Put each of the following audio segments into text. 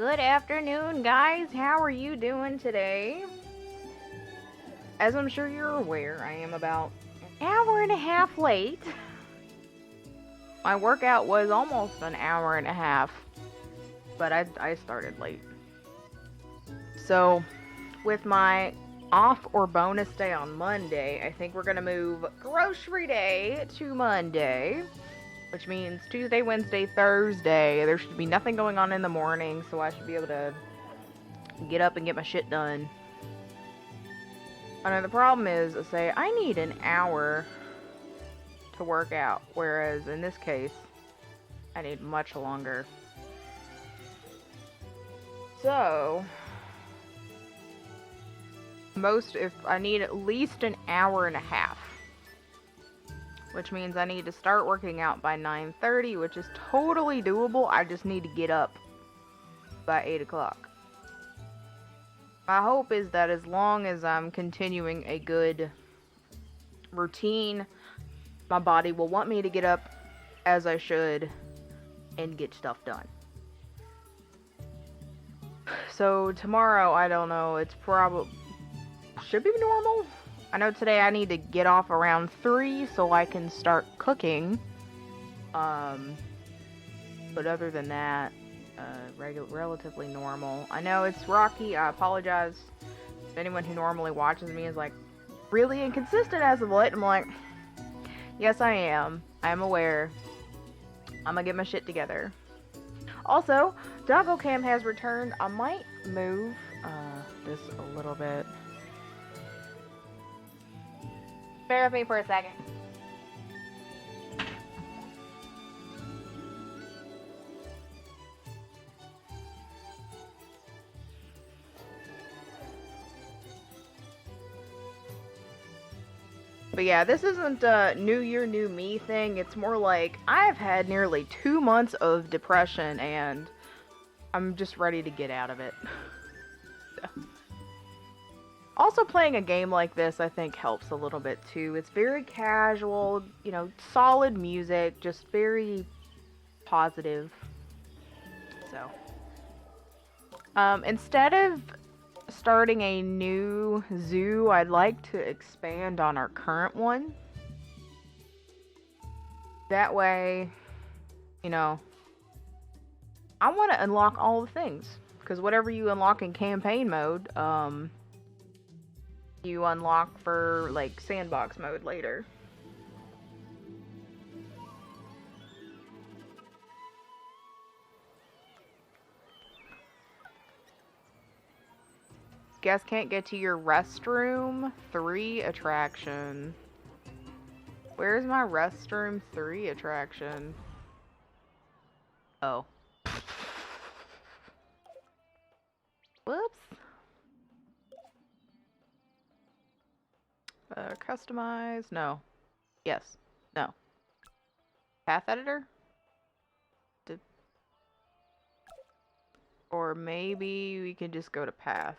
Good afternoon, guys. How are you doing today? As I'm sure you're aware, I am about an hour and a half late. My workout was almost an hour and a half, but I started late. So, with my off or bonus day on Monday, I think we're gonna move grocery day to Monday, which means Tuesday, Wednesday, Thursday, there should be nothing going on in the morning, so I should be able to get up and get my shit done. I know the problem is, say, I need an hour to work out, whereas in this case, I need much longer. So, if I need at least an hour and a half, which means I need to start working out by 9:30, which is totally doable. I just need to get up by 8 o'clock. My hope is that as long as I'm continuing a good routine, my body will want me to get up as I should and get stuff done. So tomorrow, I don't know, it's probably should be normal. I know today I need to get off around 3 so I can start cooking. But other than that, relatively normal. I know it's rocky. I apologize if anyone who normally watches me is like really inconsistent as of late. I'm like, yes, I am. I am aware. I'm gonna get my shit together. Also, Doggo Cam has returned. I might move this a little bit. Bear with me for a second. But yeah, this isn't a new year, new me thing. It's more like I've had nearly 2 months of depression and I'm just ready to get out of it. Also, playing a game like this, I think, helps a little bit too. It's very casual, you know, solid music, just very positive. So, instead of starting a new zoo, I'd like to expand on our current one. That way, you know, I want to unlock all the things. Because whatever you unlock in campaign mode, you unlock for, like, sandbox mode later. Guess can't get to your restroom 3 attraction. Where's my restroom 3 attraction? Oh. Whoops. Customize? No. Yes. No. Path editor? Or maybe we can just go to path.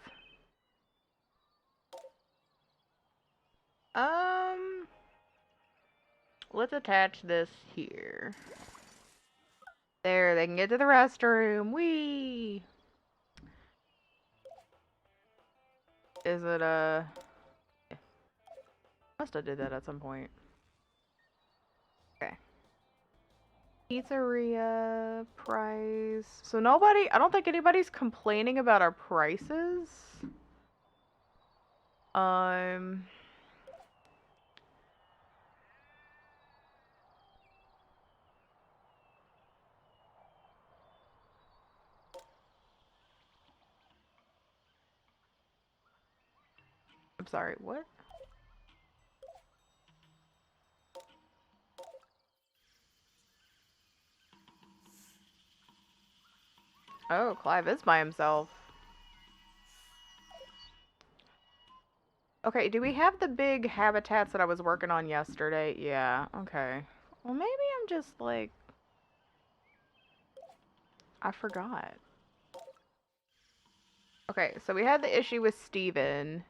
Let's attach this here. There, they can get to the restroom. Whee! Is it must have did that at some point. Okay. Pizzeria price. So I don't think anybody's complaining about our prices. I'm sorry, what? Oh, Clive is by himself. Okay, do we have the big habitats that I was working on yesterday? Yeah, okay. Well, maybe I'm just like... I forgot. Okay, so we had the issue with Steven.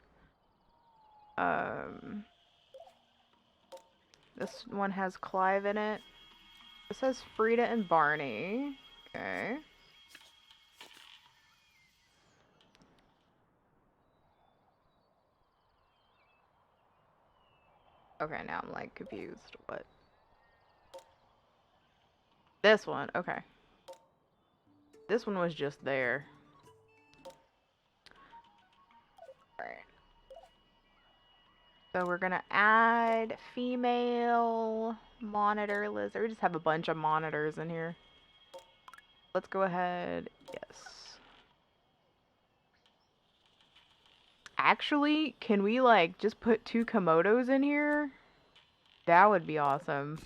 This one has Clive in it. This has Frida and Barney. Okay. Okay, now I'm like confused. What? This one, okay. This one was just there. Alright. So we're gonna add female monitor lizard. We just have a bunch of monitors in here. Let's go ahead. Yes. Actually, can we like just put 2 Komodos in here? That would be awesome.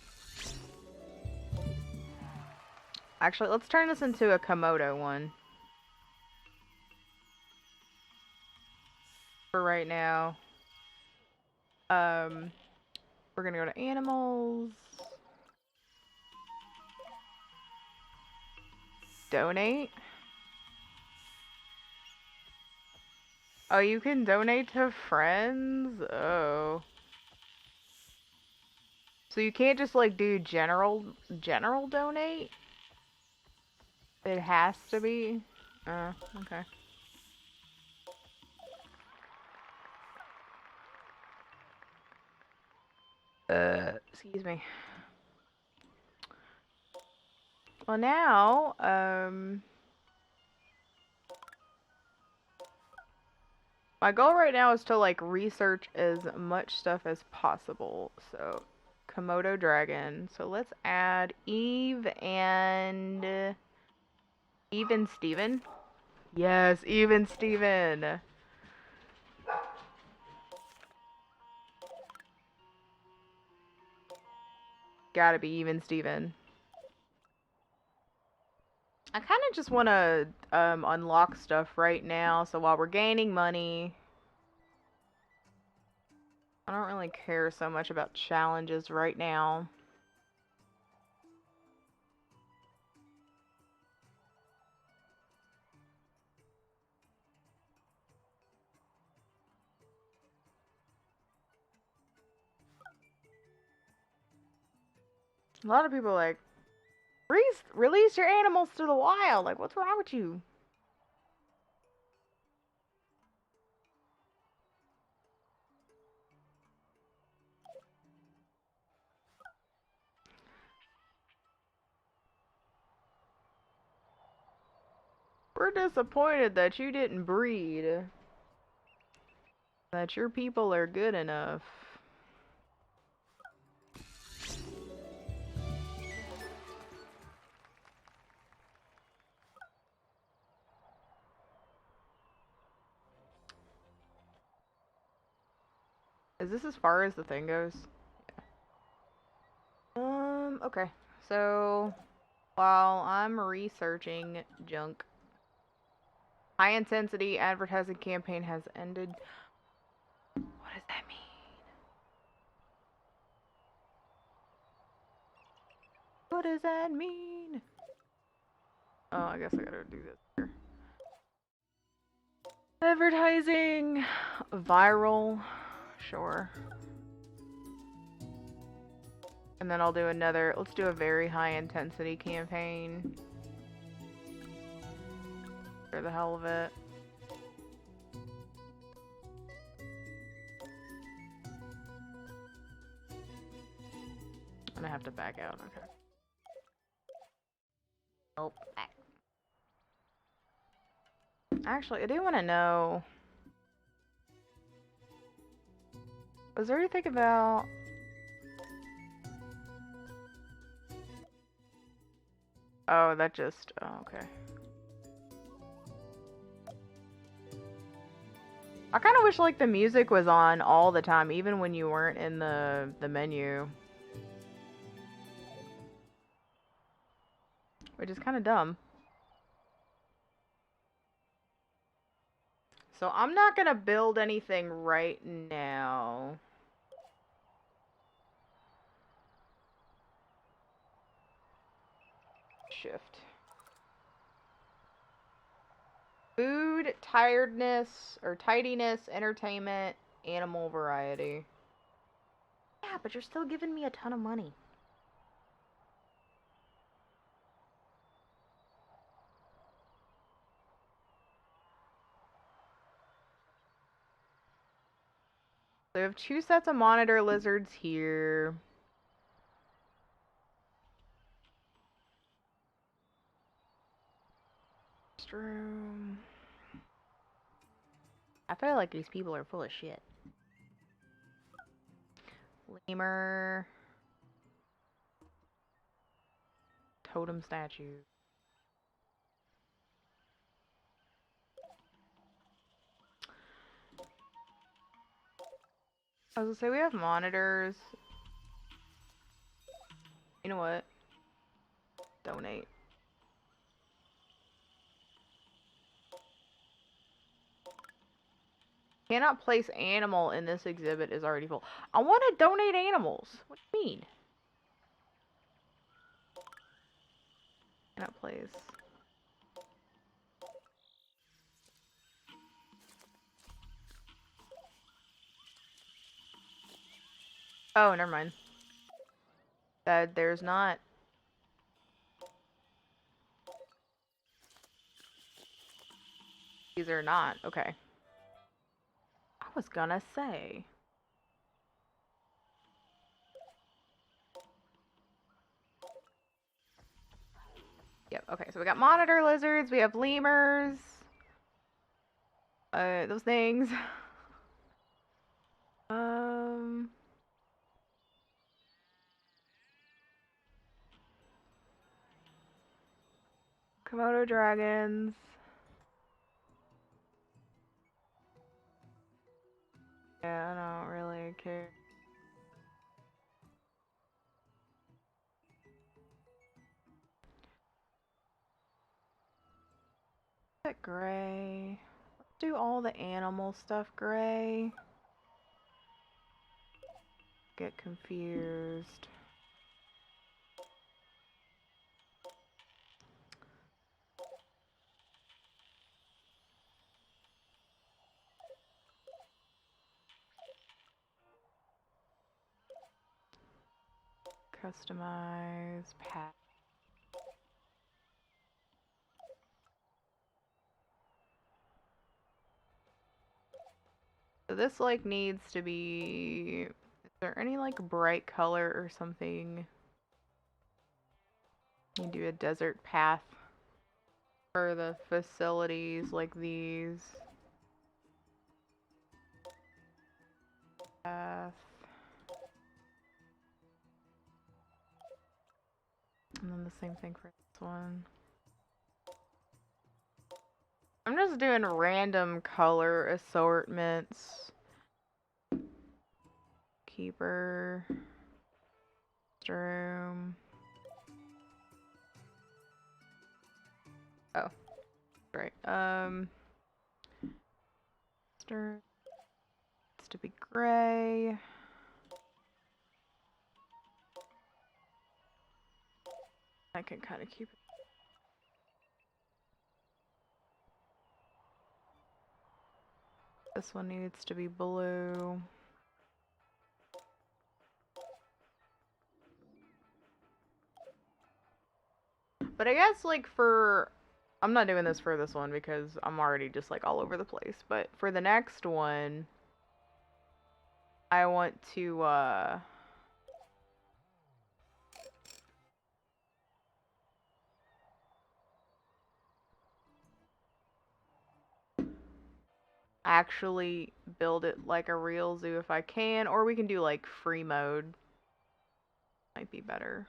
Actually, let's turn this into a Komodo one. For right now. We're gonna go to animals. Donate. Oh, you can donate to friends? Oh. So you can't just like do general donate? It has to be? Oh, okay. Excuse me. Well now, my goal right now is to like research as much stuff as possible. So, Komodo dragon. So let's add Eve and Steven. Yes, Even Steven. Gotta be Even Steven. I kind of just want to unlock stuff right now. So while we're gaining money, I don't really care so much about challenges right now. A lot of people are like, release your animals to the wild. Like, what's wrong with you? We're disappointed that you didn't breed. That your people are good enough. Is this as far as the thing goes? Yeah. Okay. So, while I'm researching junk, high intensity advertising campaign has ended. What does that mean? What does that mean? Oh, I guess I gotta do this here. Advertising. Viral. Sure. And then I'll do another. Let's do a very high intensity campaign. For the hell of it. I'm gonna have to back out. Okay. Oh, back. Actually, I do want to know. Was there anything about? Oh, that just. Oh, okay. I kind of wish like the music was on all the time, even when you weren't in the menu. Which is kind of dumb. So I'm not gonna build anything right now. Shift. Food, tiredness, or tidiness, entertainment, animal variety. Yeah, but you're still giving me a ton of money. We have 2 sets of monitor lizards here. Room. I feel like these people are full of shit. Lemur. Totem statue. I was gonna say we have monitors. You know what? Donate. Cannot place animal in this exhibit is already full. I want to donate animals. What do you mean? Cannot place. Oh, never mind. There's not. These are not. Okay. I was gonna say. Yep, okay, so we got monitor lizards, we have lemurs. Those things. Komodo dragons. Yeah, I don't really care. That gray. Let's do all the animal stuff gray. Get confused. Customize path. So this like needs to be. Is there any like bright color or something? You do a desert path for the facilities like these. Path. And then the same thing for this one. I'm just doing random color assortments. Keeper. Room. Oh. Right. Needs to be gray. I can kind of keep it. This one needs to be blue. But I guess like for, I'm not doing this for this one because I'm already just like all over the place. But for the next one, I want to actually build it like a real zoo if I can, or we can do like free mode. Might be better.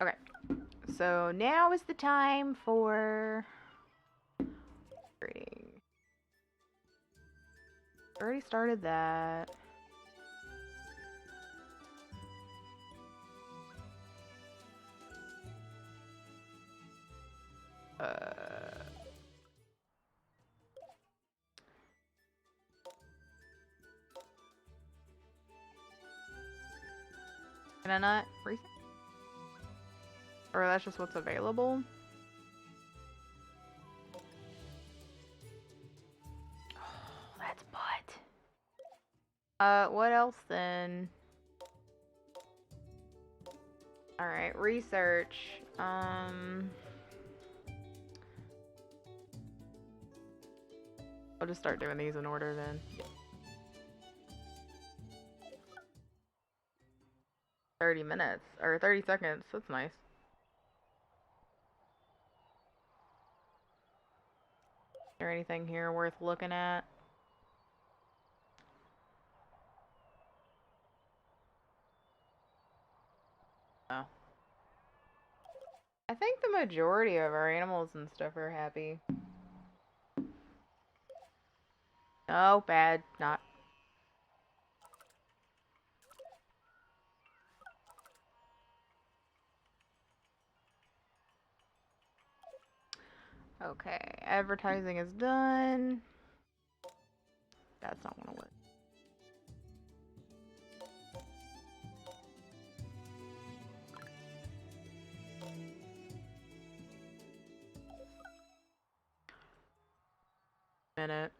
Okay, so now is the time for breeding. Already started that. Can I not reset? Or that's just what's available? Oh, that's butt. What else then? Alright, research. I'll just start doing these in order then. 30 minutes, or 30 seconds. That's nice. Is there anything here worth looking at? No. I think the majority of our animals and stuff are happy. Oh, bad. Not. Okay, advertising is done. That's not gonna work. Minute.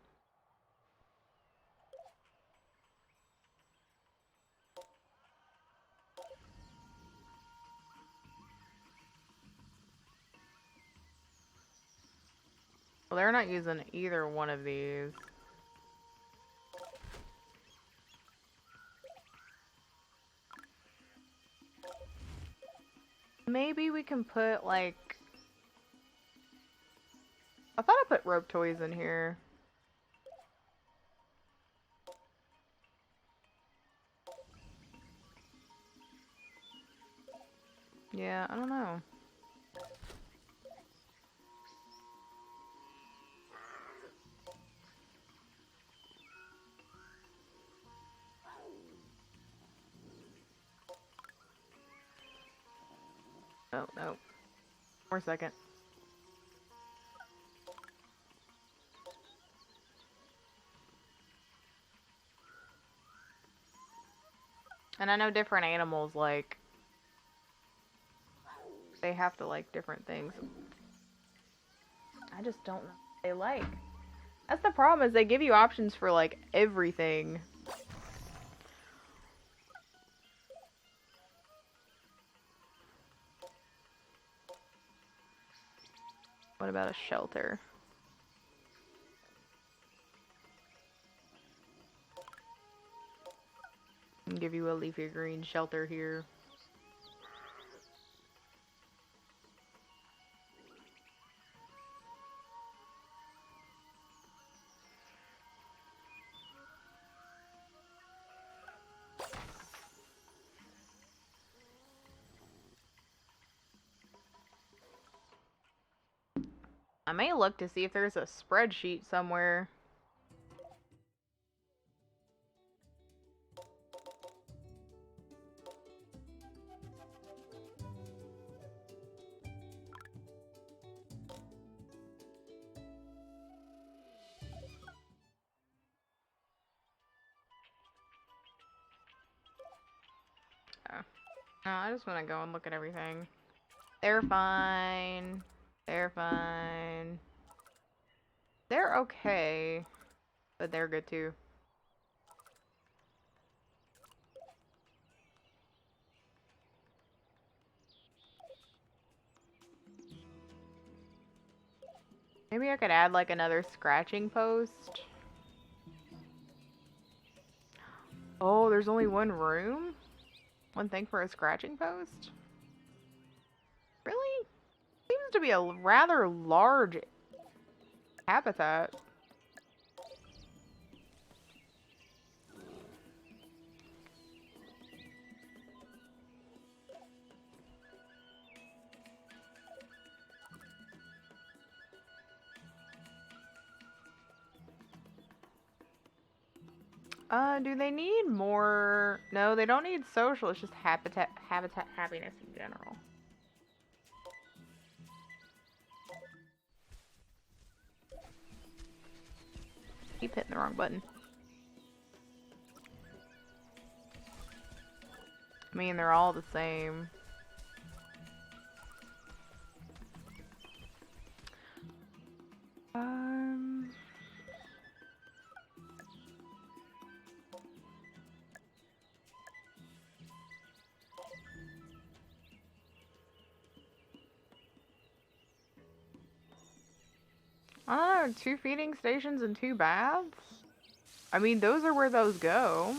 Well, they're not using either one of these. Maybe we can put, like... I thought I put rope toys in here. Yeah, I don't know. Oh, no. More second. And I know different animals, like... They have to like different things. I just don't know what they like. That's the problem, is they give you options for, like, everything. What about a shelter? I can give you a leafy green shelter here. I may look to see if there's a spreadsheet somewhere. Oh. No, I just want to go and look at everything. They're fine. They're fine. They're okay. But they're good too. Maybe I could add like another scratching post. Oh, there's only one room? One thing for a scratching post? Really? Seems to be a rather large habitat. Do they need more? No, they don't need social. It's just habitat happiness in general. Keep hitting the wrong button. I mean, they're all the same. I don't know, 2 feeding stations and 2 baths? I mean, those are where those go.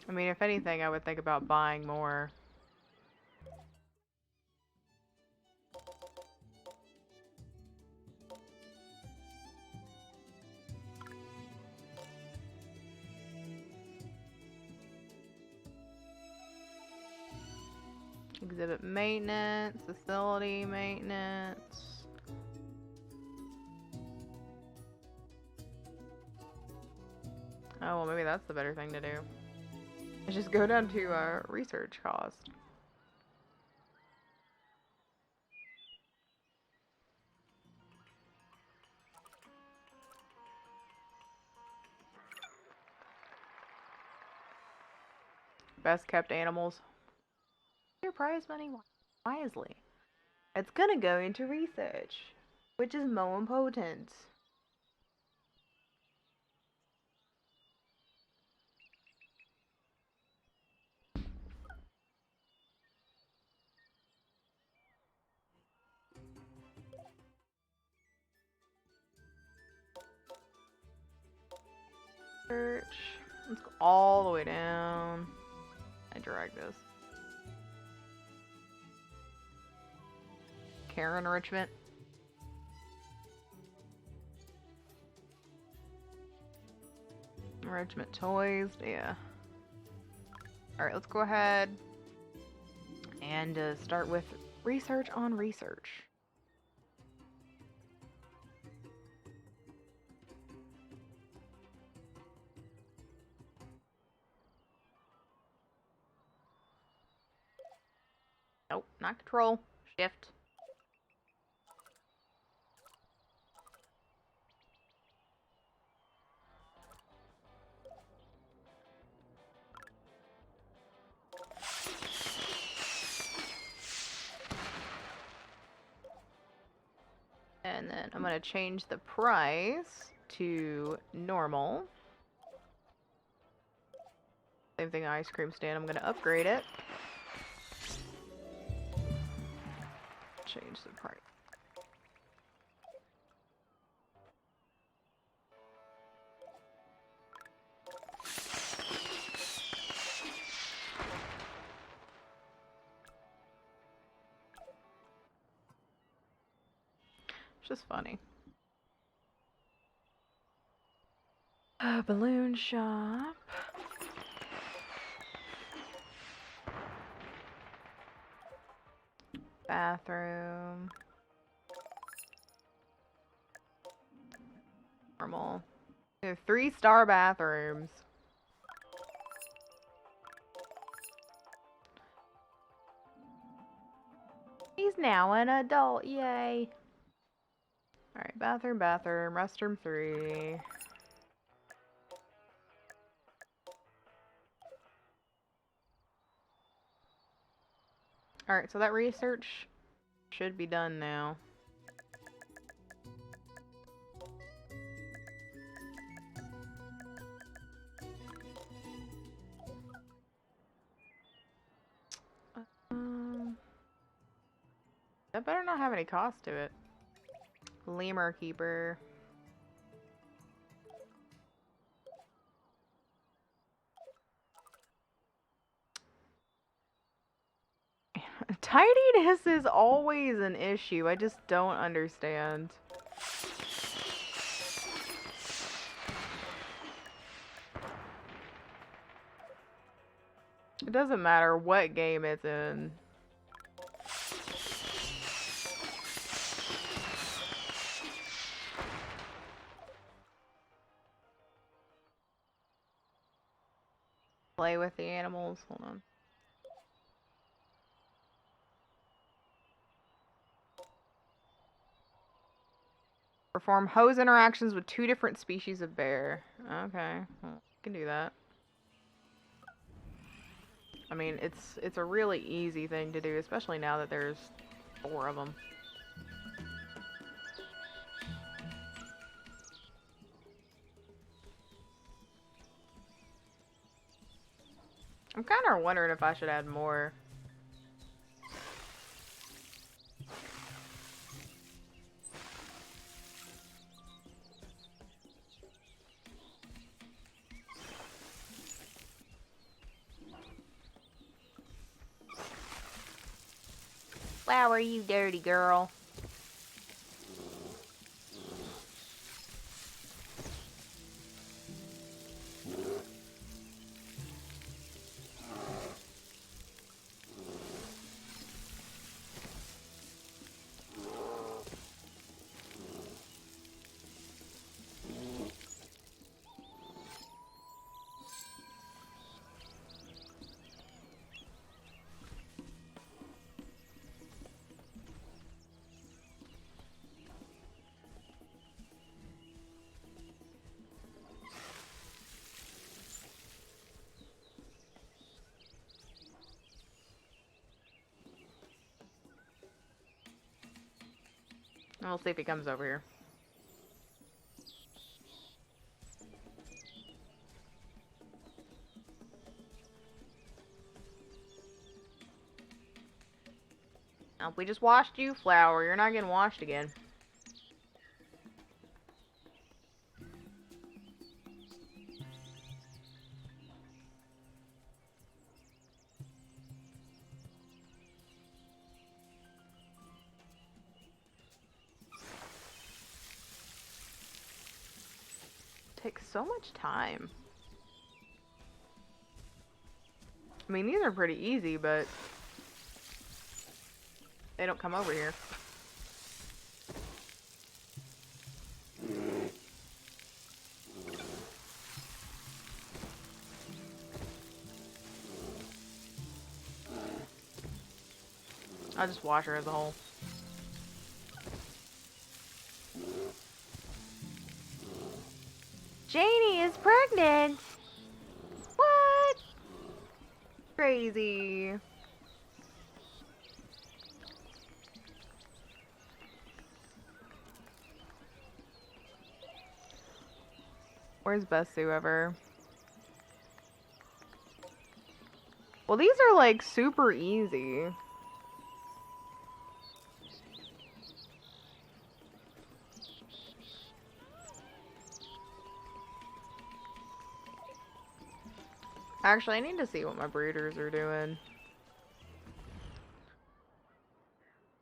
I mean, if anything, I would think about buying more. Exhibit maintenance, facility maintenance. Oh, well, maybe that's the better thing to do. Let's just go down to research cost. Best kept animals. Your prize money wisely. It's gonna go into research, which is more important. Search. Let's go all the way down. I drag this. Care enrichment. Enrichment toys, yeah. Alright, let's go ahead and start with research on research. Nope, not control. Shift. And then I'm going to change the price to normal. Same thing, ice cream stand. I'm going to upgrade it. Change the price. It's just funny. Balloon shop. Bathroom. Normal. We have 3-star bathrooms. He's now an adult, yay. Alright, bathroom, restroom 3. Alright, so that research should be done now. That better not have any cost to it. Lemur keeper. Tidiness is always an issue. I just don't understand. It doesn't matter what game it's in. Play with the animals. Hold on. Perform hose interactions with 2 different species of bear. Okay, well, I can do that. I mean, it's a really easy thing to do, especially now that there's 4 of them. I'm kind of wondering if I should add more. Flower, you dirty girl. We'll see if he comes over here. Oh, we just washed you, Flower. You're not getting washed again. Takes so much time. I mean, these are pretty easy, but they don't come over here. I'll just wash her as a whole. Janie is pregnant! What? Crazy. Where's best Sue ever? Well, these are like super easy. Actually, I need to see what my breeders are doing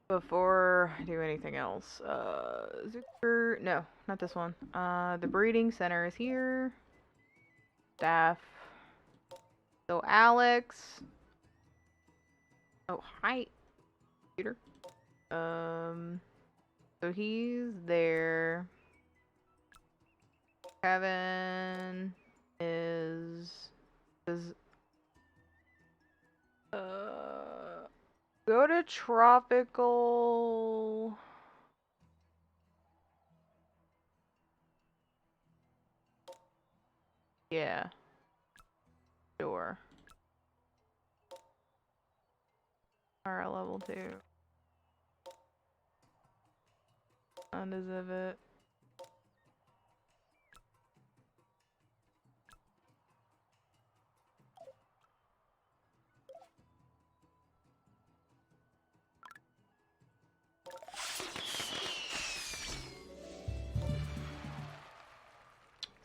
before I do anything else. Zucker, no, not this one. The breeding center is here. Staff. So Alex. Oh, hi, computer. So he's there. Kevin is go to tropical. Yeah. Sure. Alright, level 2. Undesivet.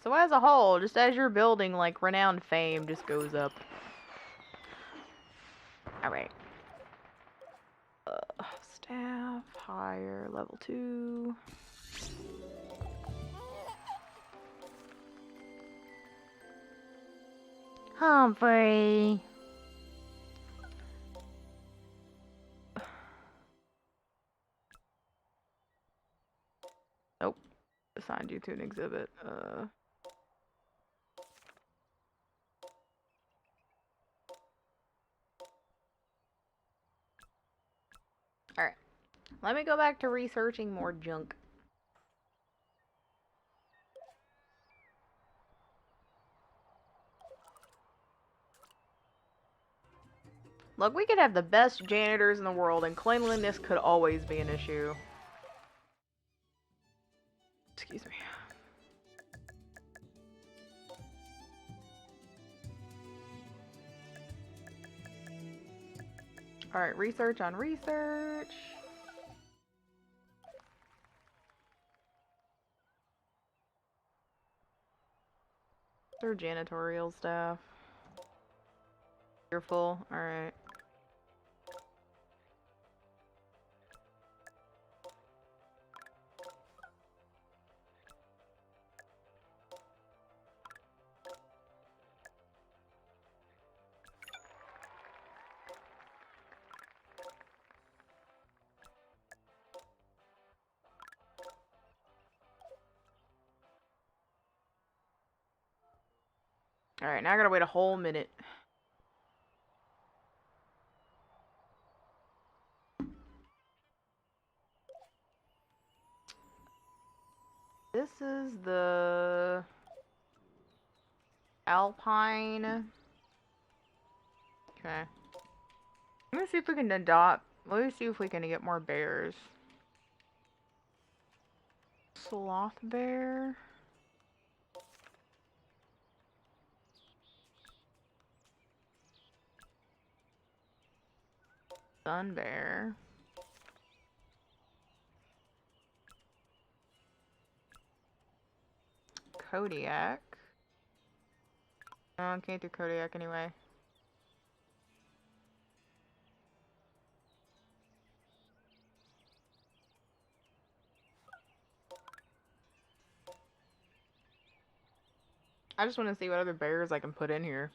So as a whole, just as you're building, like, renowned fame just goes up. Alright. Staff, higher, level 2. Humphrey. Nope. Assigned you to an exhibit. Alright. Let me go back to researching more junk. Look, we could have the best janitors in the world, and cleanliness could always be an issue. Excuse me. Alright, research on research. They're janitorial staff. You're full? Alright. Alright, now I gotta wait a whole minute. This is the Alpine. Okay. Let me see if we can adopt. Let me see if we can get more bears. Sloth bear. Sun bear. Kodiak. No, I can't do Kodiak anyway. I just want to see what other bears I can put in here.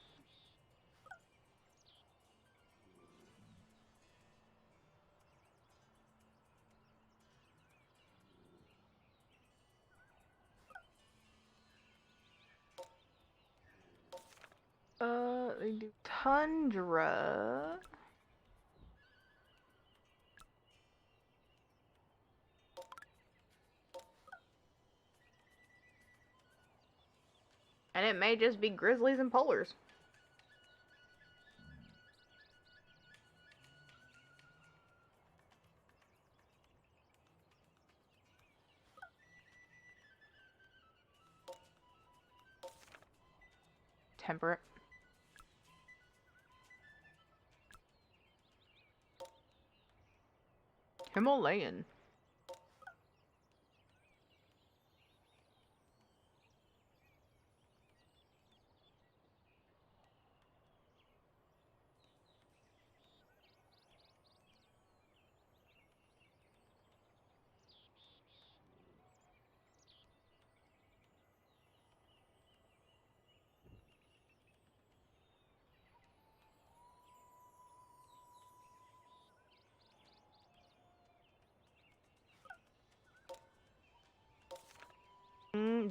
They do Tundra. And it may just be grizzlies and polars. Temperate. Himalayan.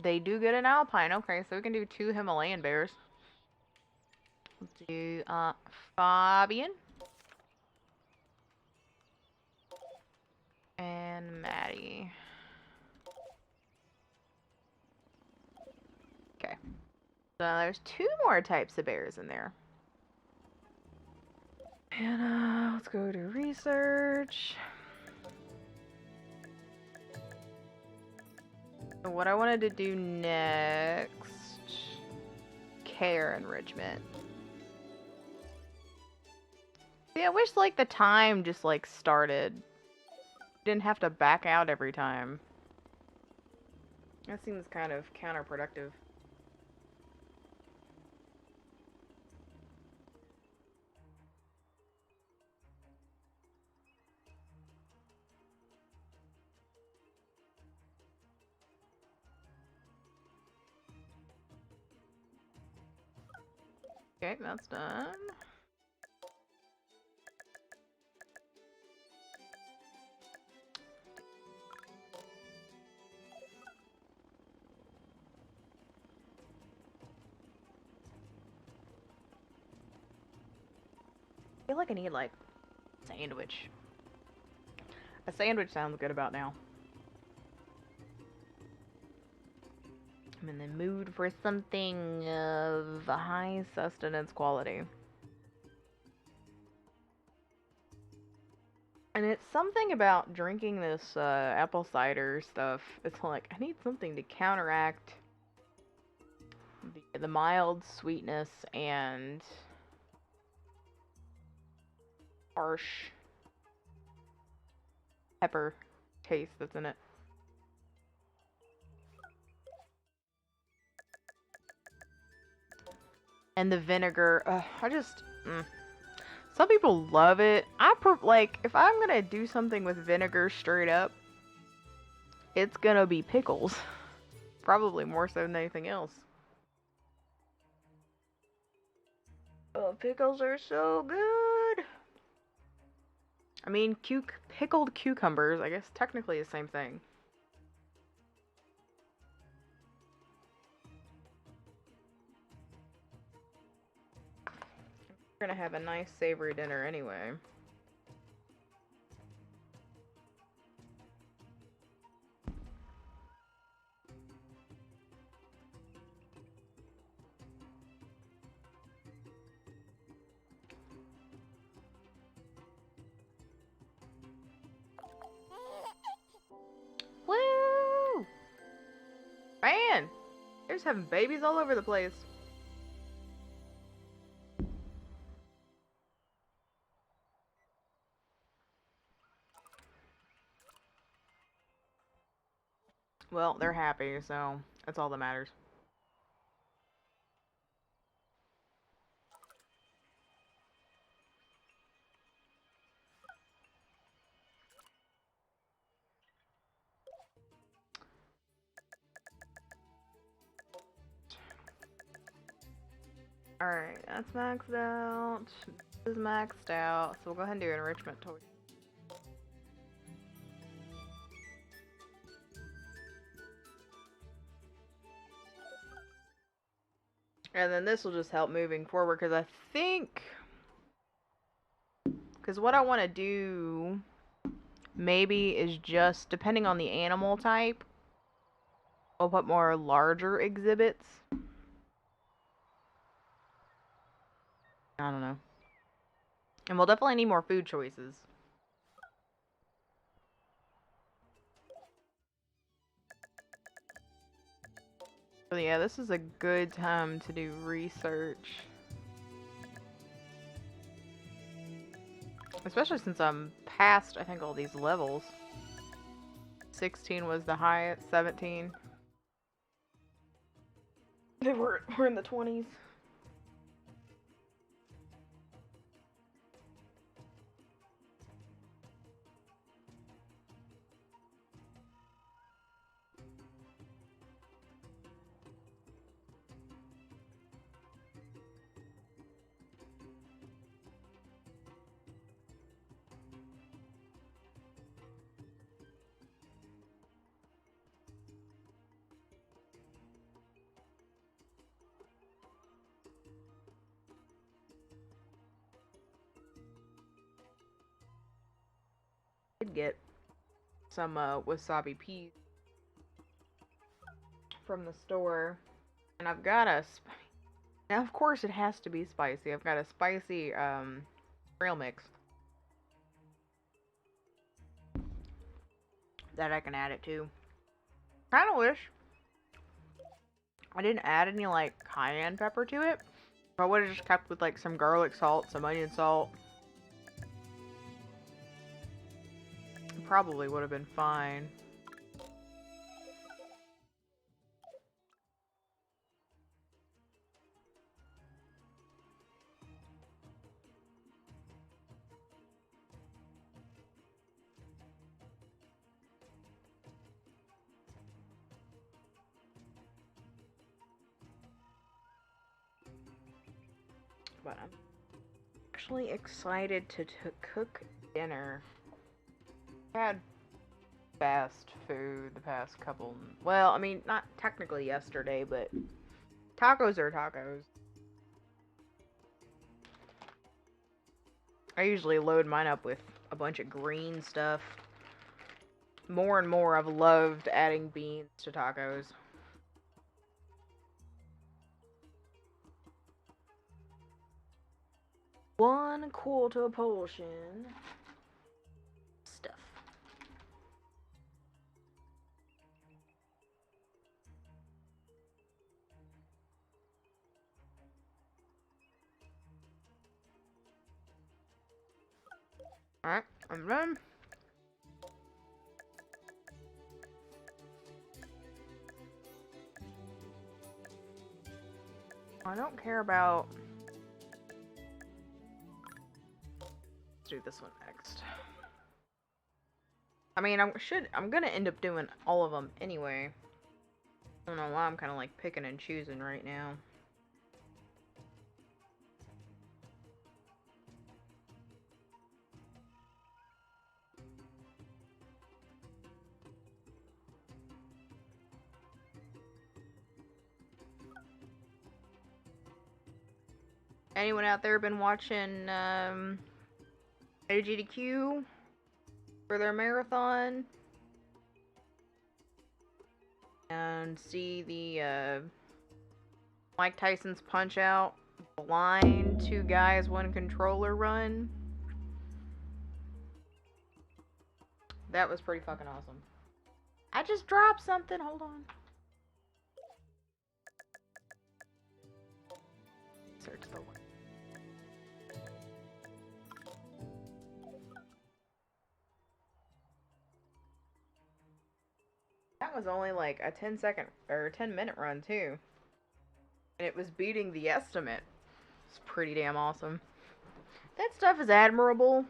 They do get an alpine. Okay, so we can do 2 Himalayan bears. Let's do Fabian and Maddie. Okay. So there's 2 more types of bears in there. And let's go to research. So what I wanted to do next, care enrichment. See, I wish like the time just like started. Didn't have to back out every time. That seems kind of counterproductive. Okay, that's done. I feel like I need like sandwich. A sandwich sounds good about now. I'm in the mood for something of high sustenance quality. And it's something about drinking this apple cider stuff. It's like, I need something to counteract the mild sweetness and harsh pepper taste that's in it. And the vinegar, I just, some people love it. Like, if I'm gonna do something with vinegar straight up, it's gonna be pickles. Probably more so than anything else. Oh, pickles are so good. I mean, pickled cucumbers, I guess technically the same thing. We're gonna have a nice savory dinner anyway. Woo! Man! They're just having babies all over the place. Well, they're happy, so that's all that matters. Alright, that's maxed out. This is maxed out, so we'll go ahead and do enrichment toy. And then this will just help moving forward, because I think... Because what I want to do, maybe, is just, depending on the animal type, I'll put more larger exhibits. I don't know. And we'll definitely need more food choices. So yeah, this is a good time to do research. Especially since I'm past, I think, all these levels. 16 was the highest, 17. We're in the 20s. Did get some wasabi peas from the store, and I've got a now of course it has to be spicy. I've got a spicy trail mix that I can add it to. Kind of wish I didn't add any like cayenne pepper to it. I would have just kept with like some garlic salt, some onion salt. Probably would have been fine. But I'm actually excited to cook dinner. I had fast food the past couple... Well, I mean, not technically yesterday, but tacos are tacos. I usually load mine up with a bunch of green stuff. More and more, I've loved adding beans to tacos. One quarter portion stuff. Alright, I'm done. I don't care about... Let's do this one next. I mean, I'm gonna end up doing all of them anyway. I don't know why I'm kind of like picking and choosing right now. Anyone out there been watching AGDQ for their marathon? And see the Mike Tyson's Punch Out blind 2 guys 1 controller run? That was pretty fucking awesome. I just dropped something. Hold on. Search the word. That was only like a 10-second or 10-minute run too. And it was beating the estimate. It's pretty damn awesome. That stuff is admirable.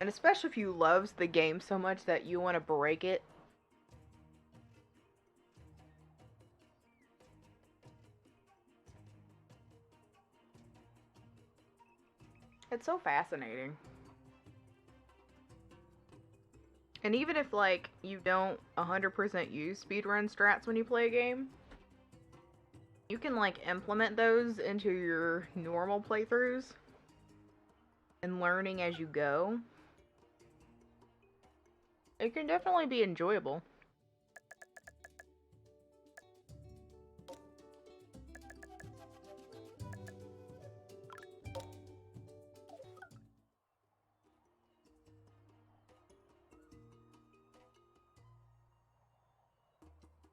And especially if you love the game so much that you want to break it. It's so fascinating. And even if, like, you don't 100% use speedrun strats when you play a game, you can, like, implement those into your normal playthroughs and learning as you go. It can definitely be enjoyable.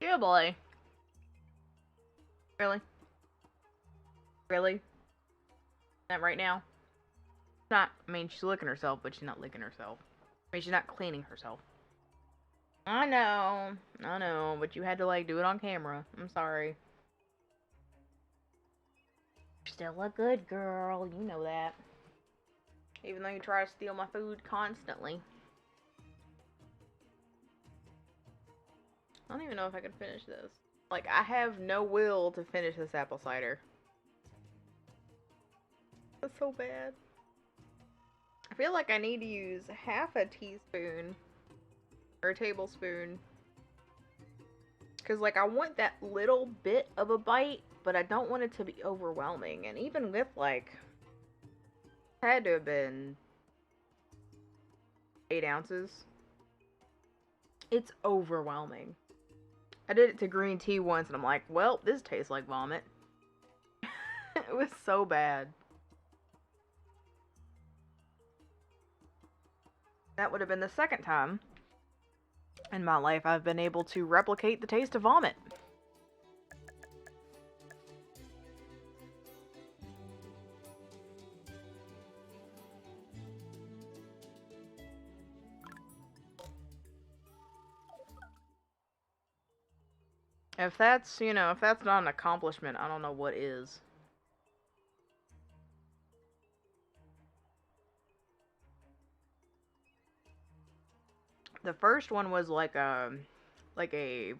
Yeah, boy. Really? Really? Not right now? Not, I mean, she's licking herself, but she's not licking herself. I mean, she's not cleaning herself. I know, but you had to, like, do it on camera. I'm sorry. You're still a good girl, you know that. Even though you try to steal my food constantly. I don't even know if I can finish this. Like, I have no will to finish this apple cider. That's so bad. I feel like I need to use half a teaspoon or a tablespoon. Because, like, I want that little bit of a bite, but I don't want it to be overwhelming. And even with, like, it had to have been 8 ounces. It's overwhelming. I did it to green tea once, and I'm like, well, this tastes like vomit. It was so bad. That would have been the second time in my life I've been able to replicate the taste of vomit. If that's, you know, if that's not an accomplishment, I don't know what is. The first one was like a, I don't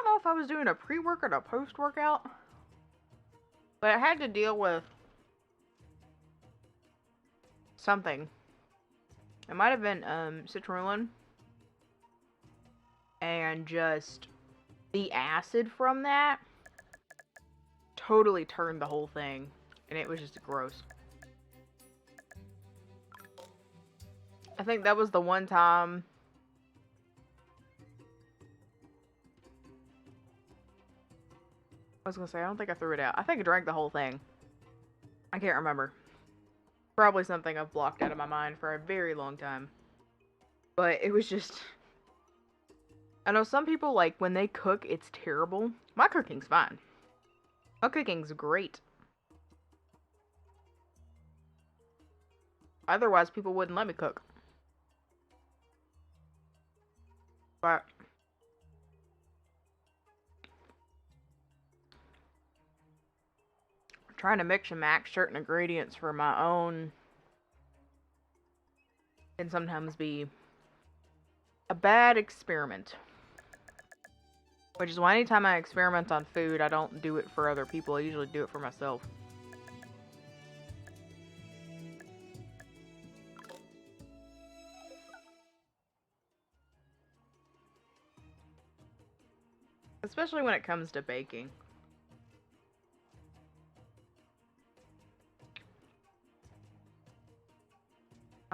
know if I was doing a pre-workout or a post-workout, but I had to deal with something. It might have been citrulline, and just the acid from that totally turned the whole thing, and it was just gross. I think that was the one time I was gonna say, I don't think I threw it out. I think I drank the whole thing. I can't remember. Probably something I've blocked out of my mind for a very long time. But it was just... I know some people, like, when they cook, it's terrible. My cooking's fine. My cooking's great. Otherwise, people wouldn't let me cook. But... trying to mix and match certain ingredients for my own can sometimes be a bad experiment. Which is why anytime I experiment on food, I don't do it for other people. I usually do it for myself. Especially when it comes to baking.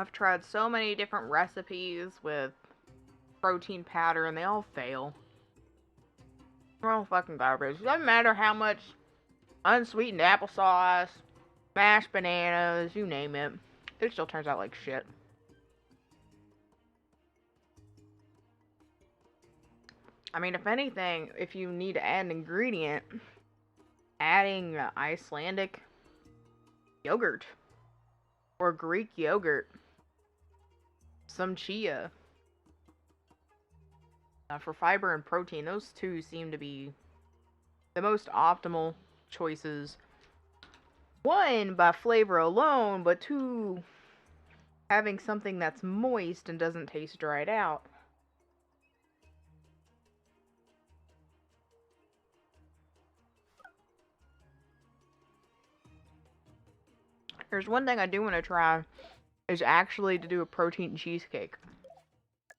I've tried so many different recipes with protein powder and they all fail. They're all fucking garbage. It doesn't matter how much unsweetened applesauce, mashed bananas, you name it. It still turns out like shit. I mean, if anything, if you need to add an ingredient, adding Icelandic yogurt or Greek yogurt, some chia. For fiber and protein, those two seem to be the most optimal choices. One, by flavor alone, but two, having something that's moist and doesn't taste dried out. There's one thing I do want to try, is actually to do a protein cheesecake.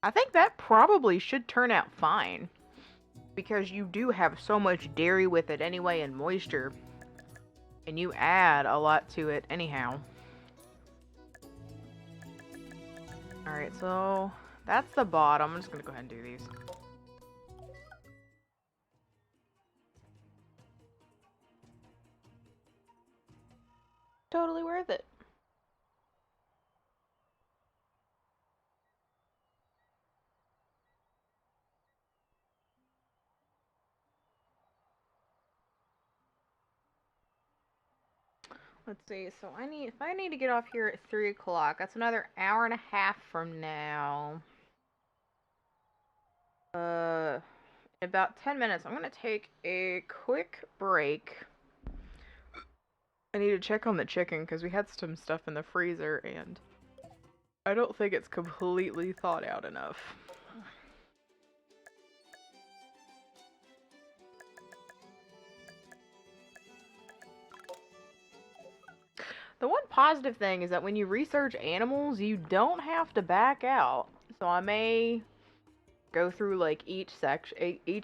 I think that probably should turn out fine, because you do have so much dairy with it anyway and moisture, and you add a lot to it anyhow. Alright, so that's the bottom. I'm just gonna go ahead and do these. Totally worth it. Let's see, so if I need to get off here at 3 o'clock, that's another hour and a half from now. In about 10 minutes, I'm gonna take a quick break. I need to check on the chicken, because we had some stuff in the freezer, and I don't think it's completely thawed out enough. The one positive thing is that when you research animals, you don't have to back out. So I may go through like each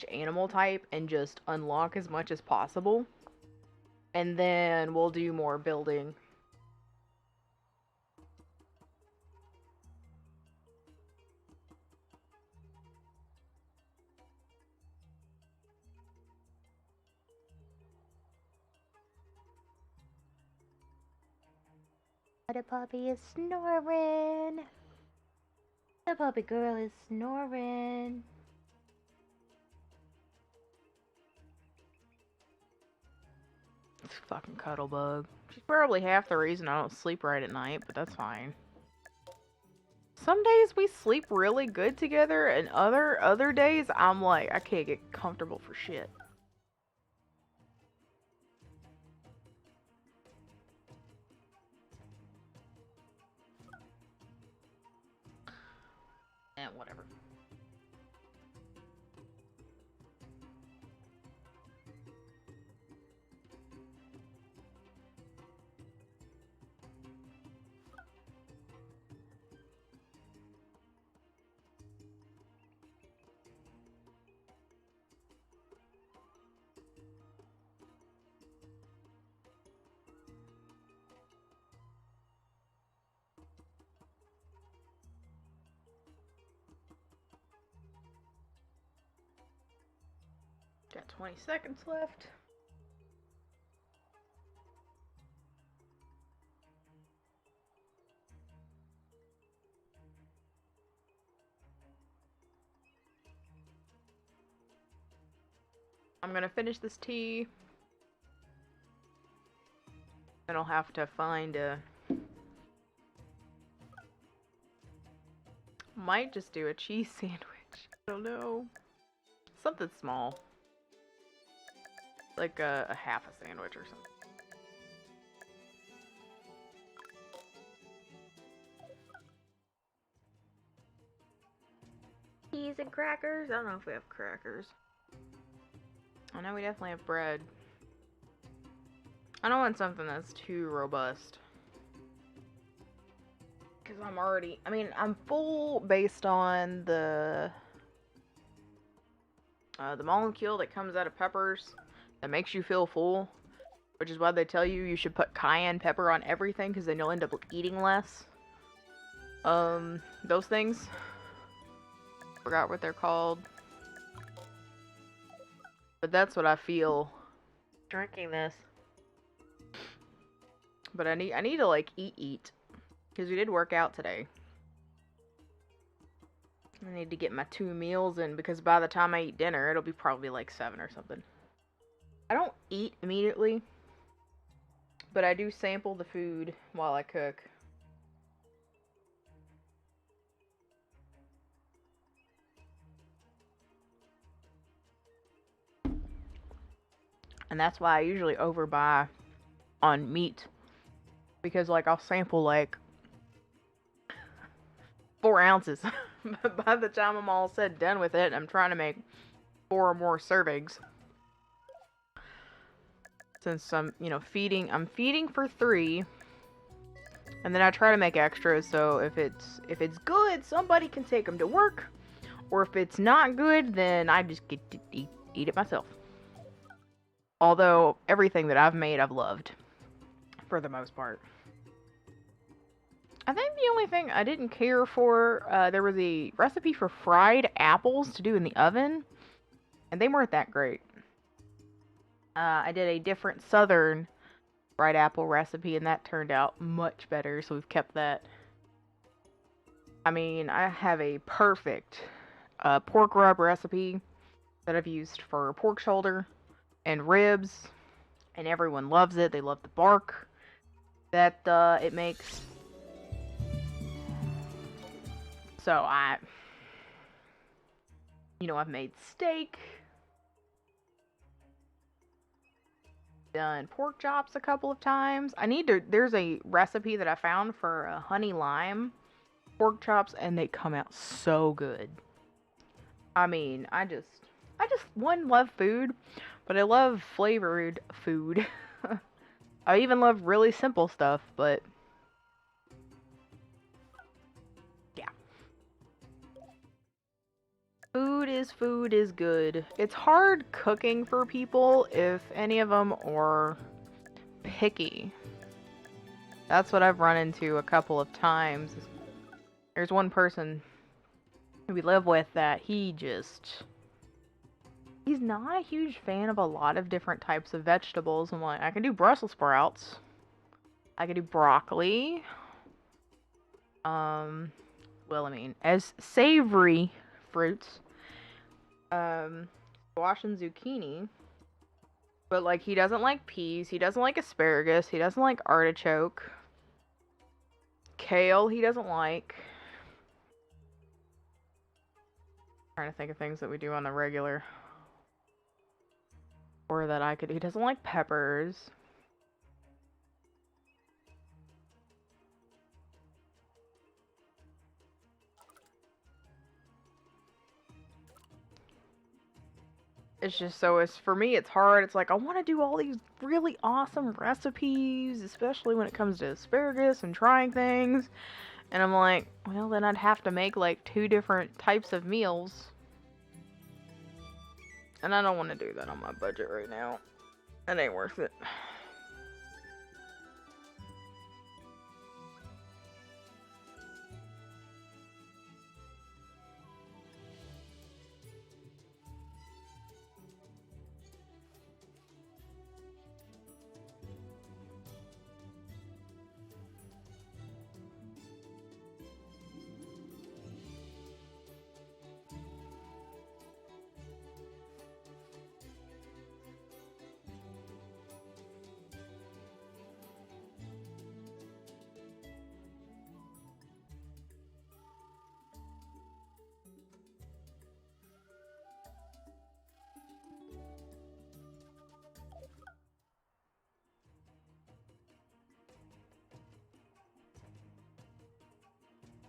animal type and just unlock as much as possible. And then we'll do more building. The puppy is snoring. The puppy girl is snoring. It's fucking Cuddlebug. She's probably half the reason I don't sleep right at night, but that's fine. Some days we sleep really good together, and other days I'm like, I can't get comfortable for shit. Whatever. Got 20 seconds left. I'm gonna finish this tea. Then I'll have to find a... Might just do a cheese sandwich. I don't know. Something small. Like a half a sandwich or something. Cheese and crackers? I don't know if we have crackers. I know we definitely have bread. I don't want something that's too robust. Because I'm already... I mean, I'm full based on the molecule that comes out of peppers that makes you feel full, which is why they tell you should put cayenne pepper on everything, because then you'll end up eating less. Those things. Forgot what they're called. But that's what I feel drinking this. But I need to like eat. Because we did work out today. I need to get my 2 meals in because by the time I eat dinner, it'll be probably like 7 or something. I don't eat immediately, but I do sample the food while I cook. And that's why I usually overbuy on meat. Because, like, I'll sample, like, 4 ounces. But by the time I'm all said done with it, I'm trying to make 4 or more servings. Since I'm, I'm feeding for 3. And then I try to make extras, so if it's good, somebody can take them to work. Or if it's not good, then I just get to eat it myself. Although, everything that I've made, I've loved. For the most part. I think the only thing I didn't care for, there was a recipe for fried apples to do in the oven. And they weren't that great. I did a different southern fried apple recipe, and that turned out much better, so we've kept that. I mean, I have a perfect pork rub recipe that I've used for pork shoulder and ribs, and everyone loves it. They love the bark that it makes. So I've made steak, done pork chops a couple of times. There's a recipe that I found for honey lime pork chops, and they come out so good. I mean, I just love food, but I love flavored food. I even love really simple stuff, but yeah. Food is good. It's hard cooking for people if any of them are picky. That's what I've run into a couple of times. There's one person who we live with that he's not a huge fan of a lot of different types of vegetables. I'm like, I can do Brussels sprouts. I can do broccoli. Well, I mean, as savory fruits, squash and zucchini. But, like, he doesn't like peas, he doesn't like asparagus, he doesn't like artichoke. Kale, he doesn't like. I'm trying to think of things that we do on the regular. Or that I could. He doesn't like peppers. It's just for me, it's hard. It's like, I want to do all these really awesome recipes, especially when it comes to asparagus and trying things. And I'm like, well, then I'd have to make like 2 different types of meals. And I don't want to do that on my budget right now. It ain't worth it.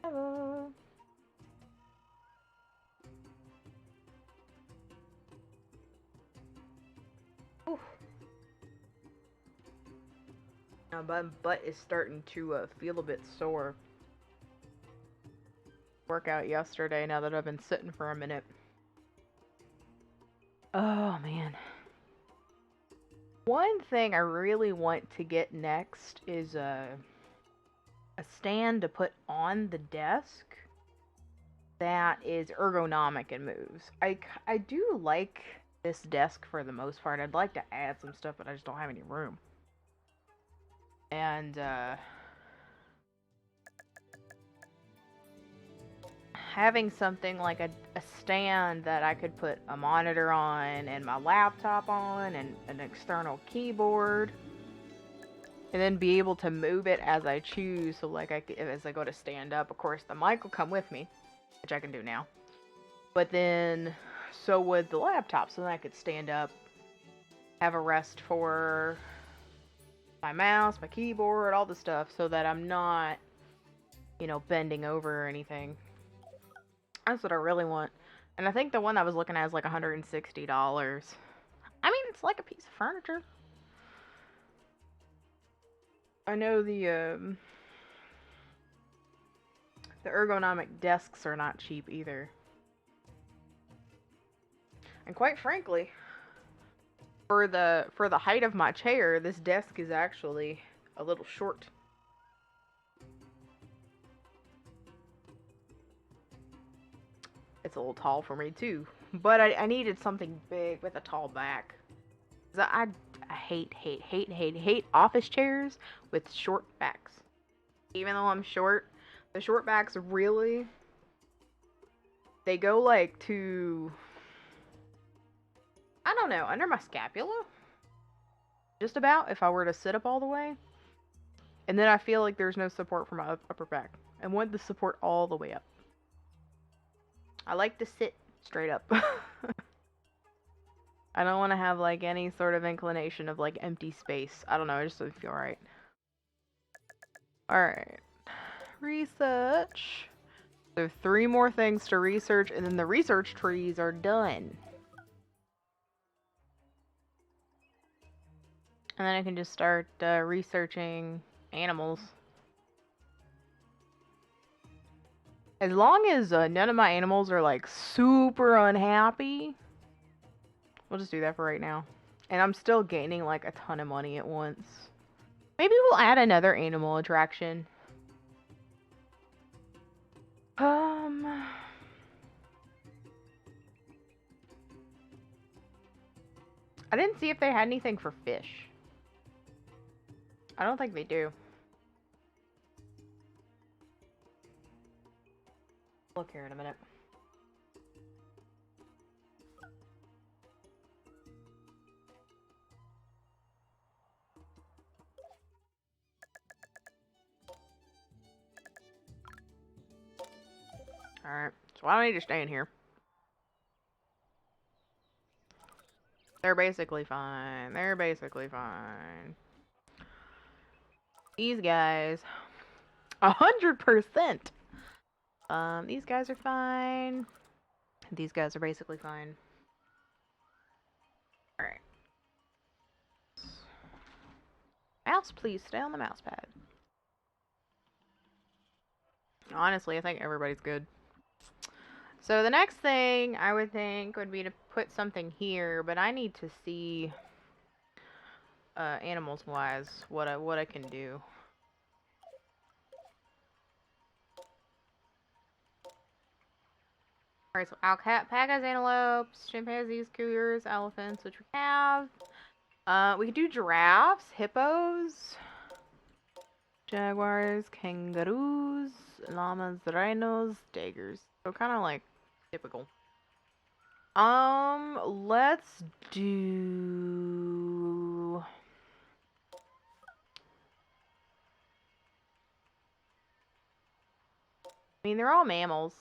Hello. Oof. Now my butt is starting to feel a bit sore. Workout yesterday now that I've been sitting for a minute. Oh man. One thing I really want to get next is a stand to put on the desk that is ergonomic and moves. I do like this desk for the most part. I'd like to add some stuff, but I just don't have any room. And having something like a stand that I could put a monitor on and my laptop on and an external keyboard, and then be able to move it as I choose. So like as I go to stand up, of course the mic will come with me, which I can do now. But then so would the laptop, so then I could stand up, have a rest for my mouse, my keyboard, all the stuff, so that I'm not, you know, bending over or anything. That's what I really want. And I think the one I was looking at is like $160. I mean, it's like a piece of furniture. I know the ergonomic desks are not cheap either. And quite frankly, for the height of my chair, this desk is actually a little short. It's a little tall for me too. But I needed something big with a tall back. I hate office chairs with short backs. Even though I'm short, the short backs really, they go like to, I don't know, under my scapula? Just about, if I were to sit up all the way. And then I feel like there's no support for my upper back. I want the support all the way up. I like to sit straight up. I don't want to have like any sort of inclination of like empty space. I don't know, it just doesn't feel right. Alright. Research. So 3 more things to research, and then the research trees are done. And then I can just start researching animals. As long as none of my animals are like super unhappy, we'll just do that for right now. And I'm still gaining like a ton of money at once. Maybe we'll add another animal attraction. I didn't see if they had anything for fish. I don't think they do. Look here in a minute. Alright, so I don't need to stay in here. They're basically fine. They're basically fine. These guys, 100%. These guys are fine. These guys are basically fine. Alright. Mouse, please stay on the mouse pad. Honestly, I think everybody's good. So the next thing I would think would be to put something here, but I need to see animals wise what I can do. Alright, so alpacas, antelopes, chimpanzees, cougars, elephants, which we have. We could do giraffes, hippos, jaguars, kangaroos, llamas, rhinos, daggers. So kind of like typical. Let's do... I mean, they're all mammals.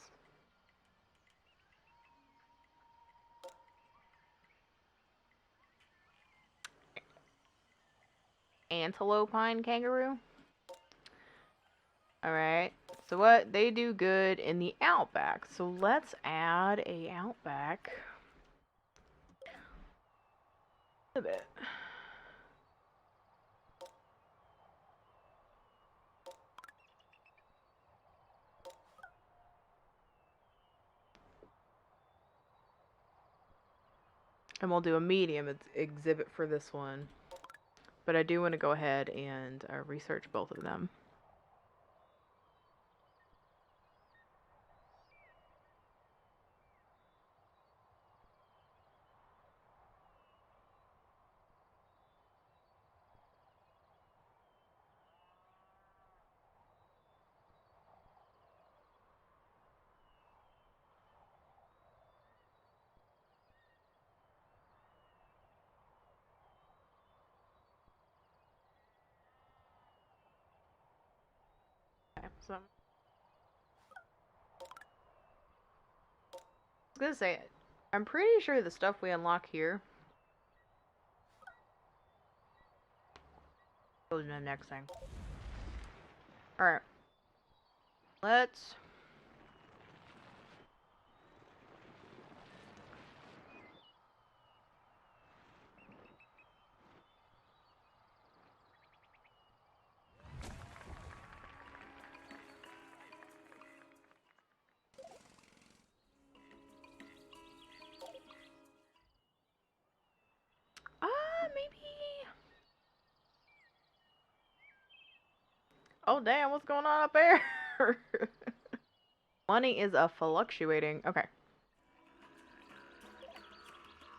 Antelopine kangaroo. Alright, so what they do good in the outback. So let's add a outback. A bit. And we'll do a medium exhibit for this one. But I do want to go ahead and research both of them. awesome. I was gonna say, I'm pretty sure the stuff we unlock here goes in the next thing. Alright. Let's... maybe... Oh, damn, what's going on up there? Money is a fluctuating. Okay.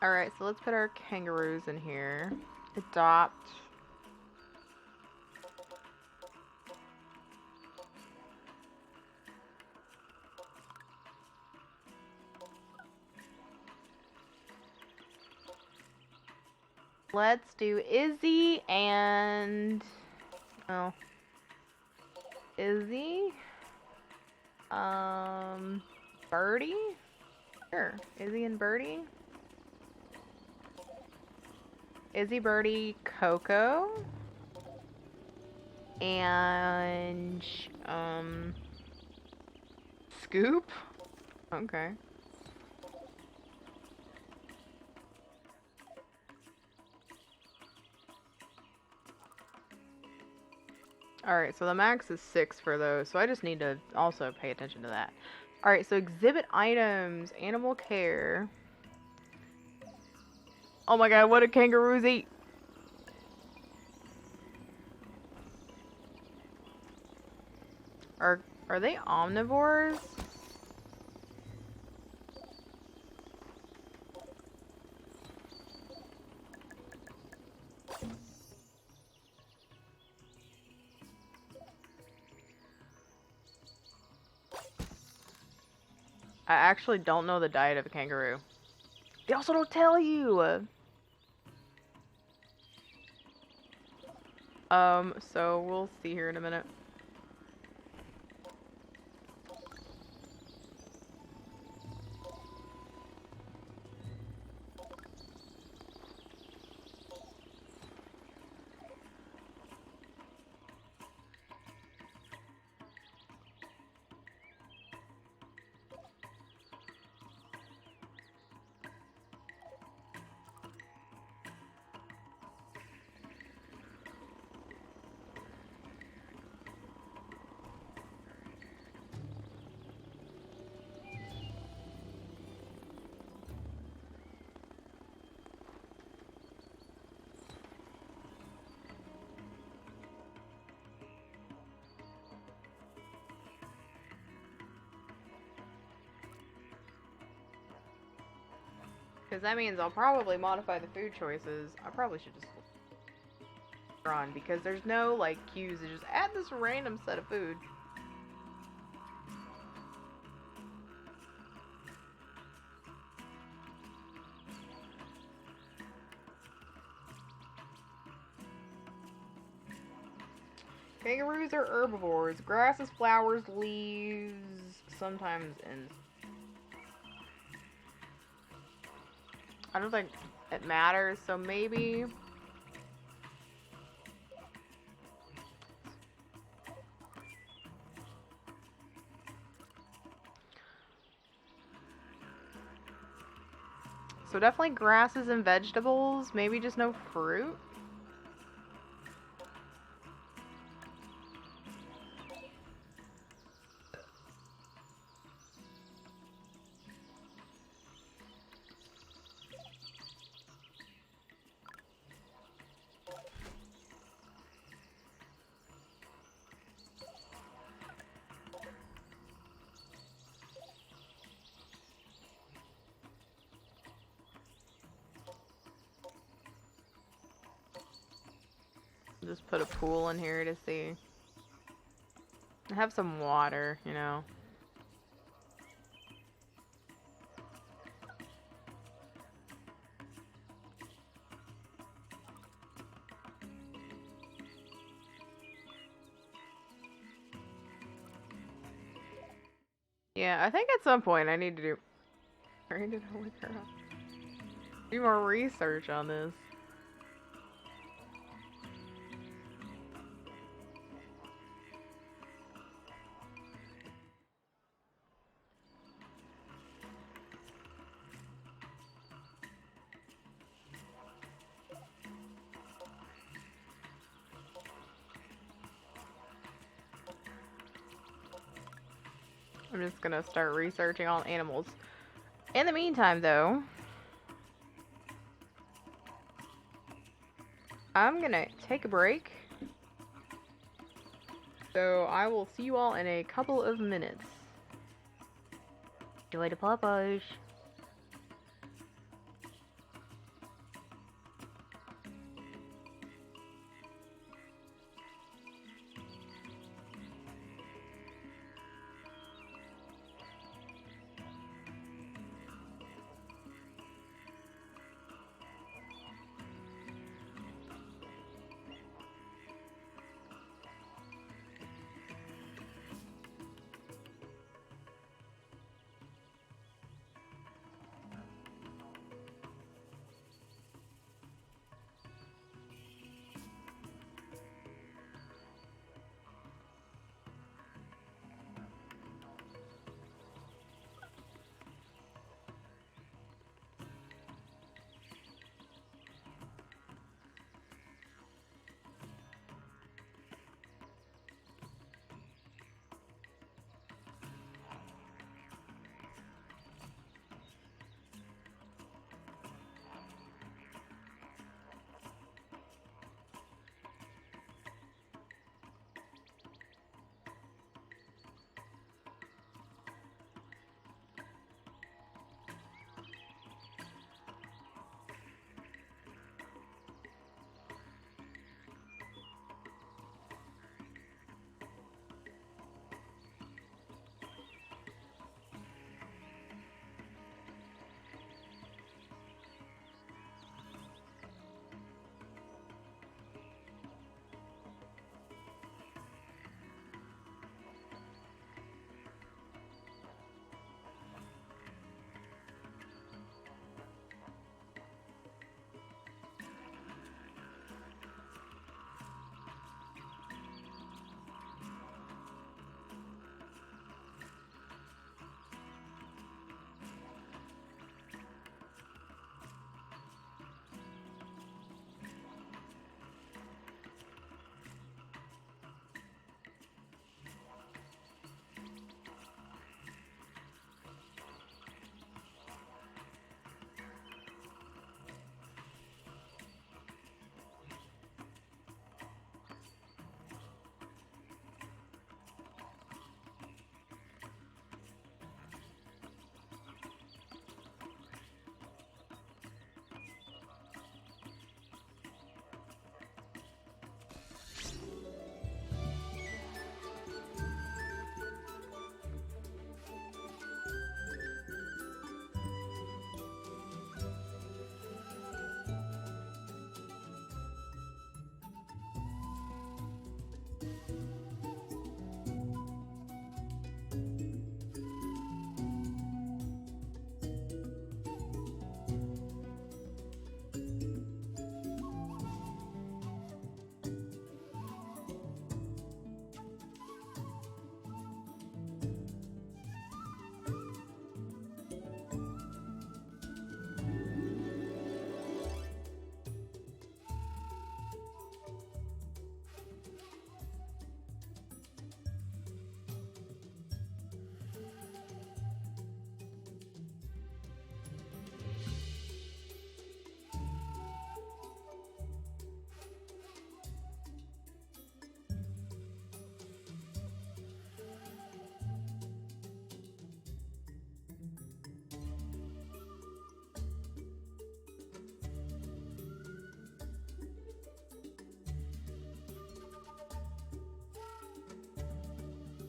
Alright, so let's put our kangaroos in here. Adopt. Let's do Izzy and... Oh. Izzy? Birdie? Sure. Izzy and Birdie? Izzy, Birdie, Coco. And... Scoop? Okay. Alright, so the max is 6 for those, so I just need to also pay attention to that. Alright, so exhibit items, animal care. Oh my god, what do kangaroos eat? Are they omnivores? I actually don't know the diet of a kangaroo. They also don't tell you! So we'll see here in a minute. Because that means I'll probably modify the food choices. I probably should just run because there's no like cues to just add this random set of food. Kangaroos are herbivores. Grasses, flowers, leaves, sometimes insects. I don't think it matters, so maybe... So definitely grasses and vegetables, maybe just no fruit? Just put a pool in here to see. Have some water, you know. Yeah, I think at some point I need to do do more research on this. I'm just gonna start researching on animals. In the meantime, though, I'm gonna take a break. So I will see you all in a couple of minutes. Enjoy the Popeyes.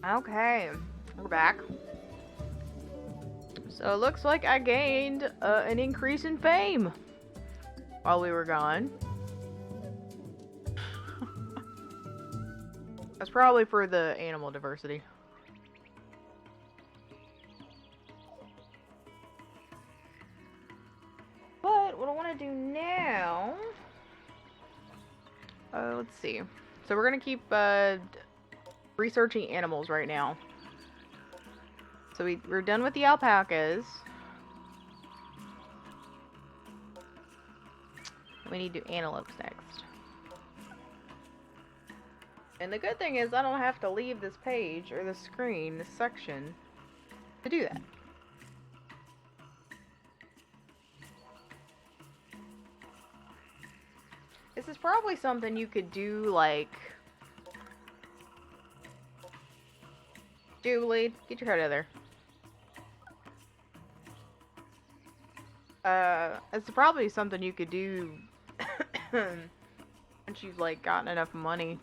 Okay, we're back. So it looks like I gained an increase in fame while we were gone. That's probably for the animal diversity. Let's see. So we're gonna keep researching animals right now. So we're done with the alpacas. We need to do antelopes next. And the good thing is I don't have to leave this page or this screen, this section, to do that. This is probably something you could do, like... Jubilee, get your head out of there. It's probably something you could do once you've, like, gotten enough money.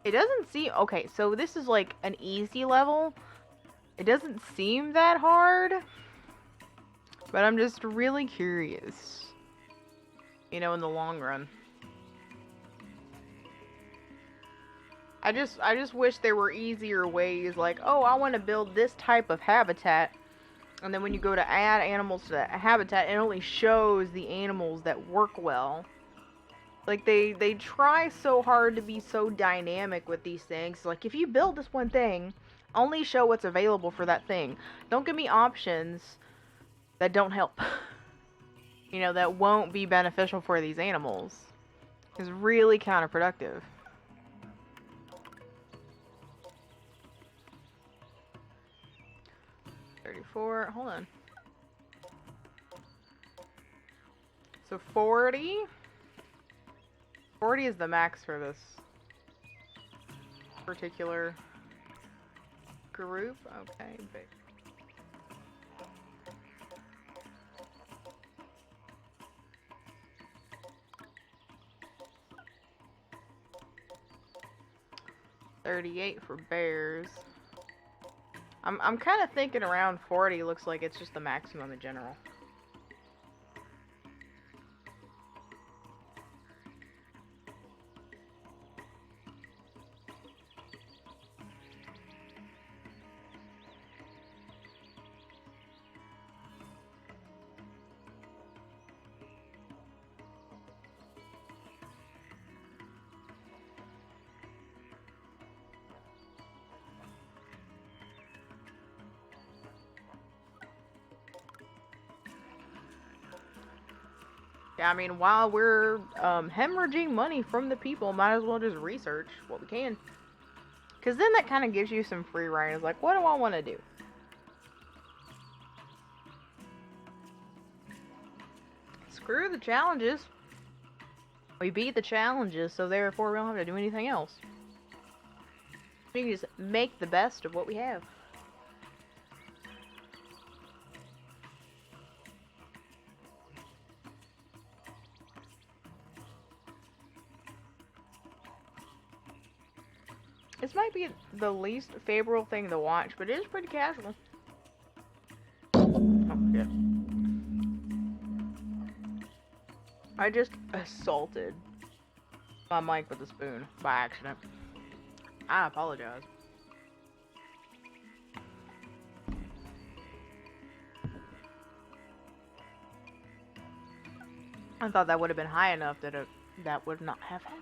It doesn't seem... Okay, so this is, like, an easy level. It doesn't seem that hard. But I'm just really curious. You know, in the long run. I just wish there were easier ways, like, oh, I want to build this type of habitat. And then when you go to add animals to that habitat, it only shows the animals that work well. Like, they try so hard to be so dynamic with these things. Like, if you build this one thing, only show what's available for that thing. Don't give me options that don't help. You know, that won't be beneficial for these animals. It's really counterproductive. Hold on. So 40. 40 is the max for this particular group. Okay, big. $38 for bears. I'm kind of thinking around 40 looks like it's just the maximum in general. Yeah, I mean, while we're hemorrhaging money from the people, might as well just research what we can. Because then that kind of gives you some free reign. It's like, what do I want to do? Screw the challenges. We beat the challenges, so therefore we don't have to do anything else. We can just make the best of what we have. This might be the least favorable thing to watch, but it is pretty casual. Oh, yeah. I just assaulted my mic with a spoon by accident. I apologize. I thought that would have been high enough that that would not have happened.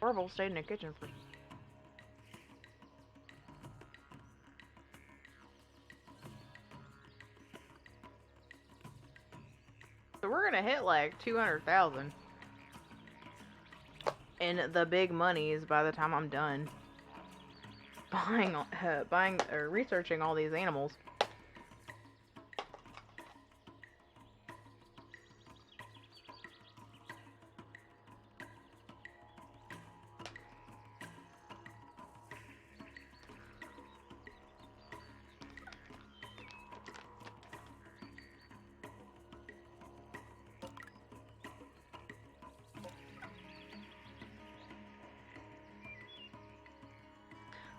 Orville stayed in the kitchen for... So we're gonna hit like 200,000 in the big monies by the time I'm done buying or researching all these animals.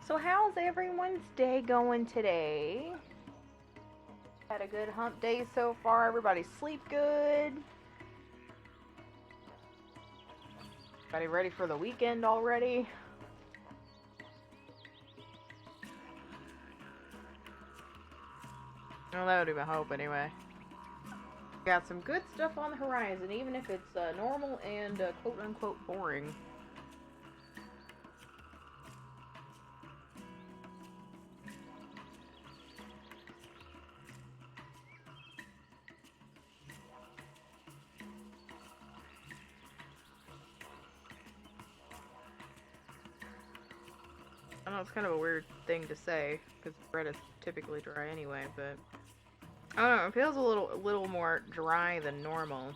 So how's everyone's day going today? Had a good hump day so far. Everybody sleep good? Everybody ready for the weekend already? Well, that would be my hope anyway. Got some good stuff on the horizon, even if it's normal and quote-unquote boring. I know it's kind of a weird thing to say, because bread is typically dry anyway, but I don't know, it feels a little more dry than normal.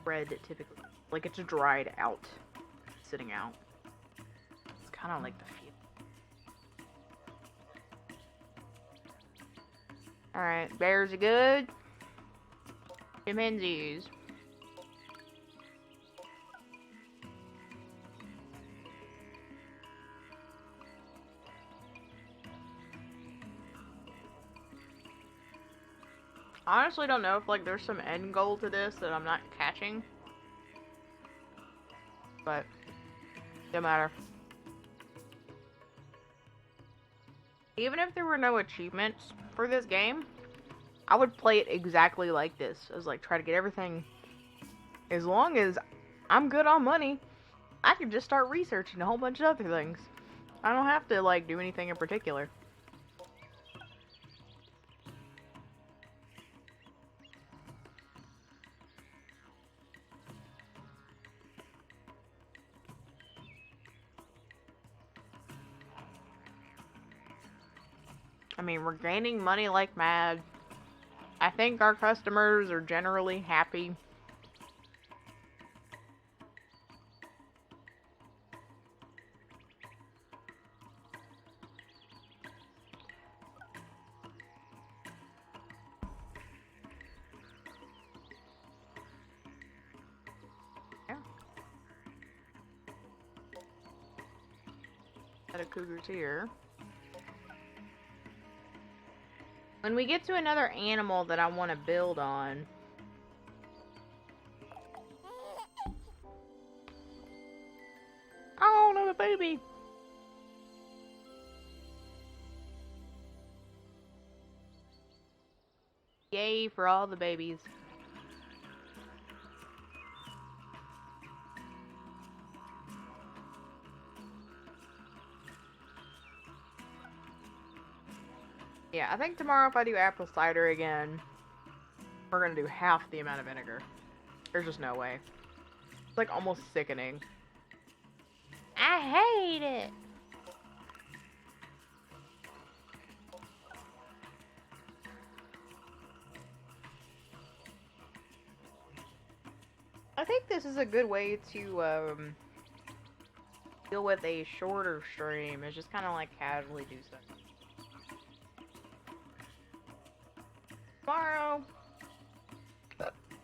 Bread typically, like it's dried out, sitting out. It's kind of like the feel. Alright, bears are good. Chimpanzees. I honestly don't know if like there's some end goal to this that I'm not catching. But don't matter. Even if there were no achievements for this game, I would play it exactly like this. As like try to get everything. As long as I'm good on money, I can just start researching a whole bunch of other things. I don't have to like do anything in particular. I mean, we're gaining money like mad. I think our customers are generally happy. Yeah. Got a cougar's here. When we get to another animal that I want to build on. Oh, no, the baby. Yay for all the babies. Yeah, I think tomorrow if I do apple cider again, we're gonna do half the amount of vinegar. There's just no way. It's like almost sickening. I hate it! I think this is a good way to deal with a shorter stream. It's just kind of like casually do stuff. Tomorrow,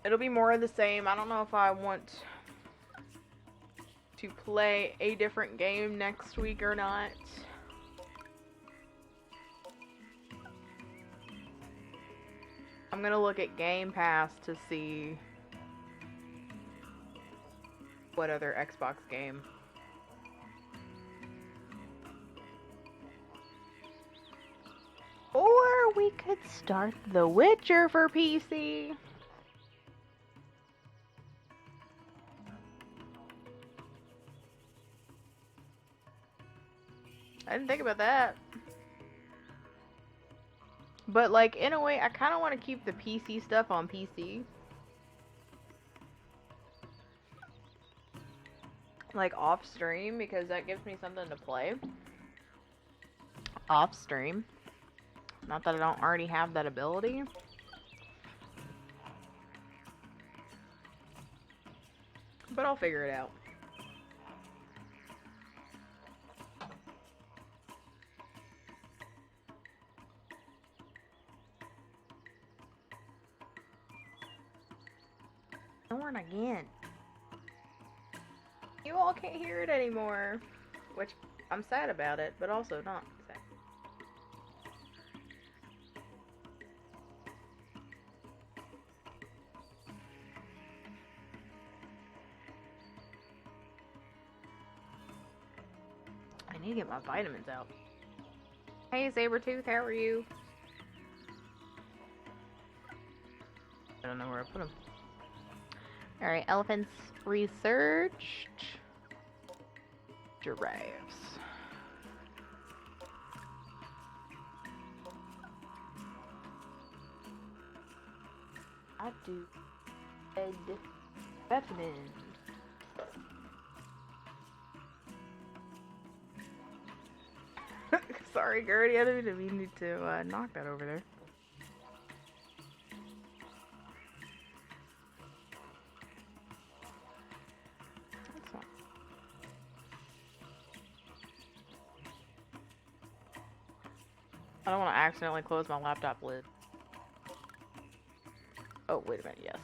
it'll be more of the same. I don't know if I want to play a different game next week or not. I'm gonna look at Game Pass to see what other Xbox game. Or we could start The Witcher for PC. I didn't think about that. But like in a way, I kind of want to keep the PC stuff on PC. Like off stream, because that gives me something to play. Off stream. Not that I don't already have that ability. But I'll figure it out. Darn again. You all can't hear it anymore. which I'm sad about it, but also not sad. I need to get my vitamins out. Hey, Sabretooth, how are you? I don't know where I put them. Alright, elephants researched. Giraffes. I do. Ed. Batman. Sorry, Gertie, I didn't mean to knock that over there. That's not... I don't want to accidentally close my laptop lid. Oh, wait a minute, yes.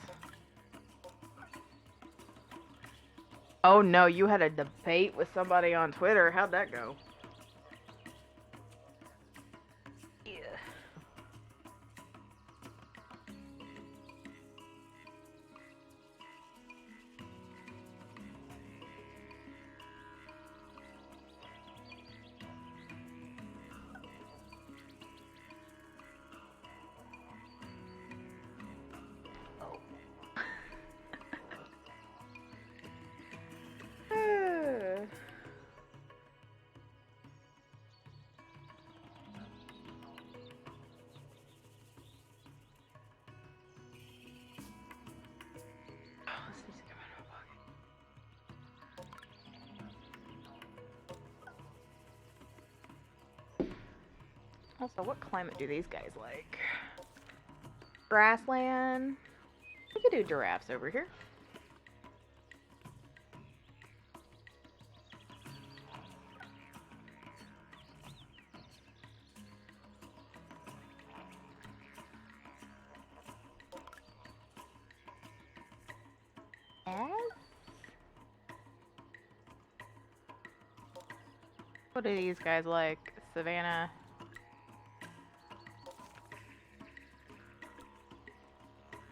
Oh no, you had a debate with somebody on Twitter. How'd that go? Also, what climate do these guys like? Grassland. We could do giraffes over here. What do these guys like? Savannah.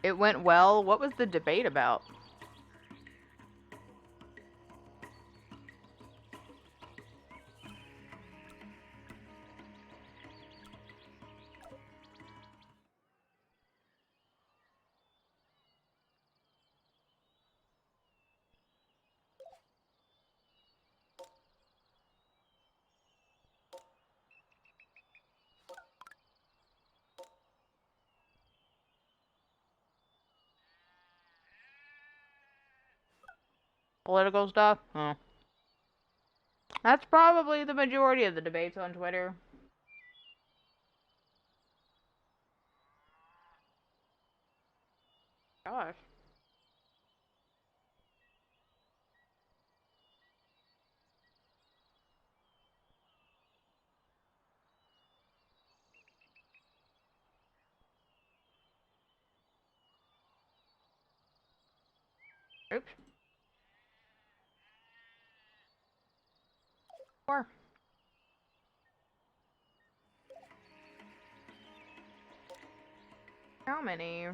It went well. What was the debate about? Political stuff? Oh. That's probably the majority of the debates on Twitter. Gosh. Oops. 4. How many?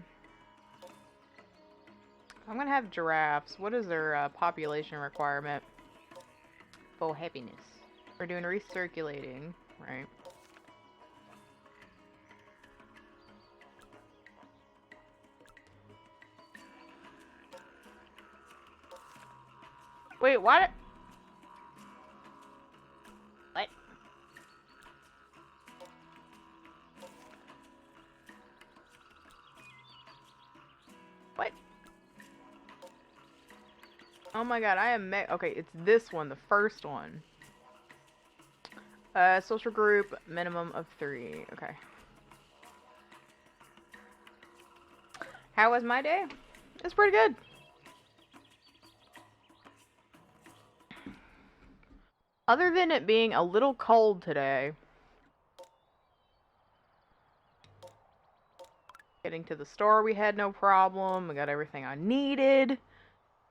I'm gonna have giraffes. What is their population requirement? Full happiness. We're doing recirculating, right? Wait, what? What? What? Oh my god, I am okay, it's this one, the first one. Social group, minimum of 3. Okay. How was my day? It's pretty good. Other than it being a little cold today. Getting to the store, we had no problem. We got everything I needed.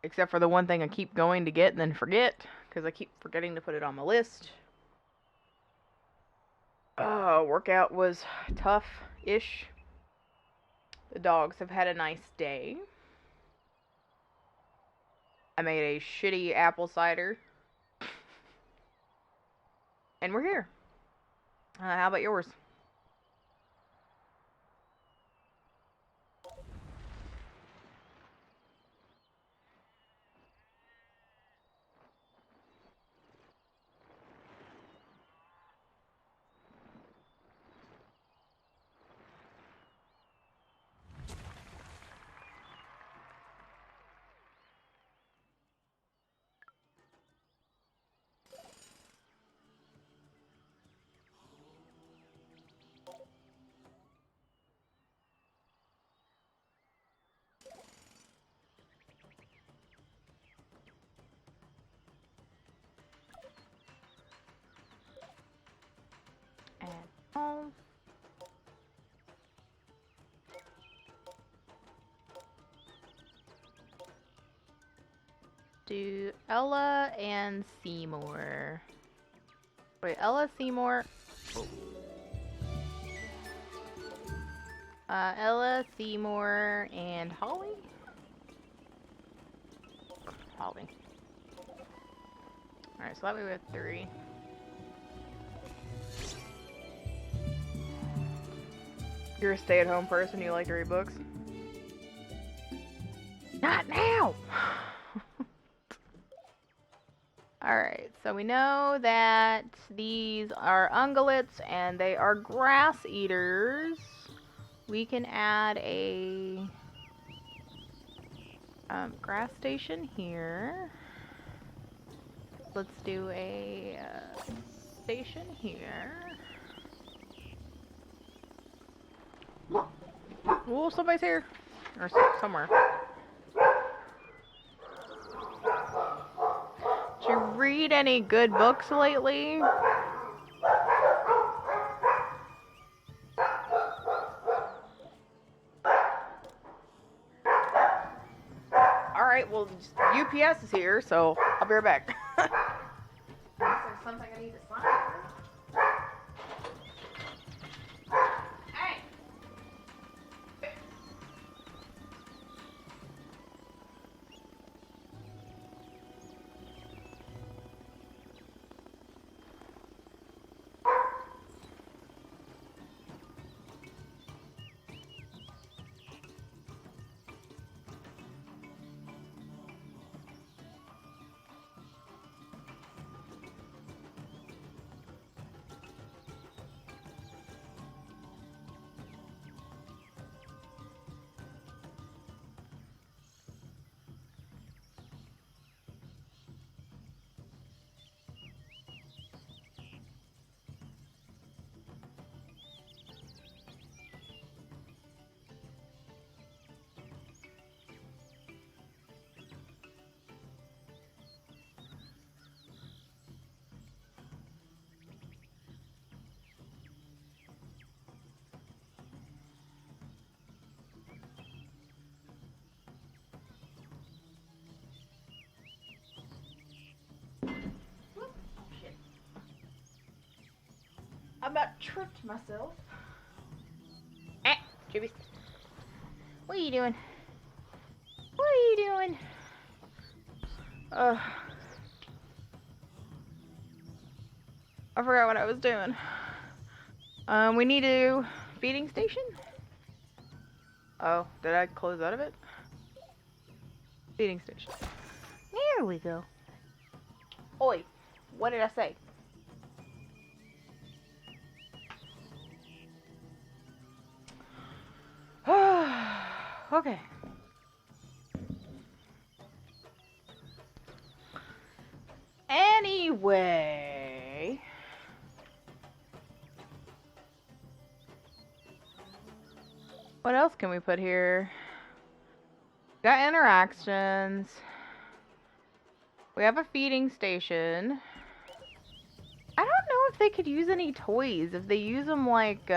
Except for the one thing I keep going to get and then forget. because I keep forgetting to put it on my list. Workout was tough-ish. The dogs have had a nice day. I made a shitty apple cider. And we're here. How about yours? And home. Do Ella and Seymour. Wait, Ella, Seymour. Oh. Ella, Seymour, and Holly? Holly. Alright, so that way we have 3. You're a stay-at-home person, you like to read books? Not now! Alright, so we know that these are ungulates and they are grass eaters. We can add a grass station here. Let's do a station here. Oh, somebody's here. Or somewhere. Did you read any good books lately? Alright, well, UPS is here, so I'll be right back. There's something I need to sign for. Hey! I about tripped myself. Eh, Jibby. What are you doing? What are you doing? I forgot what I was doing. We need a feeding station? Oh, did I close out of it? Feeding station. There we go. Oi, what did I say? Okay. Anyway. What else can we put here? Got interactions. We have a feeding station. I don't know if they could use any toys. If they use them like,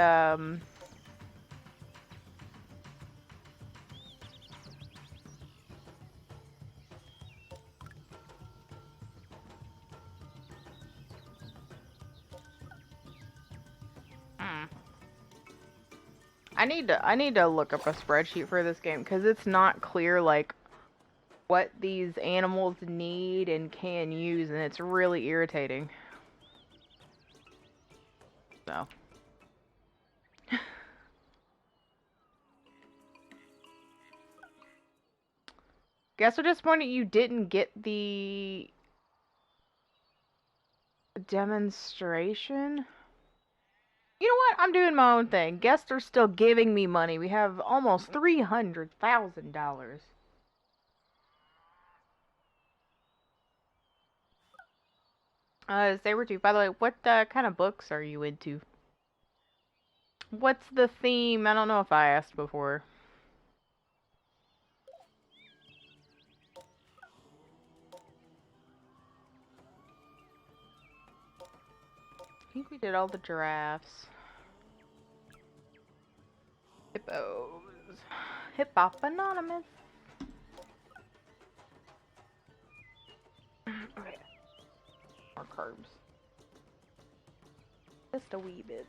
I need to look up a spreadsheet for this game because it's not clear like what these animals need and can use, and it's really irritating. So. Guess we're disappointed you didn't get the demonstration. You know what? I'm doing my own thing. Guests are still giving me money. We have almost $300,000. Sabretooth, by the way, what kind of books are you into? What's the theme? I don't know if I asked before. I think we did all the giraffes. Hippos. Hip Hop Anonymous. Okay. More carbs. Just a wee bit.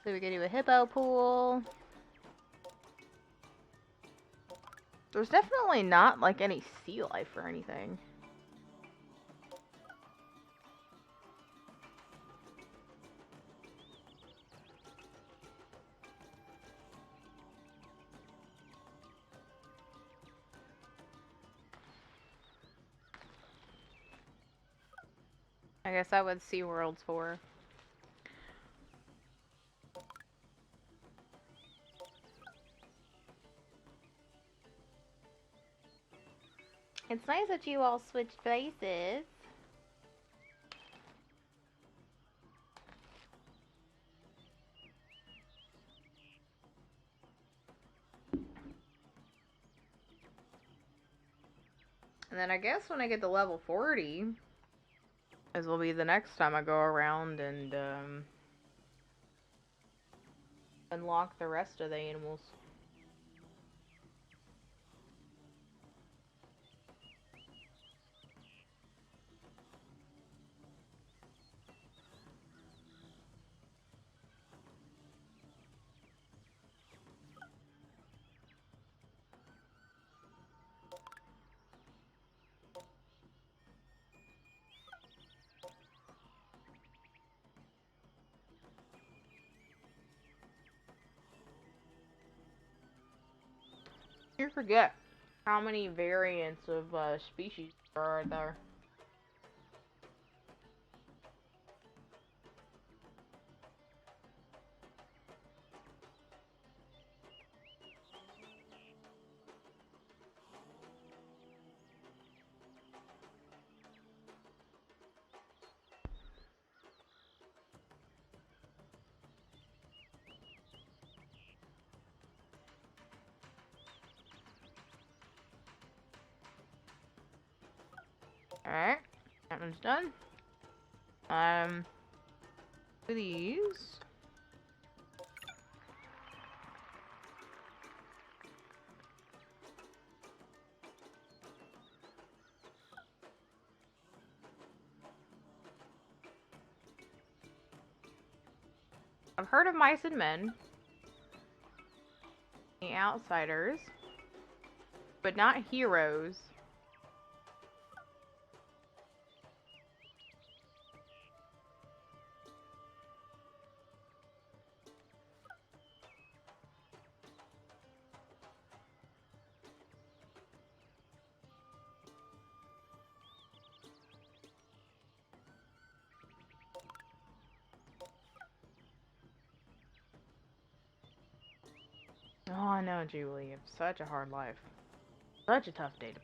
So we could do a hippo pool. There's definitely not like any sea life or anything. I guess that would SeaWorld's for. It's nice that you all switched places. And then I guess when I get to level 40, as will be the next time I go around and unlock the rest of the animals. You forget how many variants of species there are there. Alright, that one's done. These. I've heard of Mice and Men, The Outsiders, but not Heroes. Oh, I know, Julie. It's such a hard life. Such a tough day to.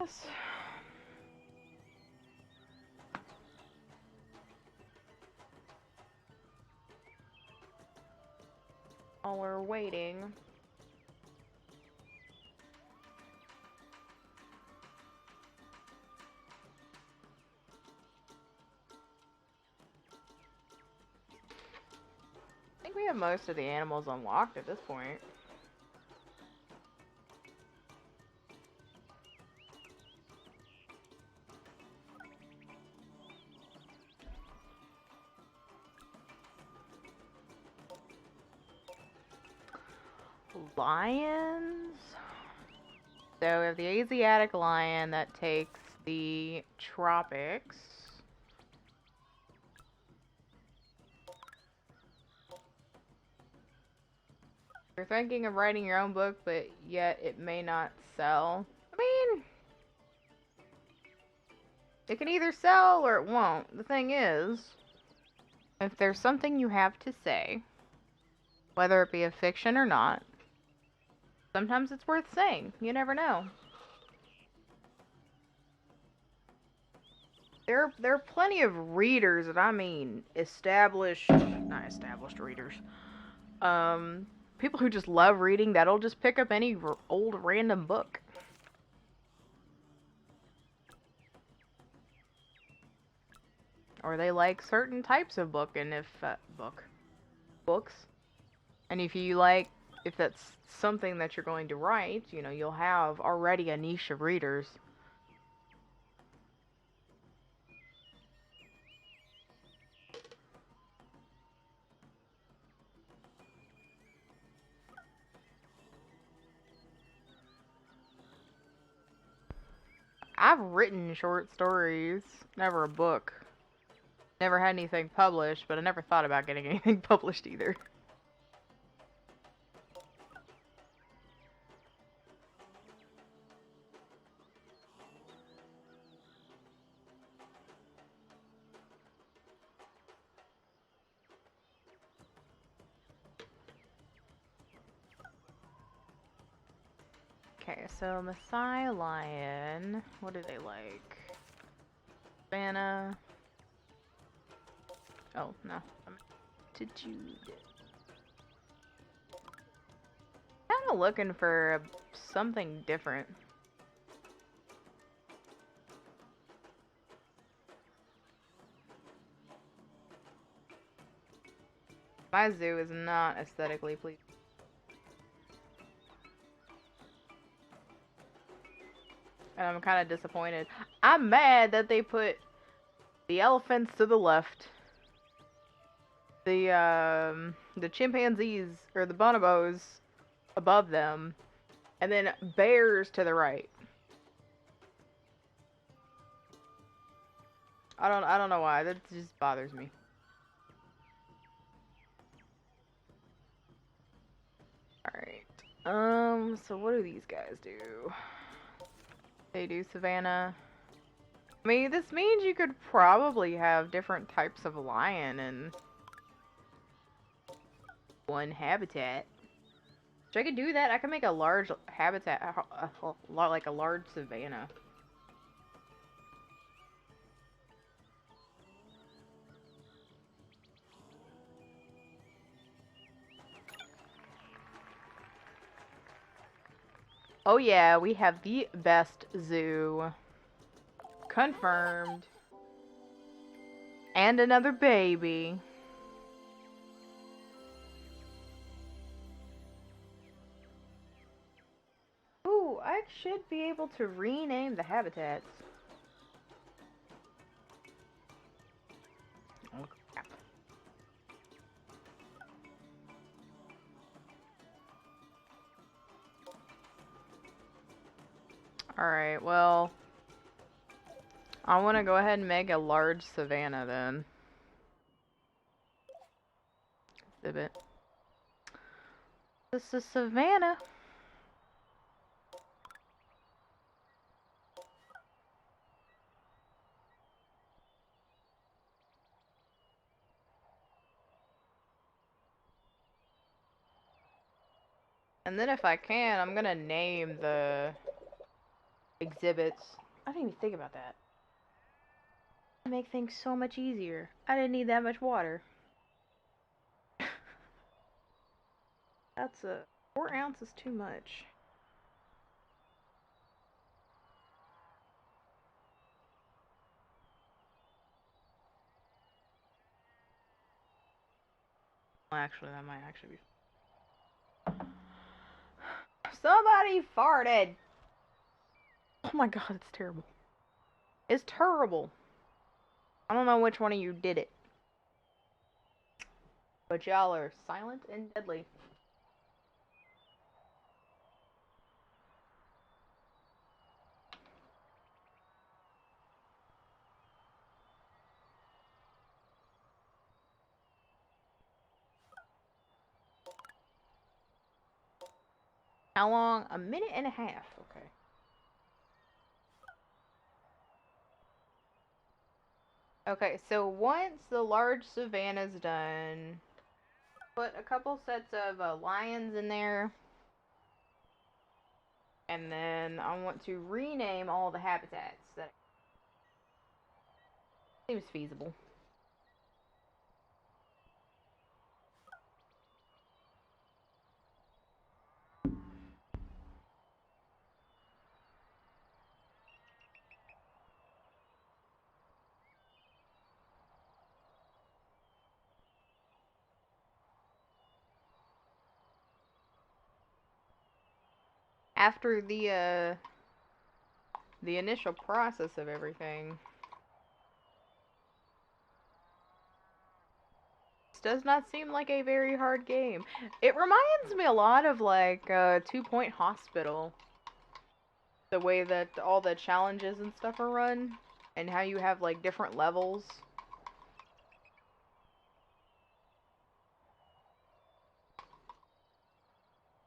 Yes. while we're waiting. I think we have most of the animals unlocked at this point. Lions? So we have the Asiatic lion that takes the tropics. You're thinking of writing your own book, but yet it may not sell. I mean, it can either sell or it won't. The thing is, if there's something you have to say, whether it be a fiction or not, sometimes it's worth saying. You never know. There are plenty of readers, and I mean not established readers. People who just love reading that'll just pick up any old random book. Or they like certain types of books, and if you like, if that's something that you're going to write, you know, you'll have already a niche of readers. I've written short stories, never a book. Never had anything published, but I never thought about getting anything published either. Okay, so Maasai lion, what do they like? Savannah. Oh, no. Altitude. Kind of looking for something different. My zoo is not aesthetically pleasing. And I'm kind of disappointed. I'm mad that they put the elephants to the left, the chimpanzees or the bonobos above them, and then bears to the right. I don't know why. That just bothers me. Alright. So what do these guys do? They do Savannah. I mean, this means you could probably have different types of lion in one habitat. So I could do that. I could make a large habitat, like a large Savannah. Oh yeah, we have the best zoo. Confirmed. And another baby. Ooh, I should be able to rename the habitats. Oh, crap. Alright, well, I want to go ahead and make a large Savannah then. Exhibit. This is Savannah. And then if I can, I'm gonna name the exhibits. I didn't even think about that. Make things so much easier. I didn't need that much water. That's 4 ounces too much. Well, actually, that might actually be. Somebody farted! Oh my god, it's terrible. It's terrible. I don't know which one of you did it. But y'all are silent and deadly. How long? A minute and a half. Okay. Okay, so once the large savanna's done, put a couple sets of lions in there. And then I want to rename all the habitats. That seems feasible. After the initial process of everything, this does not seem like a very hard game. It reminds me a lot of like 2 Point Hospital. The way that all the challenges and stuff are run, and how you have like different levels.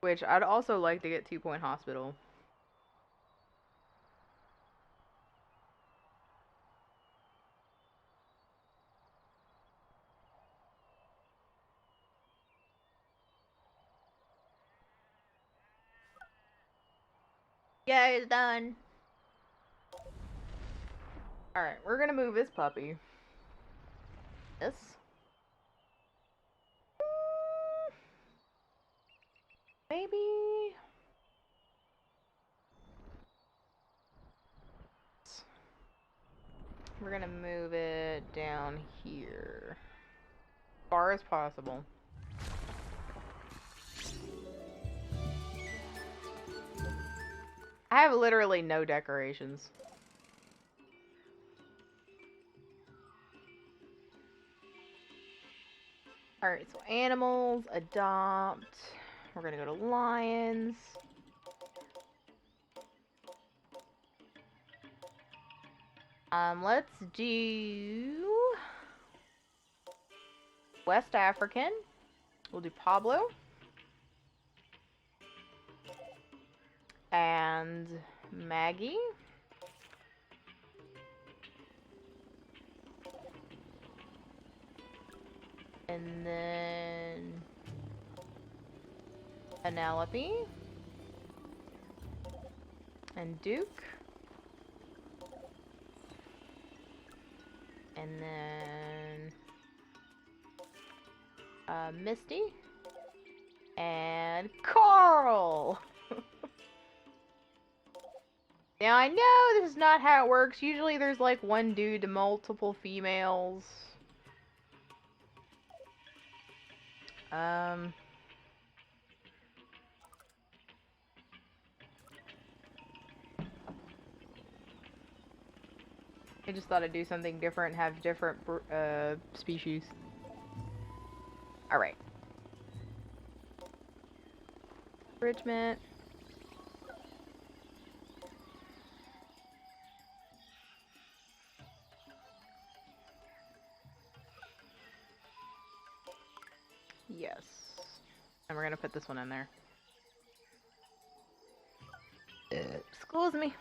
Which I'd also like to get 2 Point Hospital. Yeah, it's done. Alright, we're gonna move this puppy. This. Maybe. We're gonna move it down here. As far as possible. I have literally no decorations. Alright, so animals, adopt. We're gonna go to lions. Let's do West African. We'll do Pablo. And Maggie. And then Penelope. And Duke. And then Misty. And Carl! Now I know this is not how it works. Usually there's like one dude to multiple females. I just thought I'd do something different, have different species. Alright. Enrichment. Yes. And we're gonna put this one in there. Excuse me.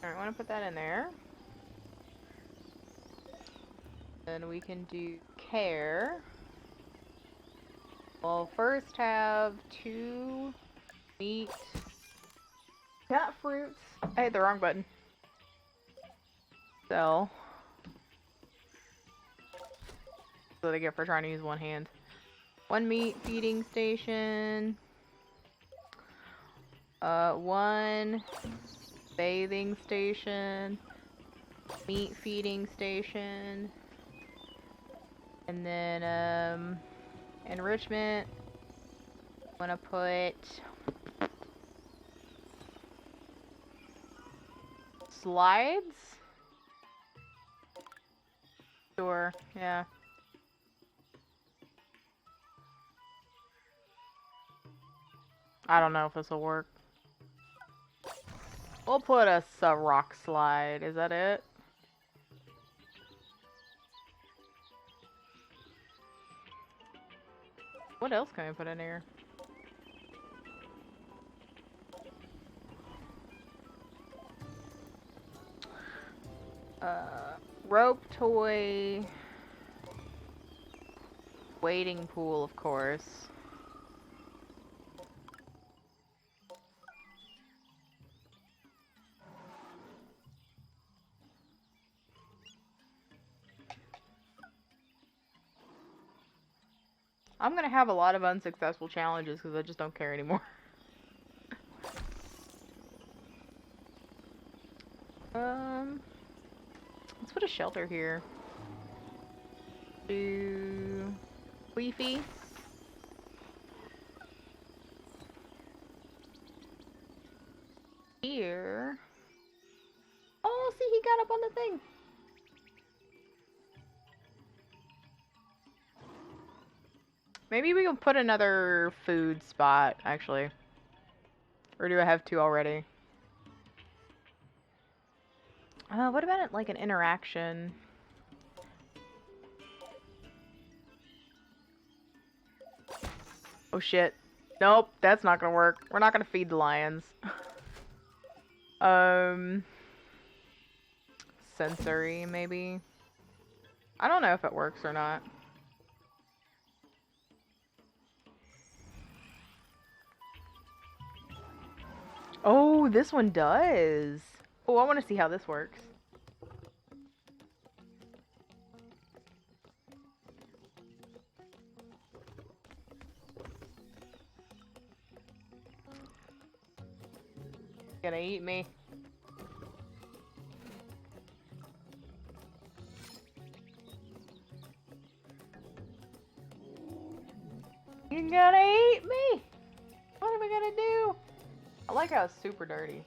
Alright, I want to put that in there. Then we can do care. We'll first have 2 meat. Got fruits. I hit the wrong button. Sell. what I get for trying to use one hand. One meat feeding station. One bathing station. Meat feeding station. And then, enrichment. I'm gonna put slides? Sure, yeah. I don't know if this will work. We'll put a rock slide. Is that it? What else can we put in here? Rope toy. Wading pool, of course. I'm gonna have a lot of unsuccessful challenges because I just don't care anymore. Let's put a shelter here. Do Queefy. Here. Oh, see, he got up on the thing. Maybe we can put another food spot, actually. Or do I have two already? What about it, like an interaction? Oh shit. Nope, that's not gonna work. We're not gonna feed the lions. Sensory, maybe? I don't know if it works or not. Oh, this one does. Oh, I want to see how this works. Gonna eat me. You're gonna eat me! What am I gonna do? I like how it's super dirty.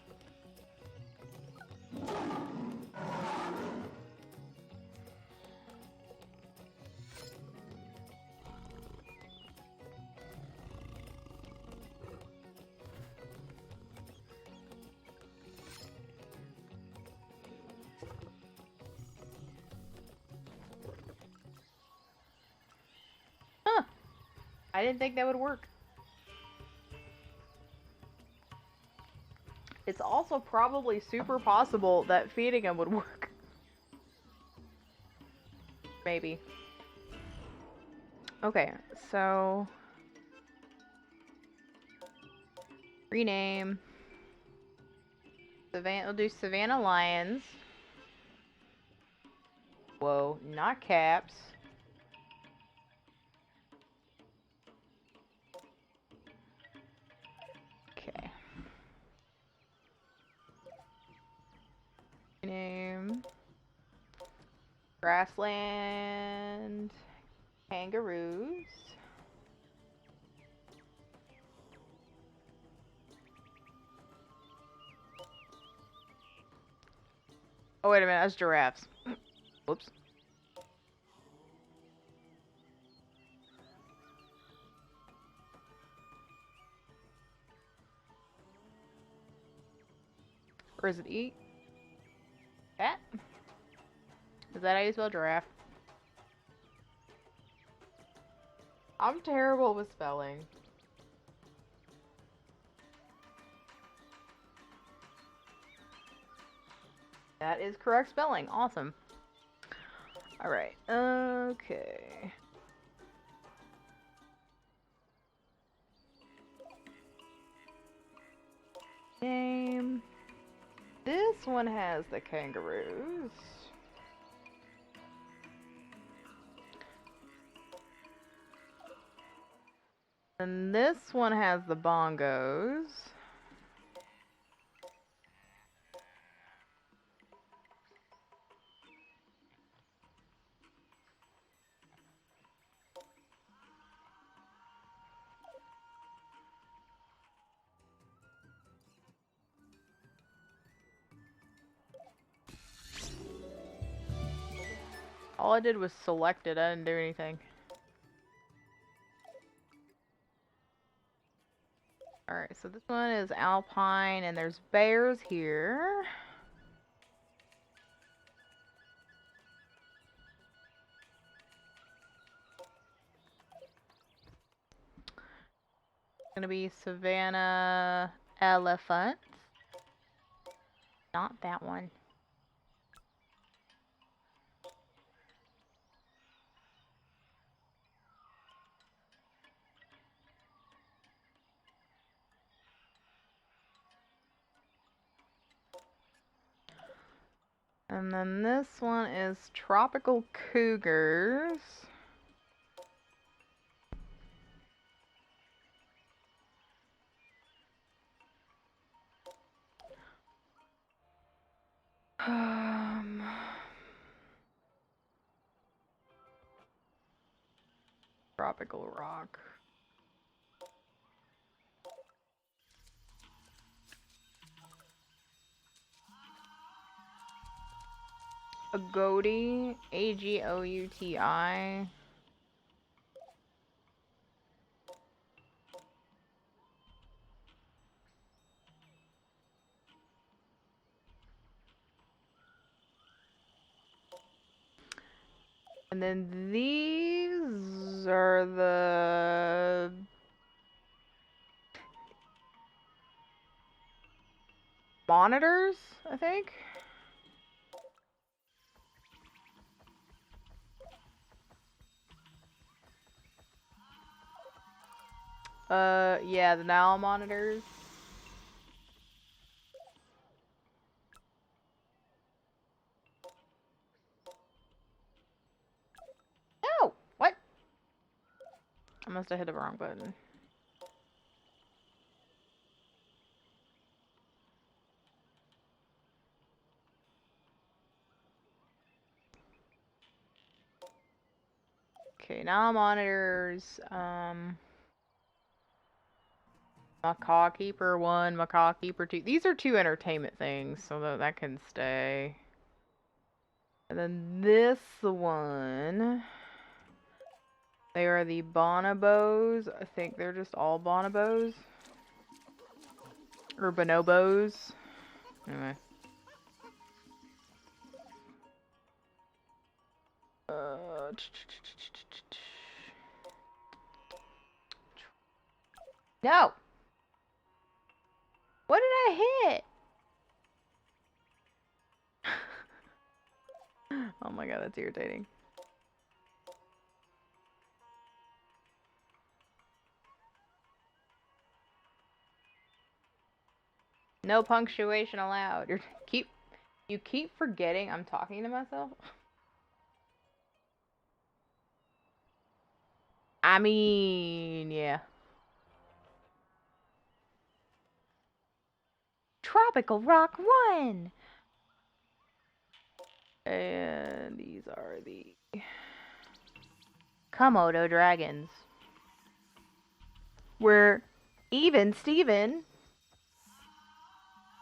Huh. I didn't think that would work. It's also probably super possible that feeding him would work. Maybe. Okay, so... rename. We'll do Savannah Lions. Whoa, not caps. Okay. Name. Grassland. Kangaroos. Oh, wait a minute, that's giraffes. Whoops. Or is it eat? Cat? Is that how you spell giraffe? I'm terrible with spelling. That is correct spelling. Awesome. Alright. Okay. Name. This one has the kangaroos. And this one has the bongos. All I did was select it, I didn't do anything. Alright, so this one is alpine, and there's bears here. Gonna be Savannah elephant. Not that one. And then this one is tropical cougars. Tropical rock. Agouti, Agouti. And then these are the monitors, I think. Yeah, the Nile monitors. No! What? I must have hit the wrong button. Okay, Nile monitors, Macaw Keeper 1, Macaw Keeper 2. These are two entertainment things, so that can stay. And then this one, they are the bonobos. I think they're just all bonobos. Or bonobos. Anyway. No! What did I hit? Oh my god, that's irritating. No punctuation allowed. You keep forgetting I'm talking to myself. I mean, yeah. Tropical Rock 1! And these are the Komodo dragons. Where even Steven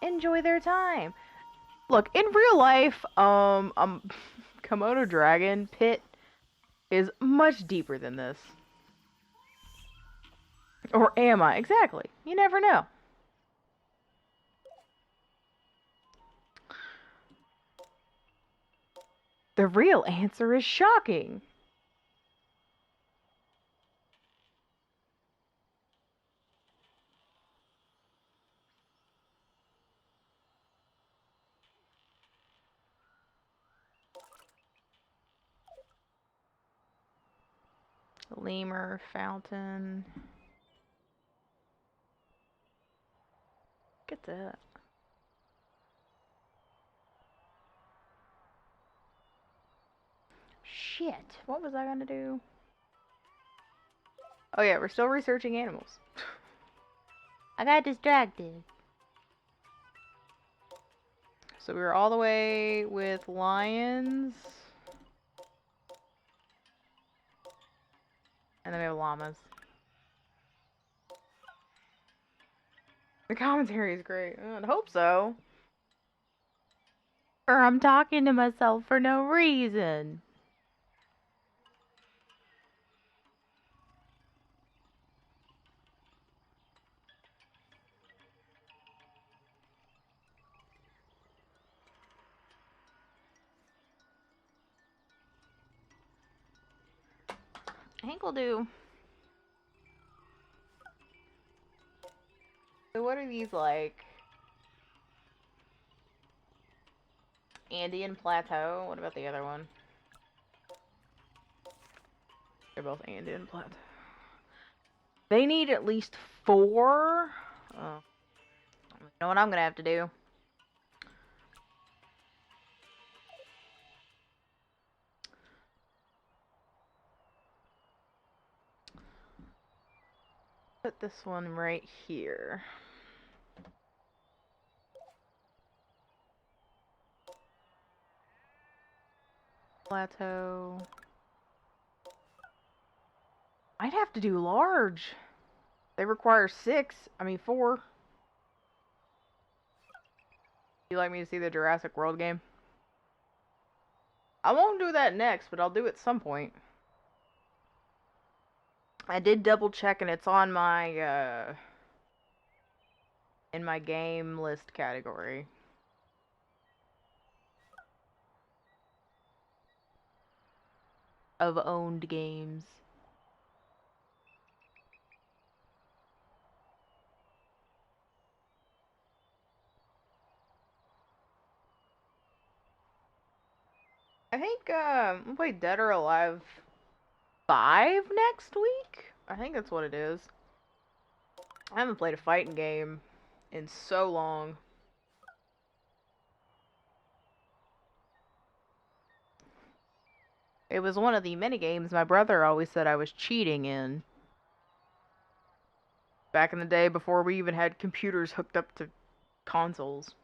enjoy their time. Look, in real life, Komodo dragon pit is much deeper than this. Or am I? Exactly. You never know. The real answer is shocking. Lemur, fountain. Get that. Shit. What was I gonna do? Oh yeah, we're still researching animals. I got distracted. So we were all the way with lions. And then we have llamas. The commentary is great. I hope so. Or I'm talking to myself for no reason. I think we'll do. So what are these like? Andean Plateau? What about the other one? They're both Andean Plateau. They need at least 4. Oh. You know what I'm gonna have to do? Put this one right here. Plateau. I'd have to do large. They require 6. I mean 4. You like me to see the Jurassic World game? I won't do that next, but I'll do it at some point. I did double check and it's on my in my game list category. Of owned games. I think we'll play Dead or Alive 5 next week. I think that's what it is. I haven't played a fighting game in so long. It was one of the mini games my brother always said I was cheating in. Back in the day before we even had computers hooked up to consoles.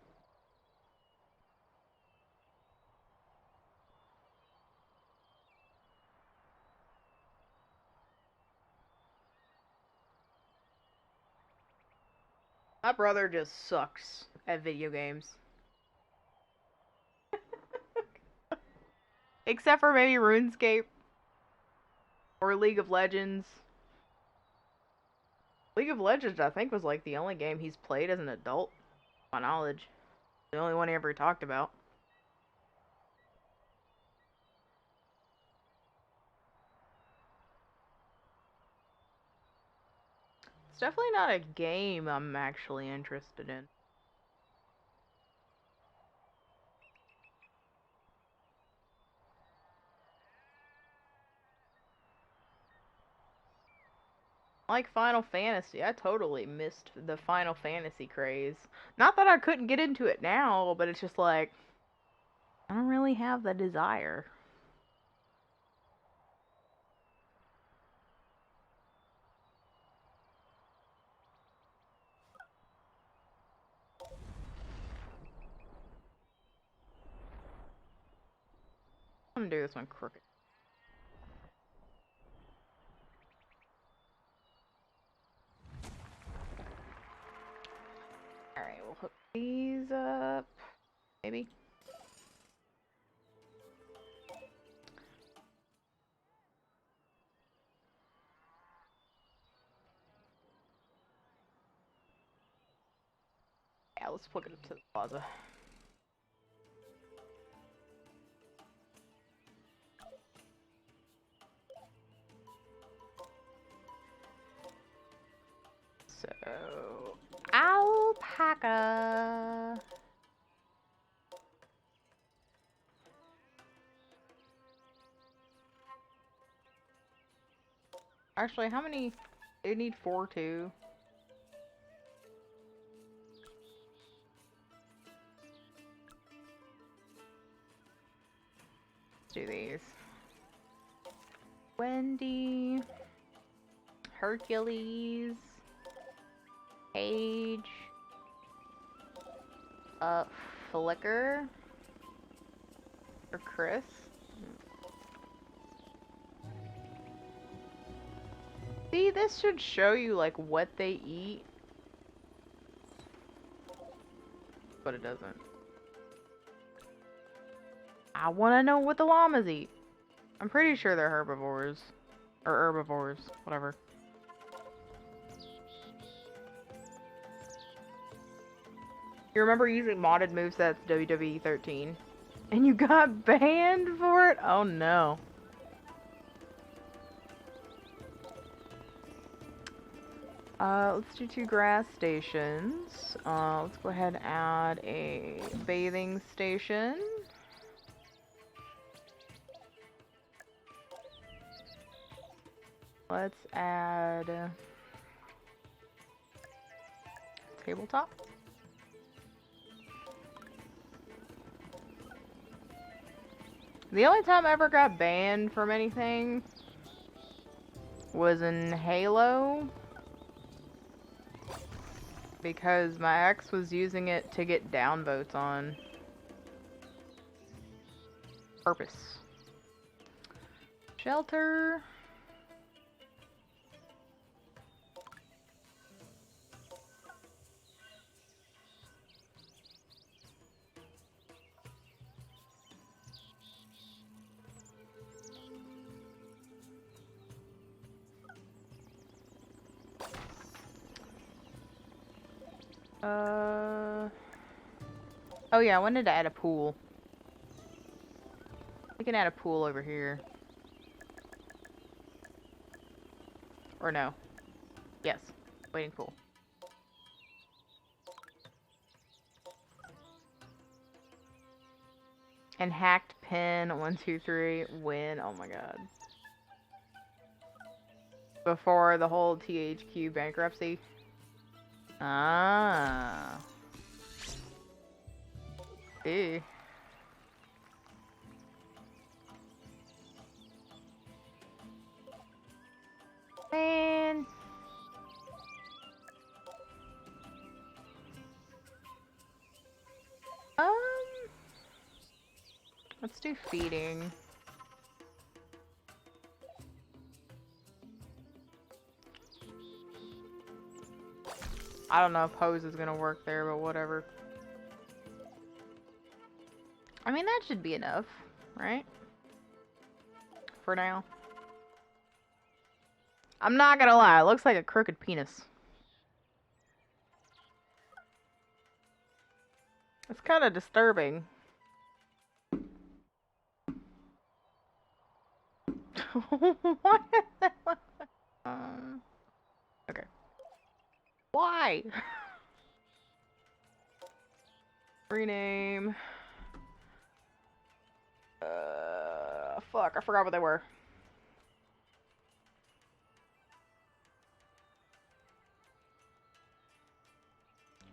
My brother just sucks at video games. Except for maybe RuneScape or League of Legends. League of Legends, I think, was like the only game he's played as an adult, to my knowledge. The only one he ever talked about. It's definitely not a game I'm actually interested in. Like Final Fantasy, I totally missed the Final Fantasy craze. Not that I couldn't get into it now, but it's just like, I don't really have the desire. I'm gonna do this one crooked. Alright, we'll hook these up. Maybe. Yeah, let's plug it up to the plaza. So, alpaca. Actually, how many? They need 4 too. Let's do these. Wendy. Hercules, Paige, Flicker, or Chris. See, this should show you like what they eat, but it doesn't. I want to know what the llamas eat. I'm pretty sure they're herbivores. Or herbivores, whatever. You remember using modded movesets WWE 13? And you got banned for it? Oh no. Let's do 2 grass stations. Let's go ahead and add a bathing station. Let's add tabletop. The only time I ever got banned from anything was in Halo, because my ex was using it to get downvotes on purpose. Shelter. Oh yeah, I wanted to add a pool. We can add a pool over here. Or no. Yes. Waiting pool. And hacked pin 1, 2, 3 win. Oh my god. Before the whole THQ bankruptcy. Ah. Ew. Man. Let's do feeding. I don't know if hose is gonna work there, but whatever. I mean, that should be enough, right? For now. I'm not gonna lie, it looks like a crooked penis. It's kind of disturbing. What is that? Okay. Why? Rename. Fuck, I forgot what they were.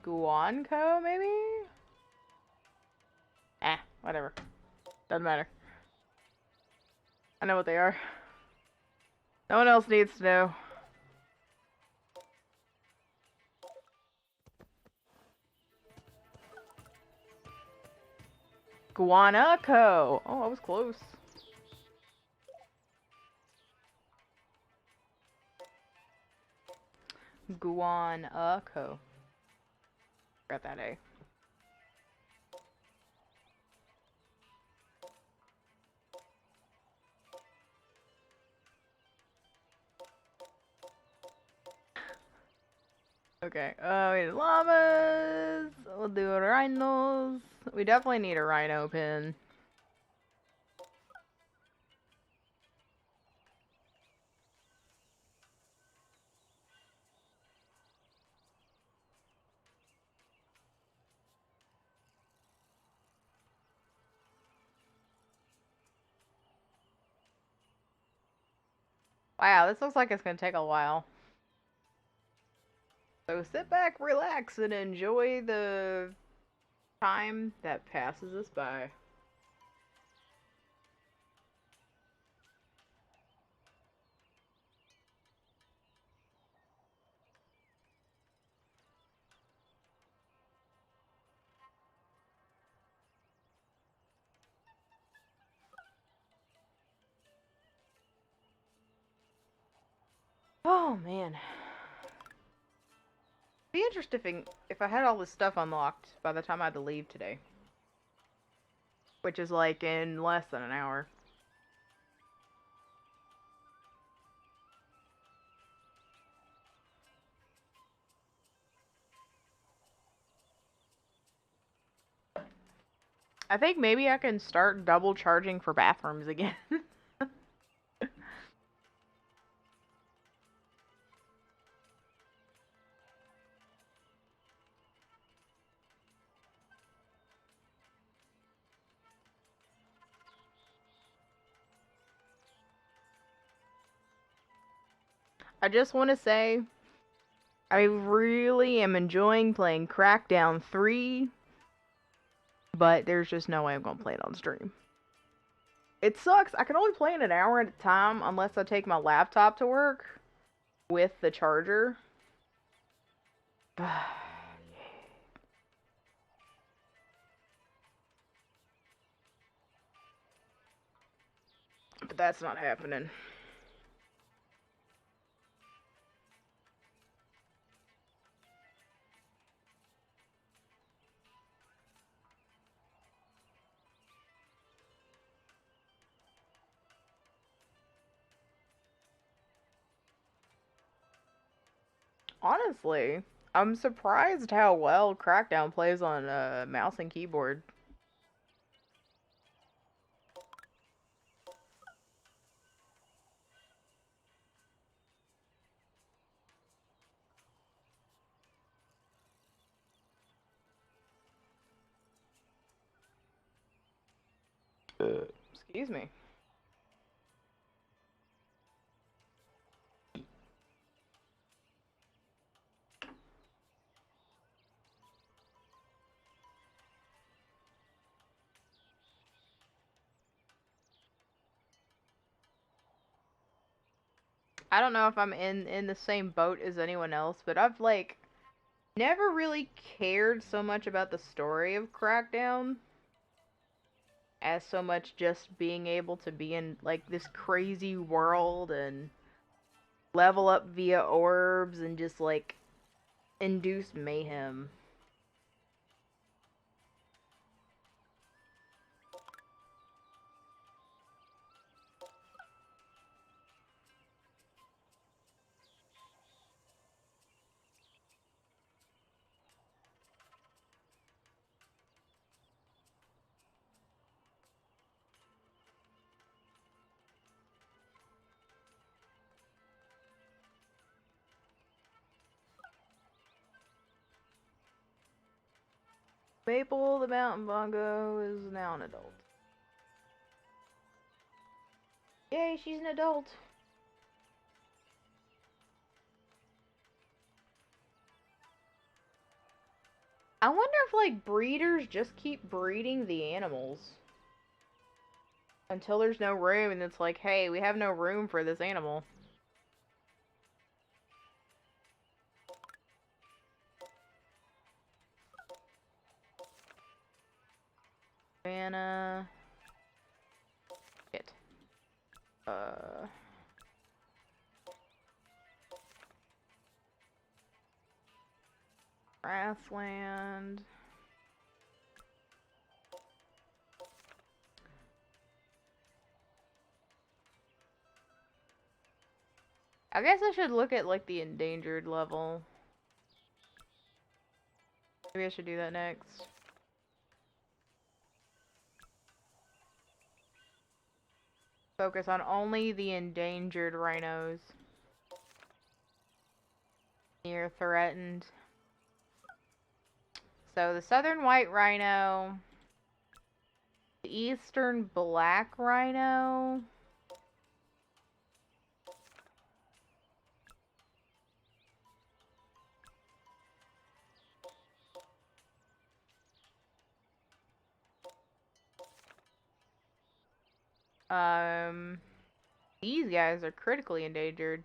Guanco, maybe? Whatever. Doesn't matter. I know what they are. No one else needs to know. Guanaco! Oh, I was close. Guanaco. Got that A. Okay, we need llamas. We'll do rhinos. We definitely need a rhino pin. Wow, this looks like it's gonna take a while. So sit back, relax, and enjoy the time that passes us by. Oh man. Be interesting if I had all this stuff unlocked by the time I had to leave today. Which is like in less than an hour. I think maybe I can start double charging for bathrooms again. I just want to say, I really am enjoying playing Crackdown 3, but there's just no way I'm going to play it on stream. It sucks. I can only play it an hour at a time unless I take my laptop to work with the charger. But that's not happening. Honestly, I'm surprised how well Crackdown plays on mouse and keyboard. Excuse me. I don't know if I'm in the same boat as anyone else, but I've like never really cared so much about the story of Crackdown as so much just being able to be in like this crazy world and level up via orbs and just like induce mayhem. Maple the mountain bongo is now an adult. Yay, she's an adult. I wonder if like breeders just keep breeding the animals until there's no room and it's like, hey, we have no room for this animal. Savannah. Shit. Grassland. I guess I should look at like the endangered level. Maybe I should do that next. Focus on only the endangered rhinos. Near threatened. So the southern white rhino, the eastern black rhino, these guys are critically endangered.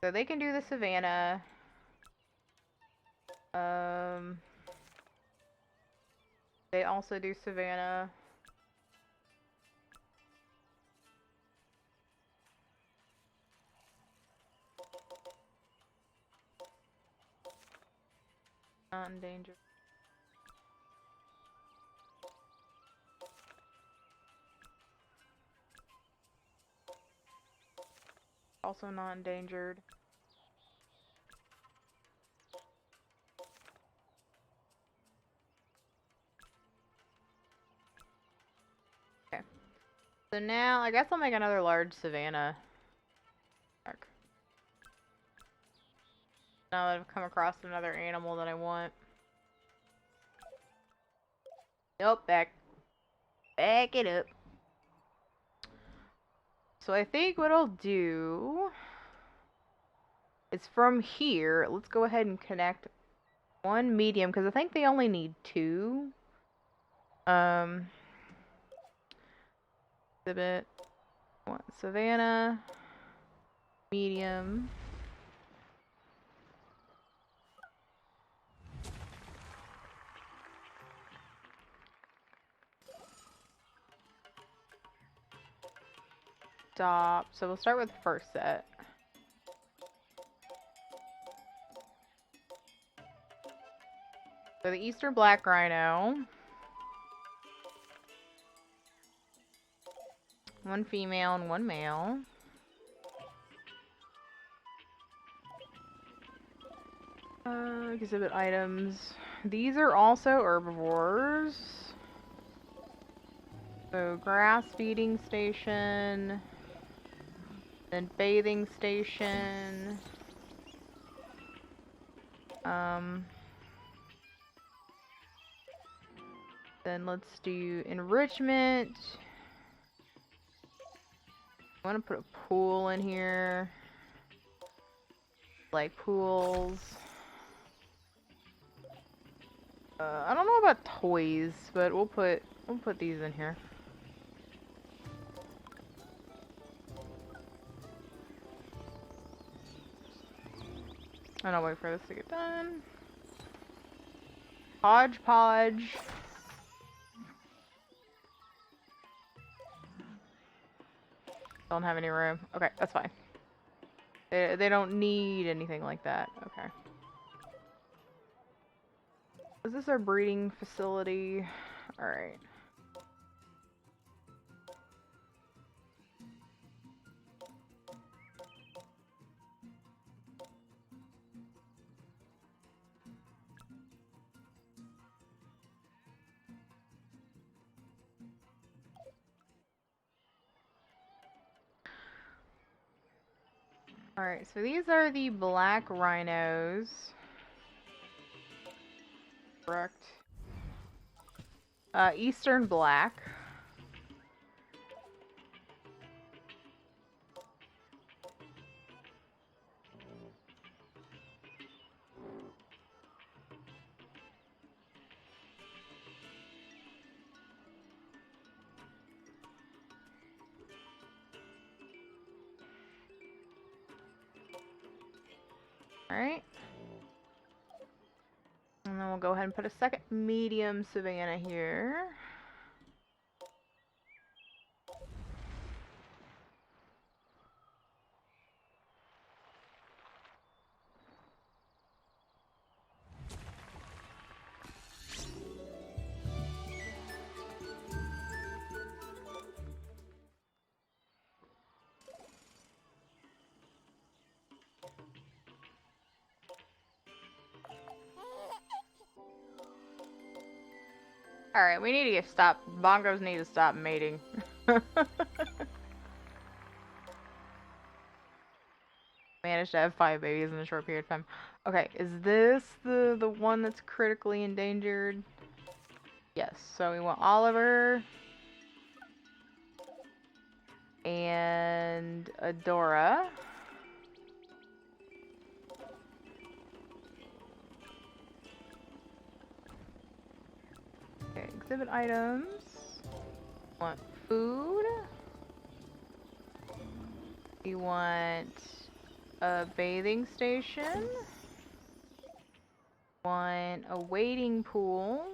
So they can do the savannah. They also do savannah. Not endangered. Also not endangered. Okay. So now, I guess I'll make another large savanna park. Now that I've come across another animal that I want. Nope, back it up. So I think what I'll do is from here, let's go ahead and connect one medium, because I think they only need two. Exhibit, one savanna, medium. Stop. So we'll start with the first set. So the Eastern Black Rhino. One female and one male. Exhibit items. These are also herbivores. So grass feeding station. Then bathing station. Then let's do enrichment. I want to put a pool in here. Like pools. I don't know about toys, but we'll put these in here. And I'll wait for this to get done. Hodgepodge. Don't have any room. Okay, that's fine. They don't need anything like that. Okay. Is this our breeding facility? Alright. Alright, so these are the black rhinos. Correct. Eastern black. Alright. And then we'll go ahead and put a second medium savanna here. Alright, we need to stop. Bongos need to stop mating. Managed to have 5 babies in a short period of time. Okay, is this the one that's critically endangered? Yes, so we want Oliver and Adora. Okay, exhibit items. Want food. We want a bathing station. Want a wading pool.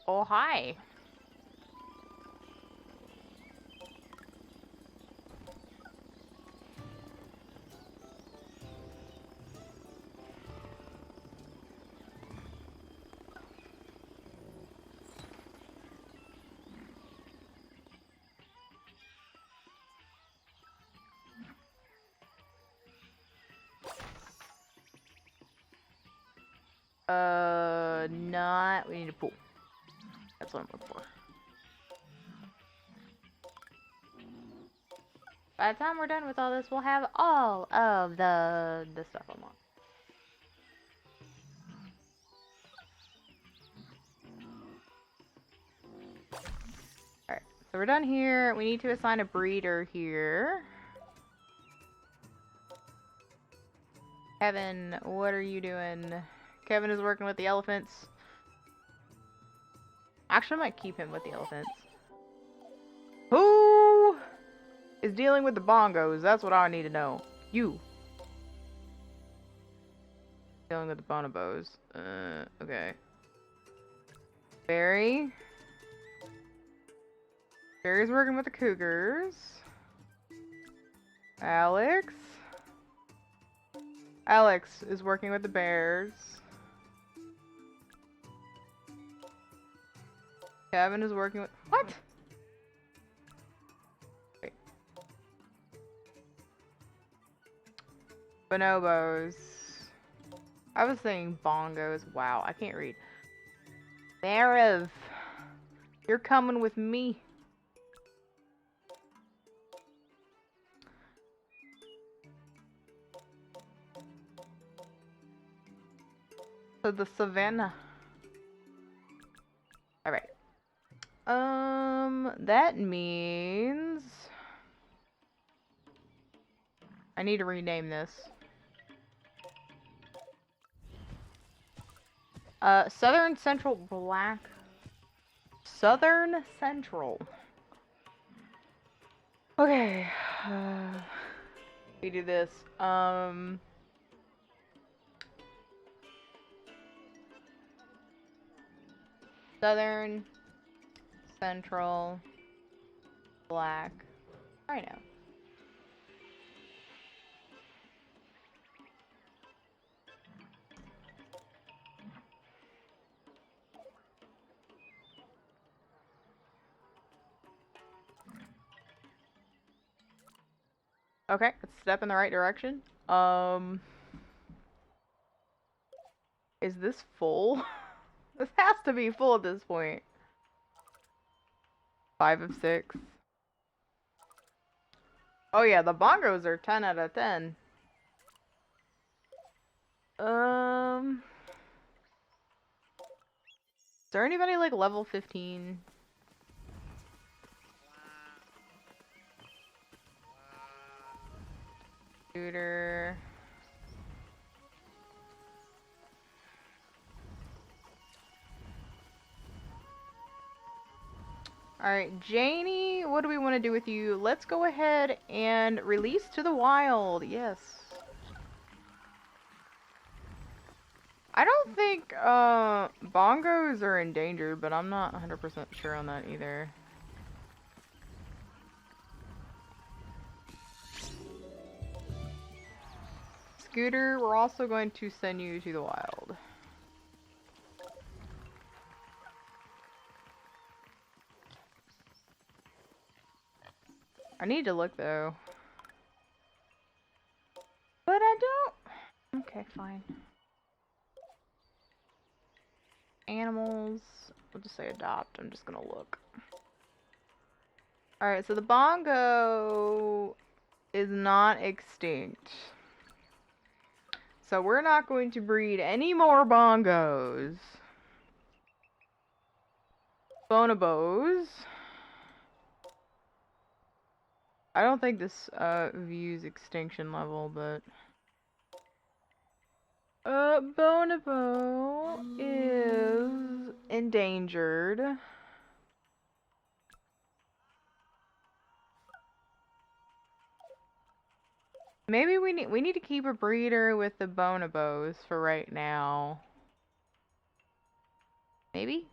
Oh, hi. Not. We need a pool. That's what I'm looking for. By the time we're done with all this, we'll have all of the stuff I want. Alright, so we're done here. We need to assign a breeder here. Kevin, what are you doing? Kevin is working with the elephants. Actually, I might keep him with the elephants. Who is dealing with the bongos? That's what I need to know. You. Dealing with the bonobos. Okay. Barry. Barry's working with the cougars. Alex. Alex is working with the bears. Kevin is working with... What? Wait. Bonobos. I was saying bongos. Wow, I can't read. Marev, you're coming with me. To the savannah. Alright. That means I need to rename this. Southern Central Black. Southern Central. Okay. We do this. Southern Central Black Rhino. Okay, let's step in the right direction. Is this full? This has to be full at this point. 5 of 6. Oh yeah, the bongos are 10 out of 10. Is there anybody like level 15? Shooter. Alright, Janie, what do we want to do with you? Let's go ahead and release to the wild. Yes. I don't think bongos are endangered, but I'm not 100% sure on that either. Scooter, we're also going to send you to the wild. I need to look though. But I don't. Okay, fine. Animals. We'll just say adopt. I'm just gonna look. Alright, so the bongo is not extinct. So we're not going to breed any more bongos. Bonobos. I don't think this views extinction level, but bonobo is endangered. Maybe we need to keep a breeder with the bonobos for right now. Maybe?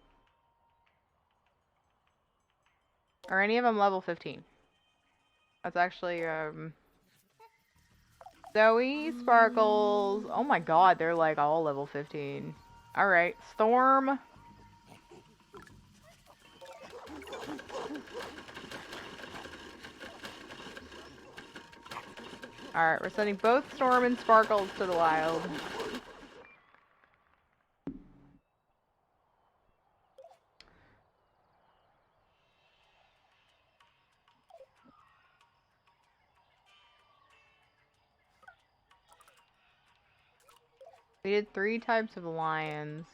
Are any of them level 15? That's actually Zoe, Sparkles. Oh my god, they're like all level 15. Alright, Storm. Alright, we're sending both Storm and Sparkles to the wild. We did 3 types of lions.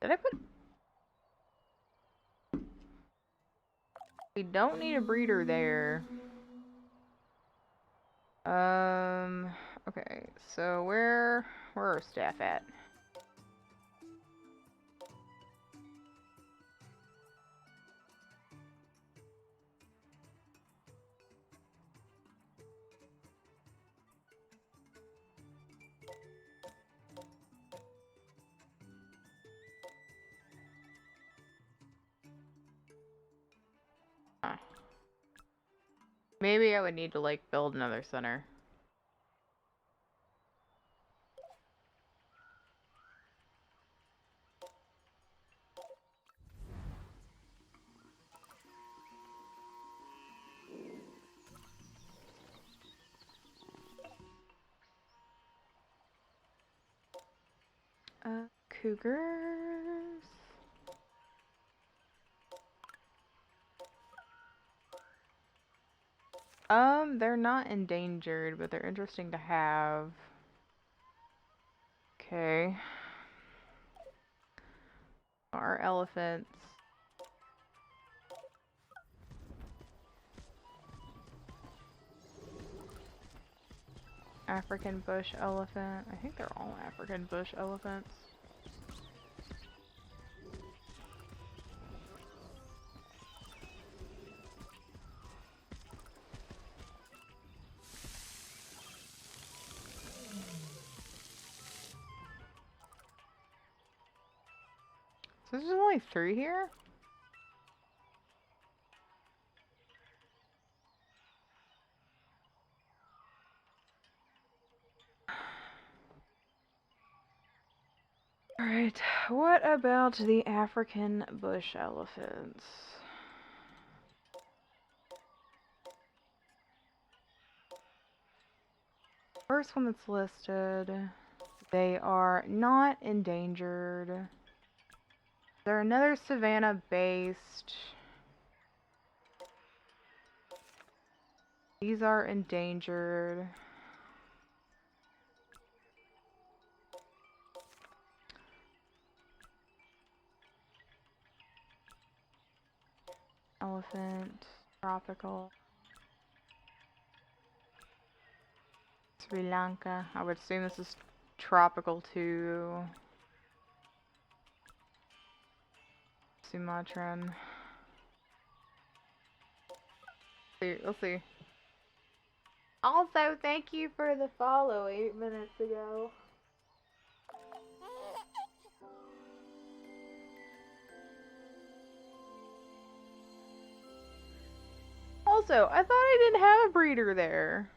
Did I put... We don't need a breeder there. Okay, so where are our staff at? Huh. Maybe I would need to, like, build another center. Cougars. They're not endangered, but they're interesting to have. Okay. Our elephants. African bush elephant. I think they're all African bush elephants. So there's only 3 here? Alright, what about the African bush elephants? First one that's listed, they are not endangered. They're another savanna based. These are endangered. Elephant, tropical. Sri Lanka. I would assume this is tropical too. Sumatran. We'll see. Also, thank you for the follow 8 minutes ago. Also, I thought I didn't have a breeder there.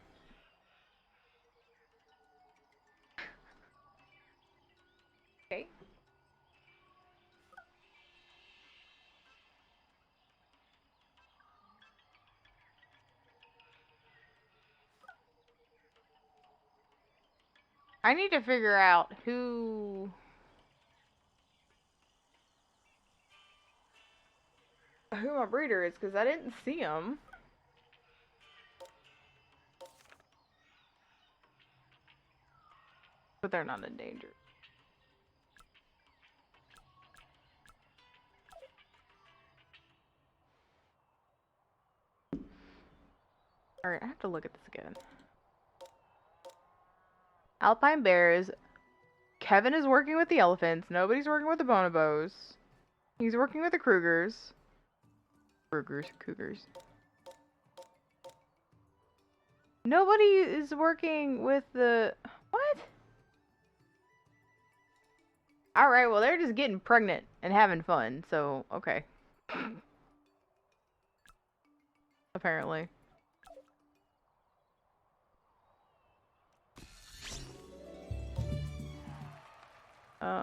Okay. I need to figure out who my breeder is, because I didn't see him. But they're not endangered. Alright, I have to look at this again. Alpine bears. Kevin is working with the elephants. Nobody's working with the bonobos. He's working with the Krugers. Cougars. Nobody is working with the... What? Alright, well, they're just getting pregnant and having fun, so, okay. Apparently.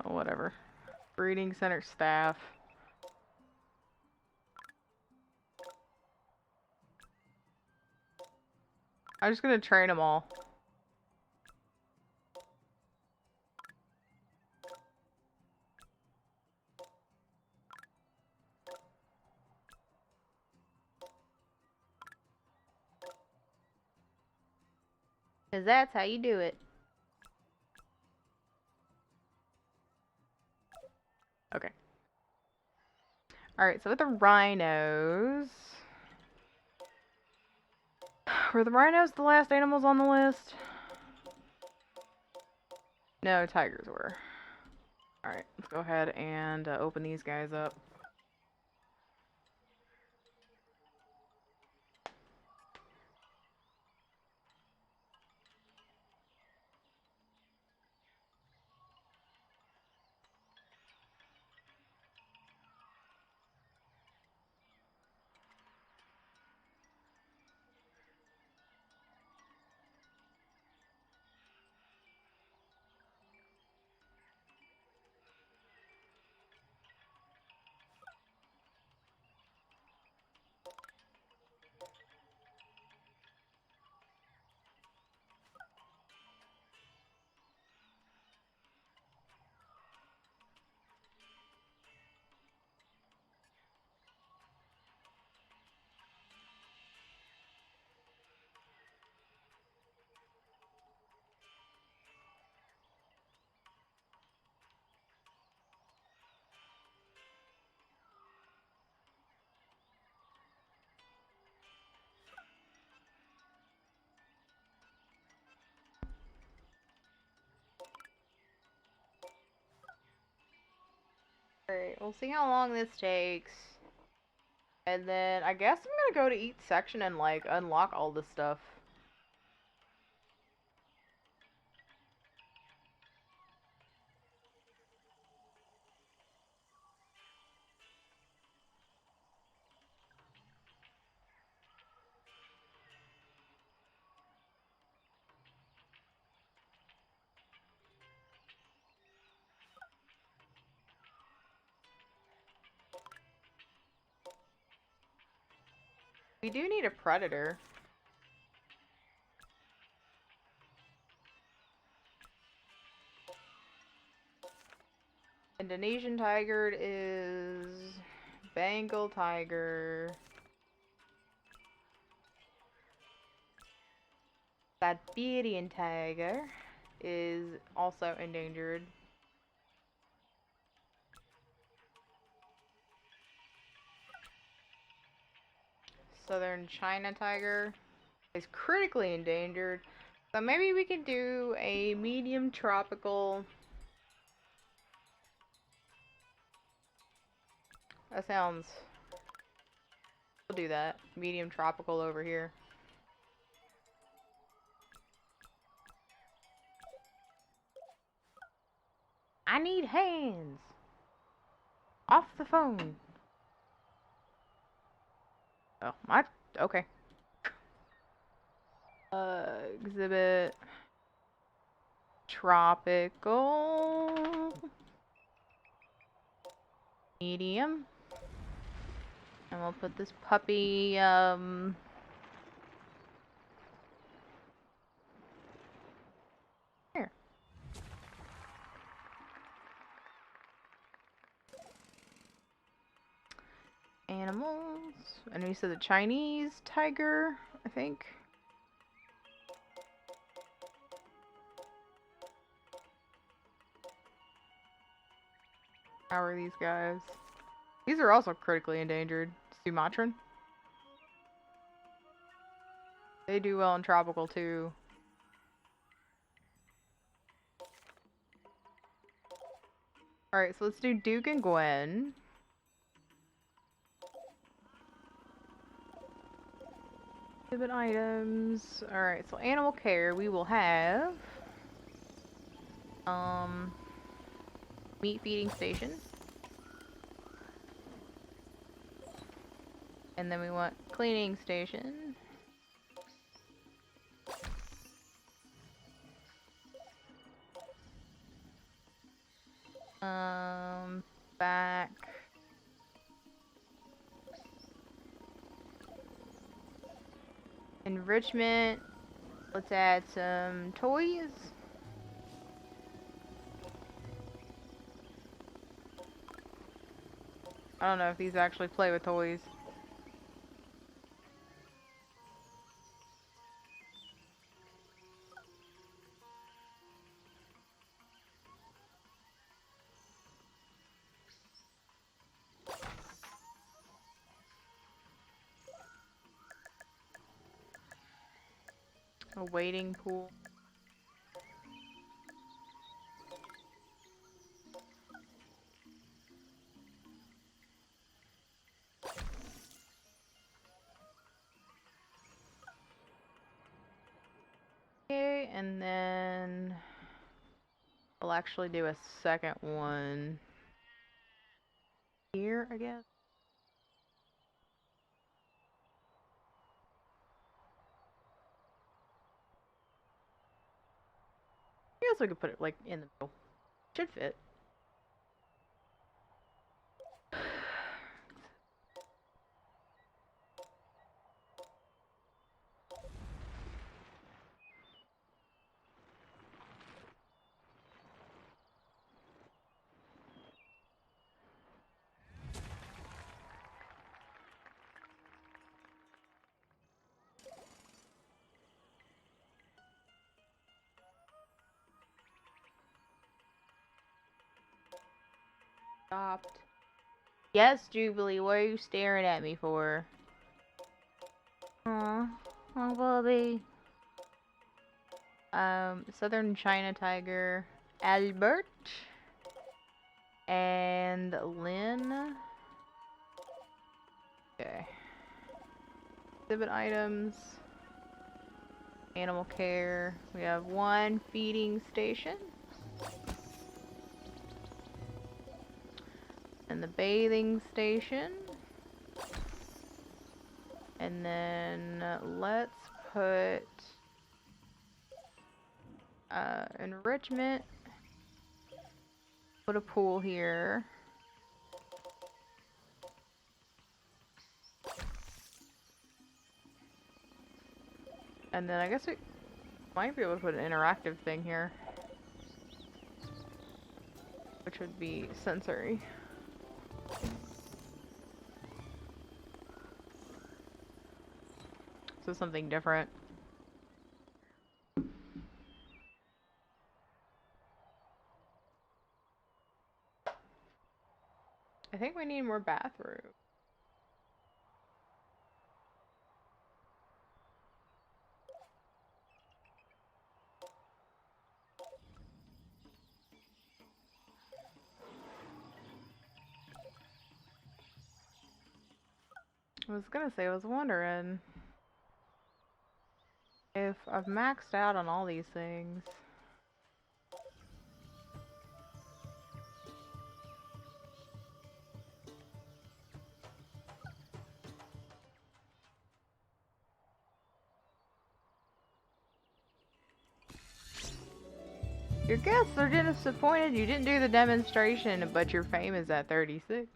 Whatever. Breeding center staff. I'm just gonna train them all. 'Cause that's how you do it. Okay. Alright, so with the rhinos... Were the rhinos the last animals on the list? No, tigers were. Alright, let's go ahead and open these guys up. Alright, we'll see how long this takes. And then I guess I'm gonna go to each section and like unlock all this stuff. We do need a predator. Indonesian tiger is Bengal tiger. Siberian tiger is also endangered. Southern China tiger is critically endangered. So maybe we can do a medium tropical. That sounds... We'll do that. Medium tropical over here. I need hands! Off the phone! Oh, my... Okay. Exhibit... Tropical... Medium. And we'll put this puppy, here. Animals. And we said the Chinese tiger, I think. How are these guys? These are also critically endangered. Sumatran. They do well in tropical too. Alright, so let's do Duke and Gwen. Exhibit items. Alright, so animal care we will have meat feeding station. And then we want cleaning station. Back. Enrichment. Let's add some toys. I don't know if these actually play with toys. A wading pool. Okay, and then I'll actually do a second one here, I guess. I guess we could put it like in the middle. Should fit. Stopped. Yes, Jubilee, what are you staring at me for? Aw, oh, Bobby. Southern China Tiger, Albert, and Lynn. Okay. Exhibit items, animal care. We have one feeding station. And the bathing station. And then let's put enrichment. Put a pool here. And then I guess we might be able to put an interactive thing here. Which would be sensory. So something different. I think we need more bathrooms. I was gonna say, I was wondering if I've maxed out on all these things. Your guests are disappointed you didn't do the demonstration, but your fame is at 36.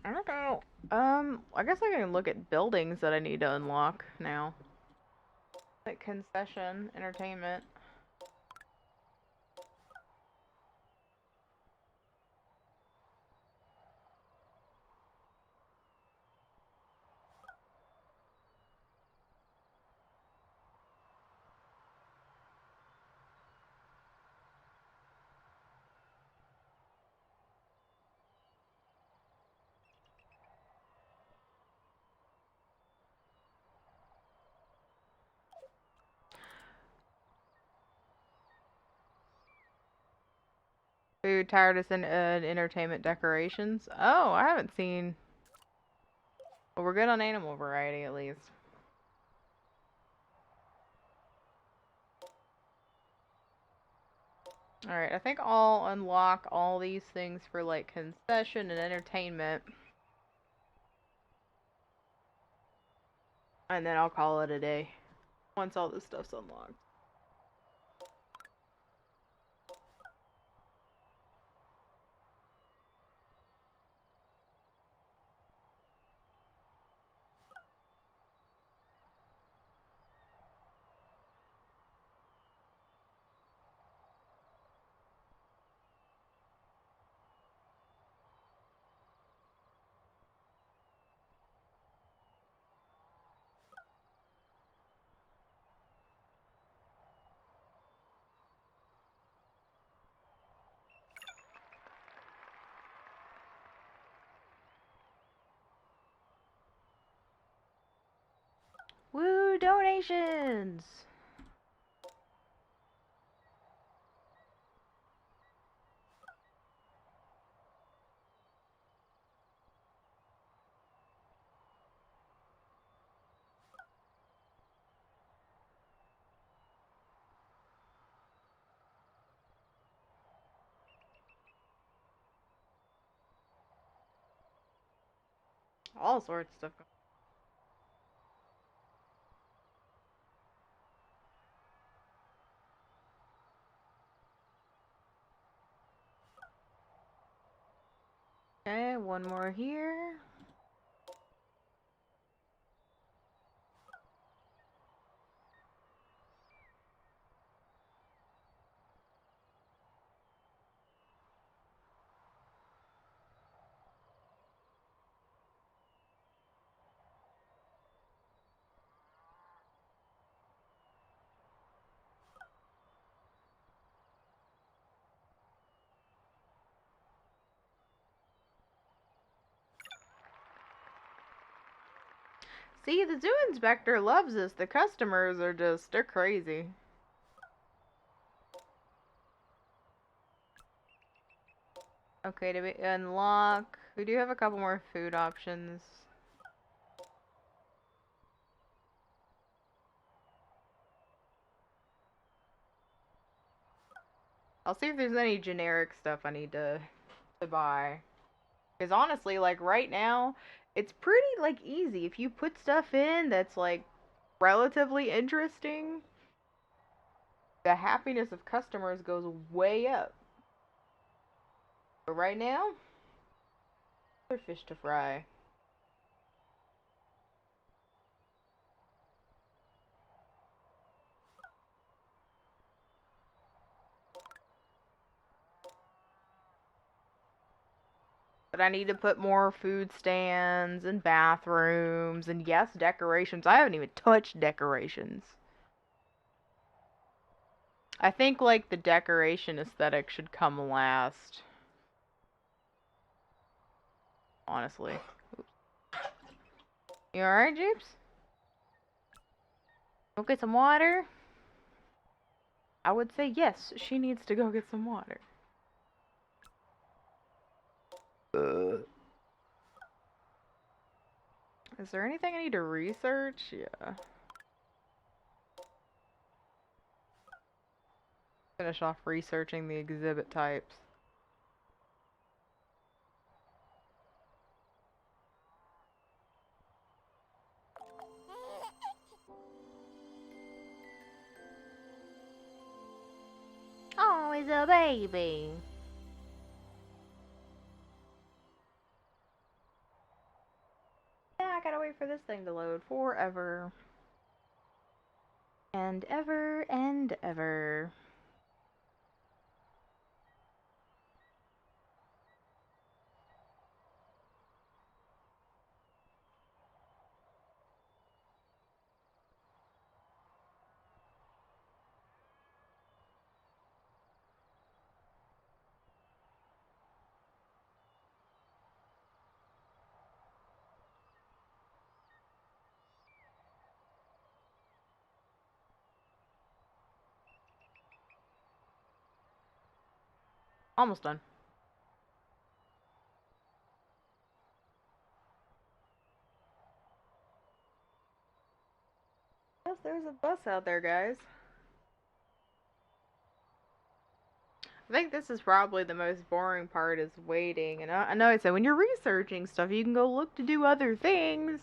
I don't know. I guess I can look at buildings that I need to unlock now. Like concession, entertainment. Food, tiredness, and entertainment decorations. Oh, I haven't seen. Well, we're good on animal variety at least. Alright, I think I'll unlock all these things for like concession and entertainment. And then I'll call it a day. Once all this stuff's unlocked. Woo, donations! All sorts of stuff. Okay, one more here. See, the zoo inspector loves us. The customers are just, they're crazy. Okay, to unlock, we do have a couple more food options. I'll see if there's any generic stuff I need to buy. Because honestly, like right now, it's pretty like easy. If you put stuff in that's like relatively interesting, the happiness of customers goes way up. But right now, there's fish to fry. But I need to put more food stands and bathrooms and yes, decorations. I haven't even touched decorations. I think like the decoration aesthetic should come last. Honestly. Oops. You alright, Jeeps? Go get some water? I would say yes, she needs to go get some water. Is there anything I need to research? Yeah. Finish off researching the exhibit types. Oh, he's a baby. Yeah, I gotta wait for this thing to load forever. And ever and ever. Almost done. Yes, there's a bus out there, guys. I think this is probably the most boring part is waiting. And I know I said when you're researching stuff, you can go look to do other things.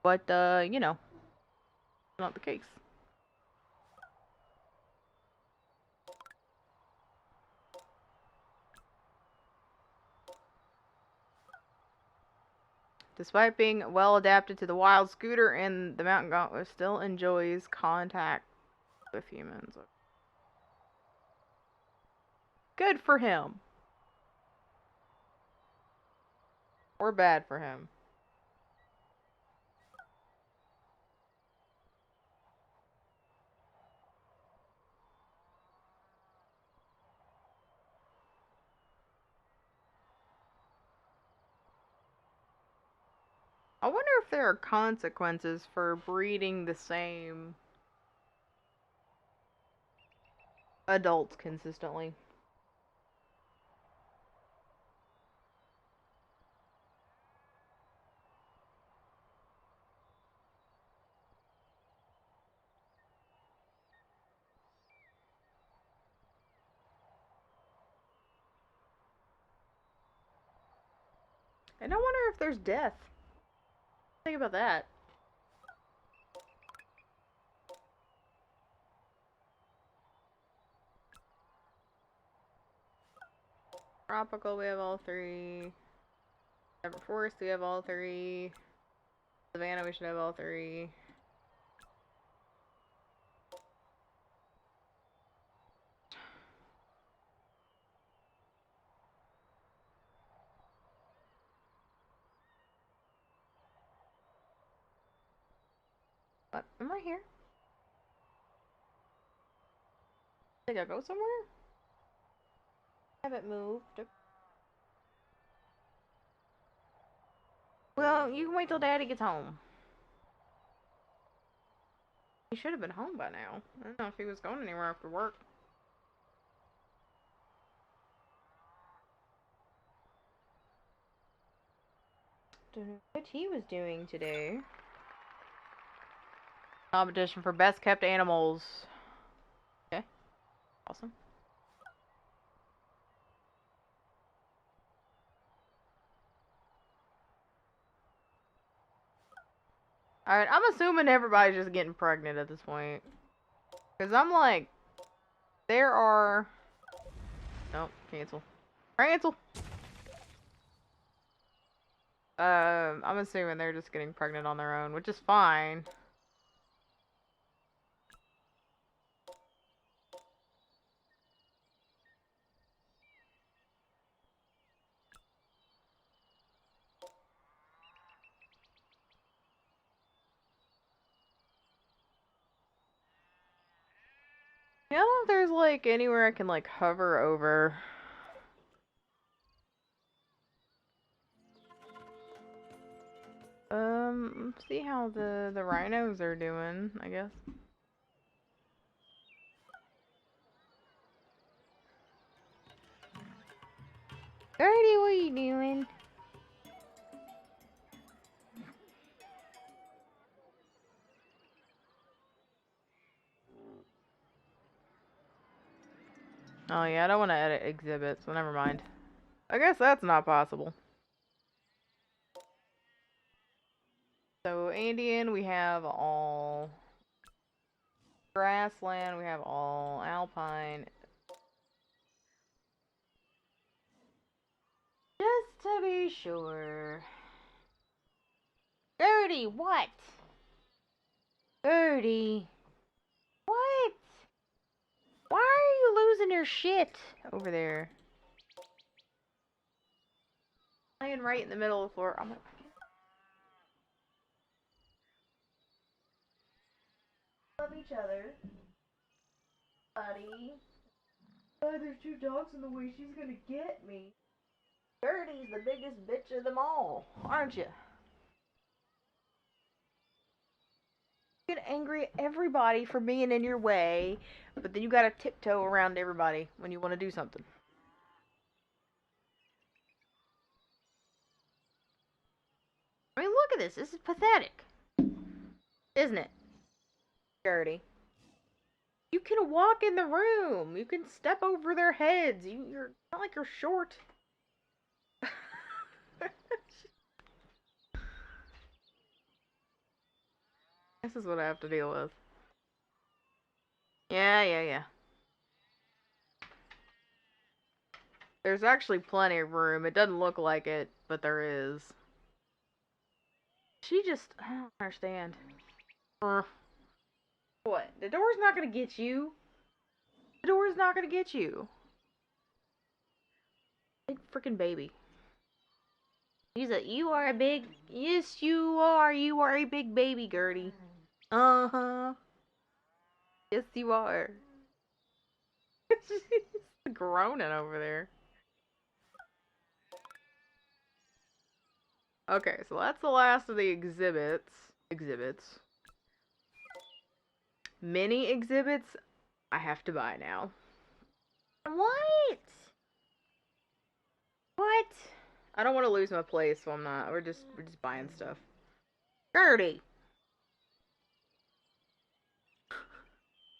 But, you know, not the case. Despite being well adapted to the wild scooter and the mountain gauntlet still enjoys contact with humans. Good for him. Or bad for him. I wonder if there are consequences for breeding the same adults consistently. And I wonder if there's death. Think about that. Tropical, we have all three. Forest, we have all three. Savannah, we should have all three. What? I'm right here. Think I go somewhere? Haven't moved. Well, you can wait till Daddy gets home. He should have been home by now. I don't know if he was going anywhere after work. Don't know what he was doing today. Competition for best kept animals. Okay. Awesome. Alright, I'm assuming everybody's just getting pregnant at this point. Because I'm like, there are... Nope, cancel. Cancel! I'm assuming they're just getting pregnant on their own, which is fine. I don't know if there's like anywhere I can like hover over. See how the rhinos are doing, I guess. Gertie, what are you doing? Oh yeah, I don't want to edit exhibits, so never mind. I guess that's not possible. So Andean, we have all grassland, we have all alpine. Just to be sure. Gertie, what? Gertie. What? Why are you losing your shit over there? Laying right in the middle of the floor. I'm like, love each other. Buddy. Oh, there's two dogs in the way. She's gonna get me. Gertie's the biggest bitch of them all, aren't you? You get angry at everybody for being in your way, but then you gotta tiptoe around everybody when you want to do something. I mean, look at this. This is pathetic. Isn't it? Gertie. You can walk in the room. You can step over their heads. You're not like you're short. This is what I have to deal with. Yeah. There's actually plenty of room. It doesn't look like it, but there is. She just... I don't understand. What? The door's not gonna get you. The door's not gonna get you. Big freaking baby. You are a big... Yes, you are. You are a big baby, Gertie. Uh-huh. Yes, you are. She's groaning over there. Okay, so that's the last of the exhibits. Mini exhibits, I have to buy now. What? What? I don't want to lose my place, so I'm not. We're just buying stuff. Gertie!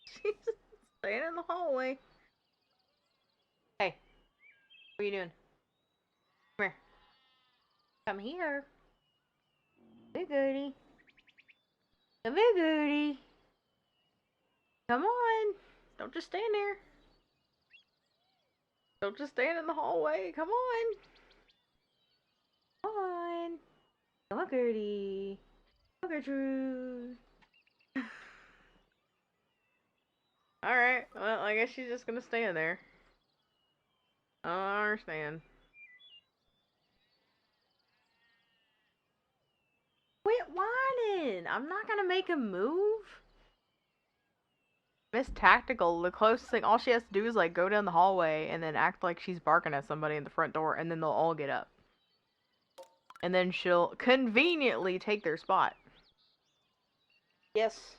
She's just staying in the hallway. Hey, what are you doing? Come here. Come here. Big Gertie. Come here, Gertie. Come on. Don't just stand there. Don't just stand in the hallway. Come on. Come on. Come on, Gertie. Come on, Gertrude. Alright, well, I guess she's just gonna stand there. I don't understand. Quit whining! I'm not gonna make him move. Miss Tactical, the closest thing, all she has to do is like go down the hallway and then act like she's barking at somebody in the front door, and then they'll all get up. And then she'll conveniently take their spot. Yes.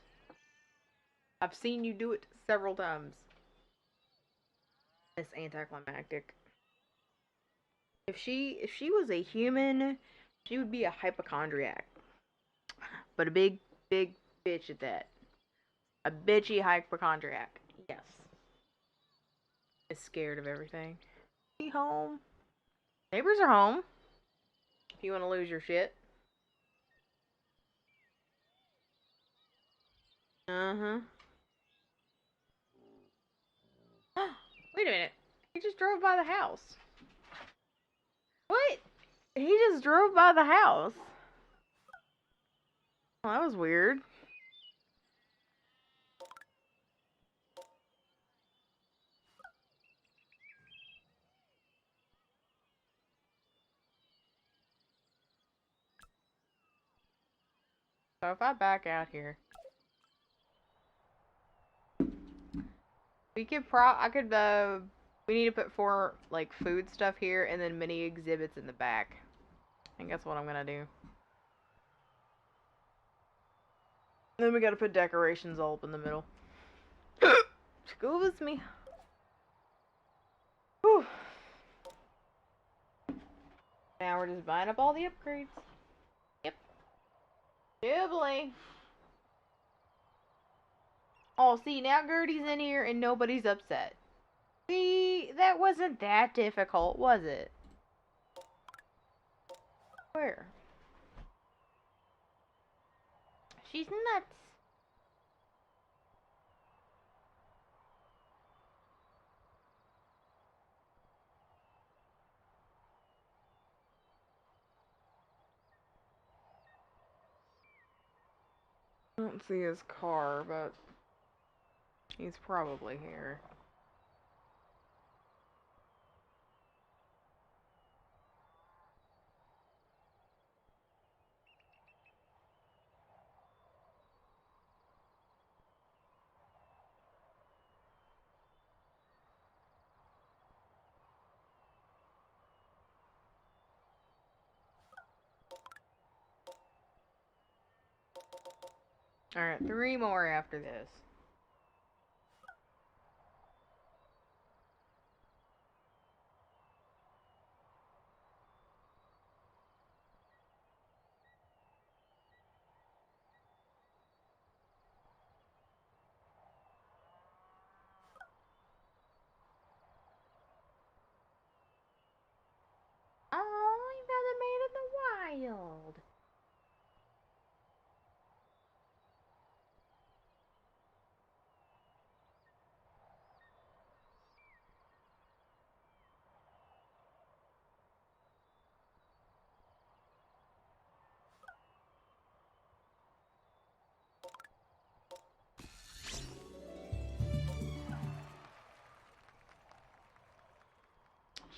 I've seen you do it several times. It's anticlimactic. If she was a human, she would be a hypochondriac. But a big bitch at that. A bitchy hypochondriac. Yes. Is scared of everything. Be home. Neighbors are home. If you want to lose your shit. Uh-huh. Wait a minute. He just drove by the house. What? He just drove by the house. Well, that was weird. So if I back out here, we could we need to put 4, like, food stuff here and then mini exhibits in the back. I think that's what I'm gonna do. Then we gotta put decorations all up in the middle. Excuse me. Whew. Now we're just buying up all the upgrades. Yep. Dibbly. Oh, see, now Gertie's in here and nobody's upset. See, that wasn't that difficult, was it? Where? She's nuts. I don't see his car, but he's probably here. Alright, 3 more after this. Oh, you got a man in the wild.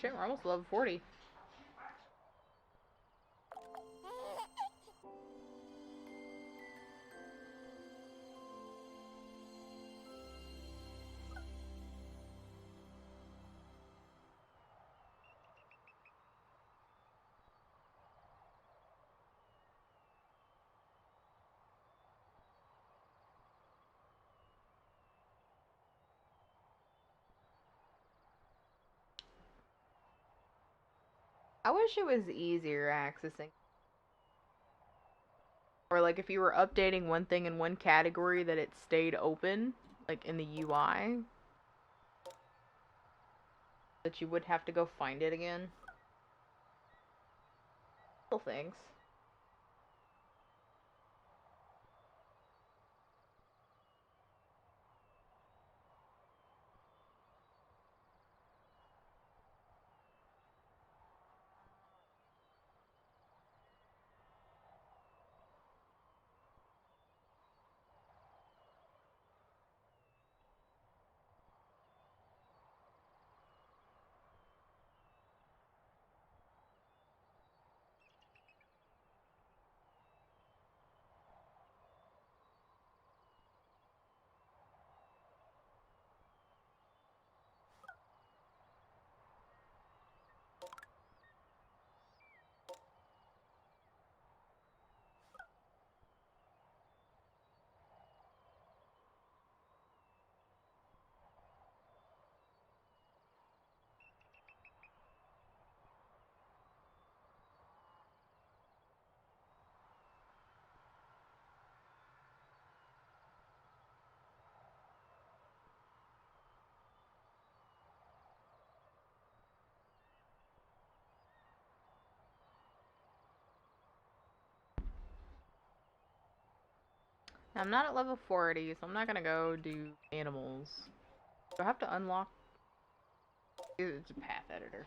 Shit, we're almost level 40. I wish it was easier accessing. Or like if you were updating one thing in one category that it stayed open, like in the UI. That you would have to go find it again. Little things. Now, I'm not at level 40, so I'm not gonna go do animals. Do I have to unlock? It's a path editor.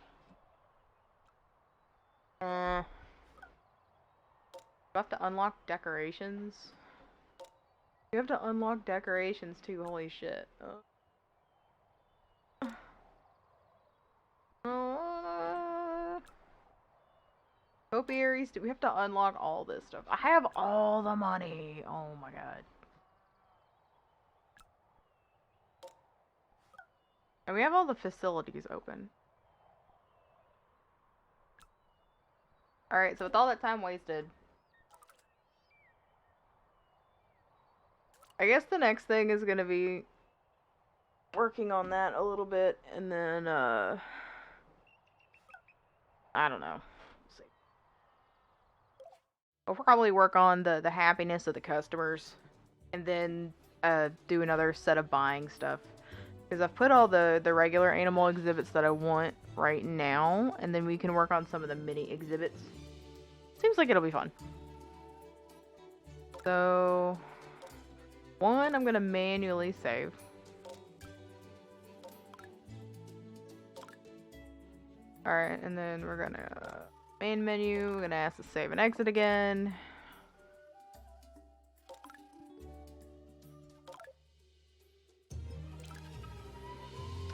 Do I have to unlock decorations? You have to unlock decorations too, holy shit. Topiaries, do we have to unlock all this stuff? I have all the money! Oh my god. And we have all the facilities open. Alright, so with all that time wasted, I guess the next thing is gonna be working on that a little bit, and then, I don't know. We'll see. We'll probably work on the happiness of the customers, and then, do another set of buying stuff. Because I've put all the regular animal exhibits that I want right now, and then we can work on some of the mini exhibits. Seems like it'll be fun. So, one, I'm gonna manually save. Alright, and then we're gonna main menu, we're gonna ask to save and exit again.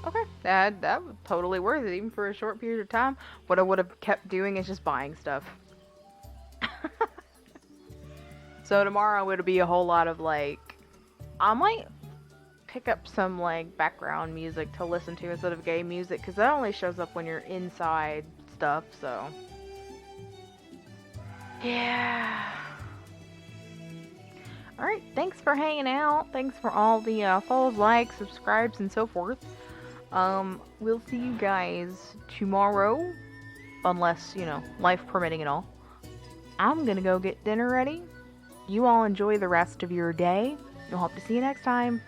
Okay, that was totally worth it, even for a short period of time. What I would have kept doing is just buying stuff. So tomorrow it'll be a whole lot of like, I might pick up some like background music to listen to instead of game music, because that only shows up when you're inside stuff, so. Yeah. Alright, thanks for hanging out. Thanks for all the follows, likes, subscribes, and so forth. We'll see you guys tomorrow, unless, you know, life permitting and all. I'm gonna go get dinner ready. You all enjoy the rest of your day. We'll hope to see you next time.